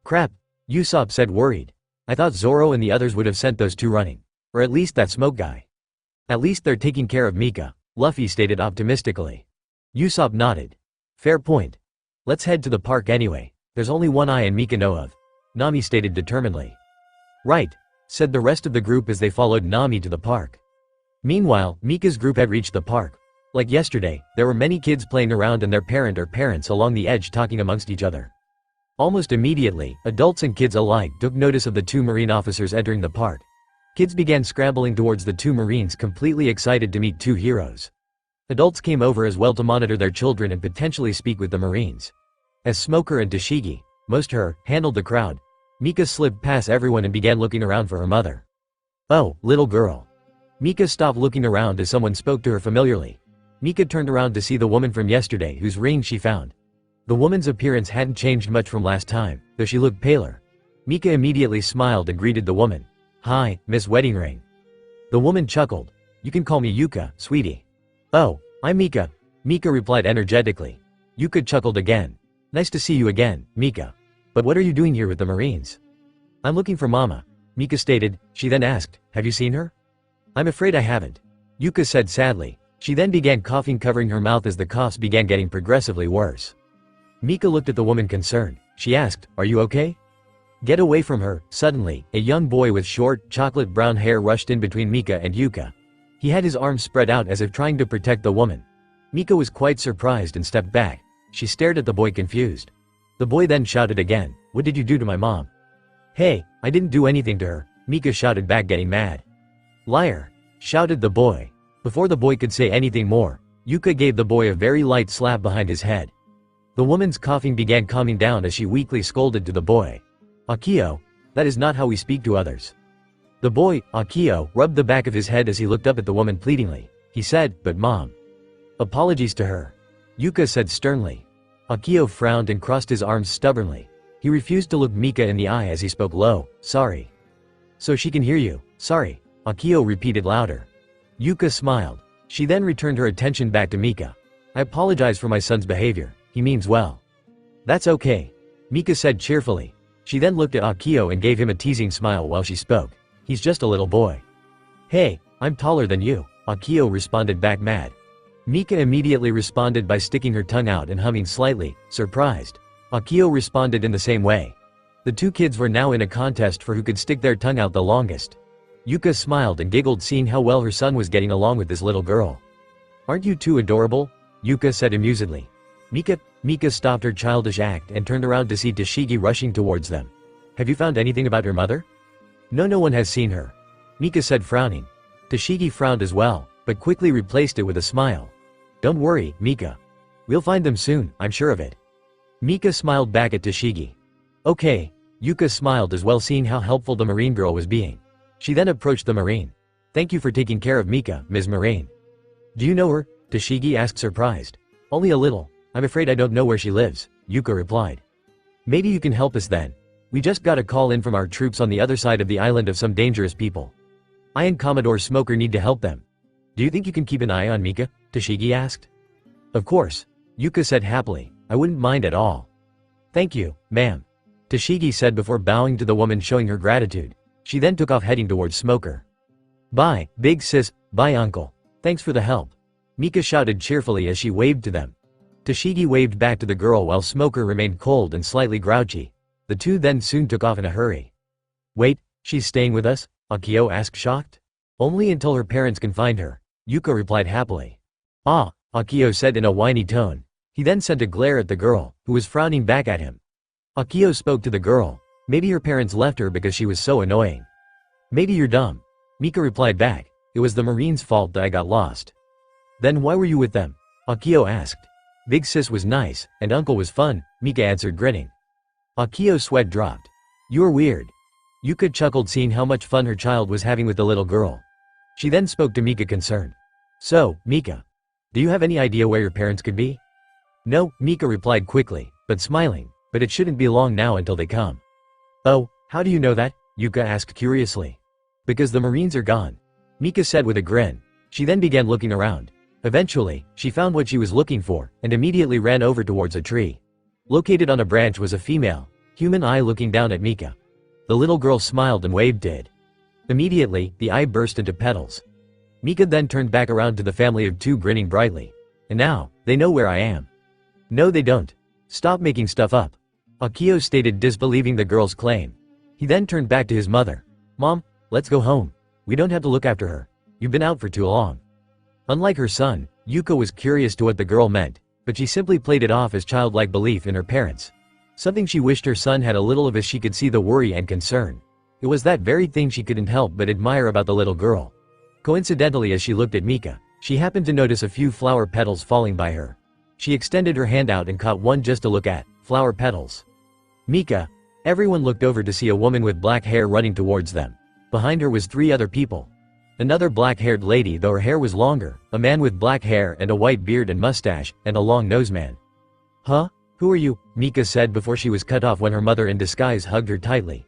C: Crap, Usopp said worried. I thought Zoro and the others would have sent those two running. Or at least that smoke guy. At least they're taking care of Mika, Luffy stated optimistically. Usopp nodded. Fair point. Let's head to the park anyway. There's only one eye and Mika know of. Nami stated determinedly. Right, said the rest of the group as they followed Nami to the park. Meanwhile, Mika's group had reached the park. Like yesterday, there were many kids playing around and their parent or parents along the edge talking amongst each other. Almost immediately, adults and kids alike took notice of the two marine officers entering the park. Kids began scrambling towards the two marines, completely excited to meet two heroes. Adults came over as well to monitor their children and potentially speak with the marines. As Smoker and Tashigi, most her, handled the crowd, Mika slipped past everyone and began looking around for her mother. Oh, little girl. Mika stopped looking around as someone spoke to her familiarly. Mika turned around to see the woman from yesterday whose ring she found. The woman's appearance hadn't changed much from last time, though she looked paler. Mika immediately smiled and greeted the woman. Hi, Miss Wedding Ring. The woman chuckled. You can call me Yuka, sweetie. Oh, I'm Mika, Mika replied energetically. Yuka chuckled again. Nice to see you again, Mika. But what are you doing here with the Marines? I'm looking for Mama, Mika stated. She then asked, have you seen her? I'm afraid I haven't, Yuka said sadly. She then began coughing, covering her mouth as the coughs began getting progressively worse. Mika looked at the woman concerned. She asked, are you okay? Get away from her. Suddenly, a young boy with short, chocolate brown hair rushed in between Mika and Yuka. He had his arms spread out as if trying to protect the woman. Mika was quite surprised and stepped back. She stared at the boy confused. The boy then shouted again, what did you do to my mom? Hey, I didn't do anything to her, Mika shouted back, getting mad. Liar, shouted the boy. Before the boy could say anything more, Yuka gave the boy a very light slap behind his head. The woman's coughing began calming down as she weakly scolded to the boy. Akio, that is not how we speak to others. The boy, Akio, rubbed the back of his head as he looked up at the woman pleadingly. He said, but mom. Apologies to her, Yuka said sternly. Akio frowned and crossed his arms stubbornly. He refused to look Mika in the eye as he spoke low, sorry. So she can hear you, sorry, Akio repeated louder. Yuka smiled. She then returned her attention back to Mika. I apologize for my son's behavior, he means well. That's okay, Mika said cheerfully. She then looked at Akio and gave him a teasing smile while she spoke. He's just a little boy. Hey, I'm taller than you, Akio responded back mad. Mika immediately responded by sticking her tongue out and humming slightly, surprised. Akio responded in the same way. The two kids were now in a contest for who could stick their tongue out the longest. Yuka smiled and giggled, seeing how well her son was getting along with this little girl. Aren't you two adorable? Yuka said amusedly. Mika stopped her childish act and turned around to see Tashigi rushing towards them. Have you found anything about her mother? No one has seen her, Mika said frowning. Tashigi frowned as well, but quickly replaced it with a smile. Don't worry, Mika. We'll find them soon, I'm sure of it. Mika smiled back at Tashigi. Okay, Yuka smiled as well, seeing how helpful the marine girl was being. She then approached the marine. Thank you for taking care of Mika, Ms. Marine. Do you know her? Tashigi asked, surprised. Only a little. I'm afraid I don't know where she lives, Yuka replied. Maybe you can help us then. We just got a call in from our troops on the other side of the island of some dangerous people. I and Commodore Smoker need to help them. Do you think you can keep an eye on Mika? Tashigi asked. Of course, Yuka said happily. I wouldn't mind at all. Thank you, ma'am, Tashigi said before bowing to the woman, showing her gratitude. She then took off heading towards Smoker. Bye, big sis, bye uncle. Thanks for the help, Mika shouted cheerfully as she waved to them. Tashigi waved back to the girl while Smoker remained cold and slightly grouchy. The two then soon took off in a hurry. Wait, she's staying with us? Akio asked, shocked. Only until her parents can find her, Yuka replied happily. Ah, Akio said in a whiny tone. He then sent a glare at the girl, who was frowning back at him. Akio spoke to the girl. Maybe her parents left her because she was so annoying. Maybe you're dumb, Mika replied back. It was the Marine's fault that I got lost. Then why were you with them? Akio asked. Big sis was nice, and uncle was fun, Mika answered, grinning. Akio's sweat dropped. You're weird. Yuka chuckled, seeing how much fun her child was having with the little girl. She then spoke to Mika, concerned. So, Mika, do you have any idea where your parents could be? No, Mika replied quickly, but smiling, but it shouldn't be long now until they come. Oh, How do you know that? Yuka asked curiously. Because the Marines are gone, Mika said with a grin. She then began looking around. Eventually, she found what she was looking for, and immediately ran over towards a tree. Located on a branch was a female, human eye looking down at Mika. The little girl smiled and waved it. Immediately, the eye burst into petals. Mika then turned back around to the family of two grinning brightly. And now, they know where I am. No they don't. Stop making stuff up. Akio stated, disbelieving the girl's claim. He then turned back to his mother. Mom, let's go home. We don't have to look after her. You've been out for too long. Unlike her son, Yuka was curious to what the girl meant, but she simply played it off as childlike belief in her parents. Something she wished her son had a little of as she could see the worry and concern. It was that very thing she couldn't help but admire about the little girl. Coincidentally, as she looked at Mika, she happened to notice a few flower petals falling by her. She extended her hand out and caught one just to look at. Flower petals. Mika. Everyone looked over to see a woman with black hair running towards them. Behind her was 3 other people. Another black-haired lady, though her hair was longer, a man with black hair and a white beard and mustache, and a long-nosed man. Huh? Who are you? Mika said before she was cut off when her mother in disguise hugged her tightly.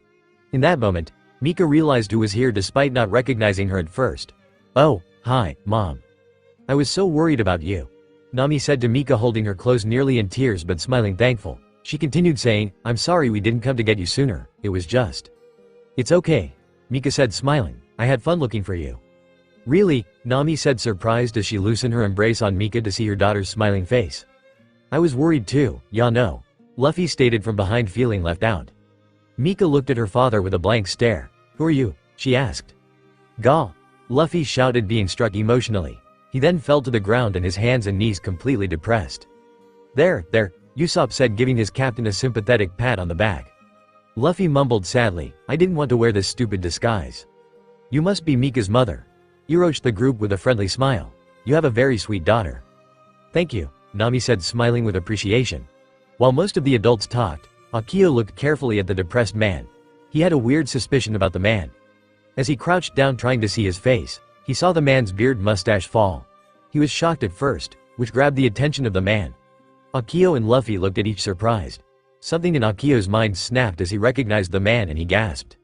C: In that moment, Mika realized who was here despite not recognizing her at first. Oh, hi, Mom. I was so worried about you. Nami said to Mika, holding her close, nearly in tears but smiling thankful. She continued saying, I'm sorry we didn't come to get you sooner, it was just. It's okay. Mika said, smiling. I had fun looking for you. Really? Nami said, surprised as she loosened her embrace on Mika to see her daughter's smiling face. I was worried too, ya know. Luffy stated from behind, feeling left out. Mika looked at her father with a blank stare. Who are you? She asked. Gah! Luffy shouted, being struck emotionally. He then fell to the ground and his hands and knees completely depressed. There, Usopp said, giving his captain a sympathetic pat on the back. Luffy mumbled sadly, I didn't want to wear this stupid disguise. You must be Mika's mother. Uroched the group with a friendly smile. You have a very sweet daughter. Thank you, Nami said, smiling with appreciation. While most of the adults talked, Akio looked carefully at the depressed man. He had a weird suspicion about the man. As he crouched down trying to see his face, he saw the man's beard mustache fall. He was shocked at first, which grabbed the attention of the man. Akio and Luffy looked at each, surprised. Something in Akio's mind snapped as he recognized the man and he gasped.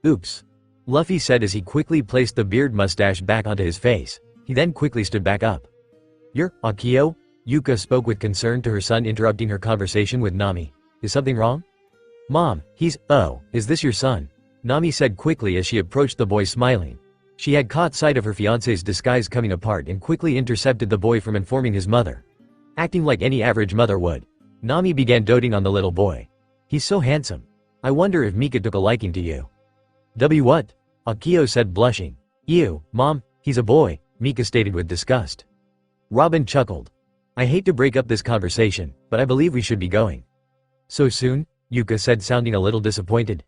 C: Oops. Luffy said as he quickly placed the beard mustache back onto his face. He then quickly stood back up. You're Akio? Yuka spoke with concern to her son, interrupting her conversation with Nami. Is something wrong? Mom, is this your son? Nami said quickly as she approached the boy, smiling. She had caught sight of her fiancé's disguise coming apart and quickly intercepted the boy from informing his mother. Acting like any average mother would, Nami began doting on the little boy. He's so handsome. I wonder if Mika took a liking to you. What? Akio said, blushing. Ew, Mom, he's a boy, Mika stated with disgust. Robin chuckled. I hate to break up this conversation, but I believe we should be going. So soon? Yuka said, sounding a little disappointed.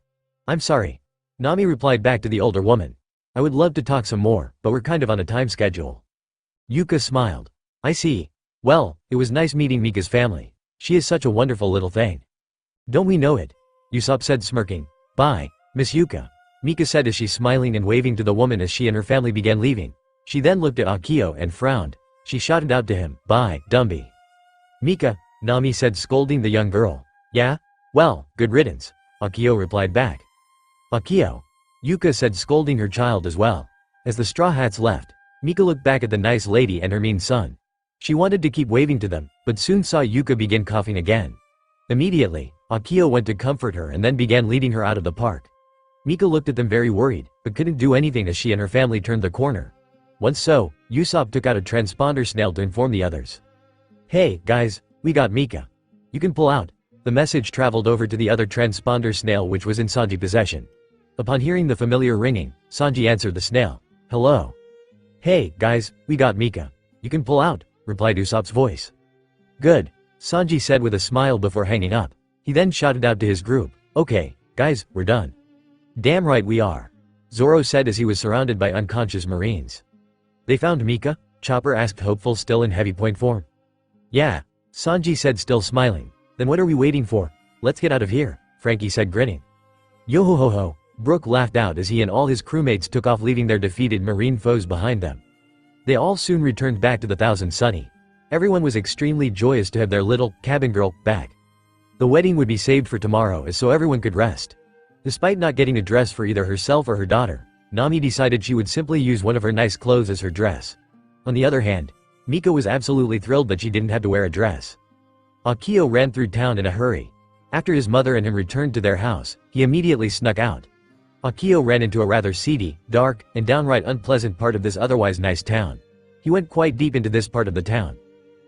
C: I'm sorry. Nami replied back to the older woman. I would love to talk some more, but we're kind of on a time schedule. Yuka smiled. I see. Well, it was nice meeting Mika's family. She is such a wonderful little thing. Don't we know it? Usopp said, smirking. Bye, Miss Yuka. Mika said as she smiling and waving to the woman as she and her family began leaving. She then looked at Akio and frowned. She shouted out to him, bye, Dumby. Mika, Nami said, scolding the young girl. Yeah? Well, good riddance, Akio replied back. Akio. Yuka said, scolding her child as well. As the Straw Hats left, Mika looked back at the nice lady and her mean son. She wanted to keep waving to them, but soon saw Yuka begin coughing again. Immediately, Akio went to comfort her and then began leading her out of the park. Mika looked at them very worried, but couldn't do anything as she and her family turned the corner. Once so, Usopp took out a transponder snail to inform the others. Hey, guys, we got Mika. You can pull out. The message traveled over to the other transponder snail, which was in Sanji's possession. Upon hearing the familiar ringing, Sanji answered the snail. Hello. Hey, guys, we got Mika. You can pull out, replied Usopp's voice. Good, Sanji said with a smile before hanging up. He then shouted out to his group. Okay, guys, we're done. Damn right we are, Zoro said as he was surrounded by unconscious Marines. They found Mika? Chopper asked, hopeful, still in heavy point form. Yeah, Sanji said, still smiling. Then what are we waiting for? Let's get out of here, Frankie said, grinning. Yo-ho-ho-ho, Brook laughed out as he and all his crewmates took off, leaving their defeated Marine foes behind them. They all soon returned back to the Thousand Sunny. Everyone was extremely joyous to have their little cabin girl back. The wedding would be saved for tomorrow, as so everyone could rest. Despite not getting a dress for either herself or her daughter, Nami decided she would simply use one of her nice clothes as her dress. On the other hand, Mika was absolutely thrilled that she didn't have to wear a dress. Akio ran through town in a hurry. After his mother and him returned to their house, he immediately snuck out. Akio ran into a rather seedy, dark, and downright unpleasant part of this otherwise nice town. He went quite deep into this part of the town,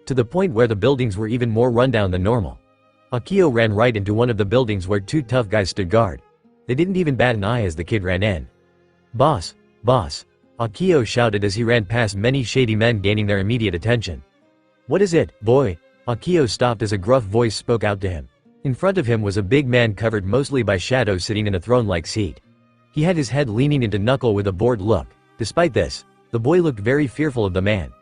C: to the point where the buildings were even more rundown than normal. Akio ran right into one of the buildings where two tough guys stood guard. They didn't even bat an eye as the kid ran in. "Boss, boss," Akio shouted as he ran past many shady men gaining their immediate attention. "What is it, boy?" Akio stopped as a gruff voice spoke out to him. In front of him was a big man covered mostly by shadows sitting in a throne-like seat. He had his head leaning into knuckle with a bored look. Despite this, the boy looked very fearful of the man.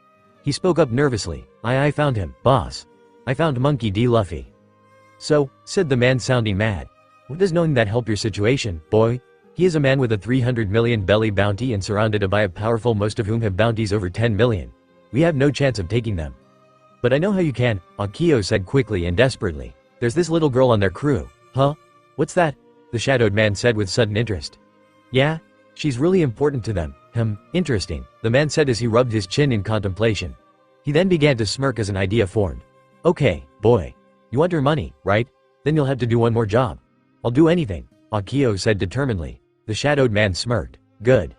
C: He spoke up nervously, I found him, boss. I found Monkey D. Luffy." "So," said the man sounding mad. "What does knowing that help your situation, boy? He is a man with a 300 million belly bounty and surrounded by a powerful most of whom have bounties over 10 million. We have no chance of taking them." "But I know how you can," Akio said quickly and desperately. "There's this little girl on their crew." "Huh? What's that?" the shadowed man said with sudden interest. "Yeah? She's really important to them." Interesting," the man said as he rubbed his chin in contemplation. He then began to smirk as an idea formed. "Okay, boy. You want her money, right? Then you'll have to do one more job." "I'll do anything," Akio said determinedly. The shadowed man smirked. "Good.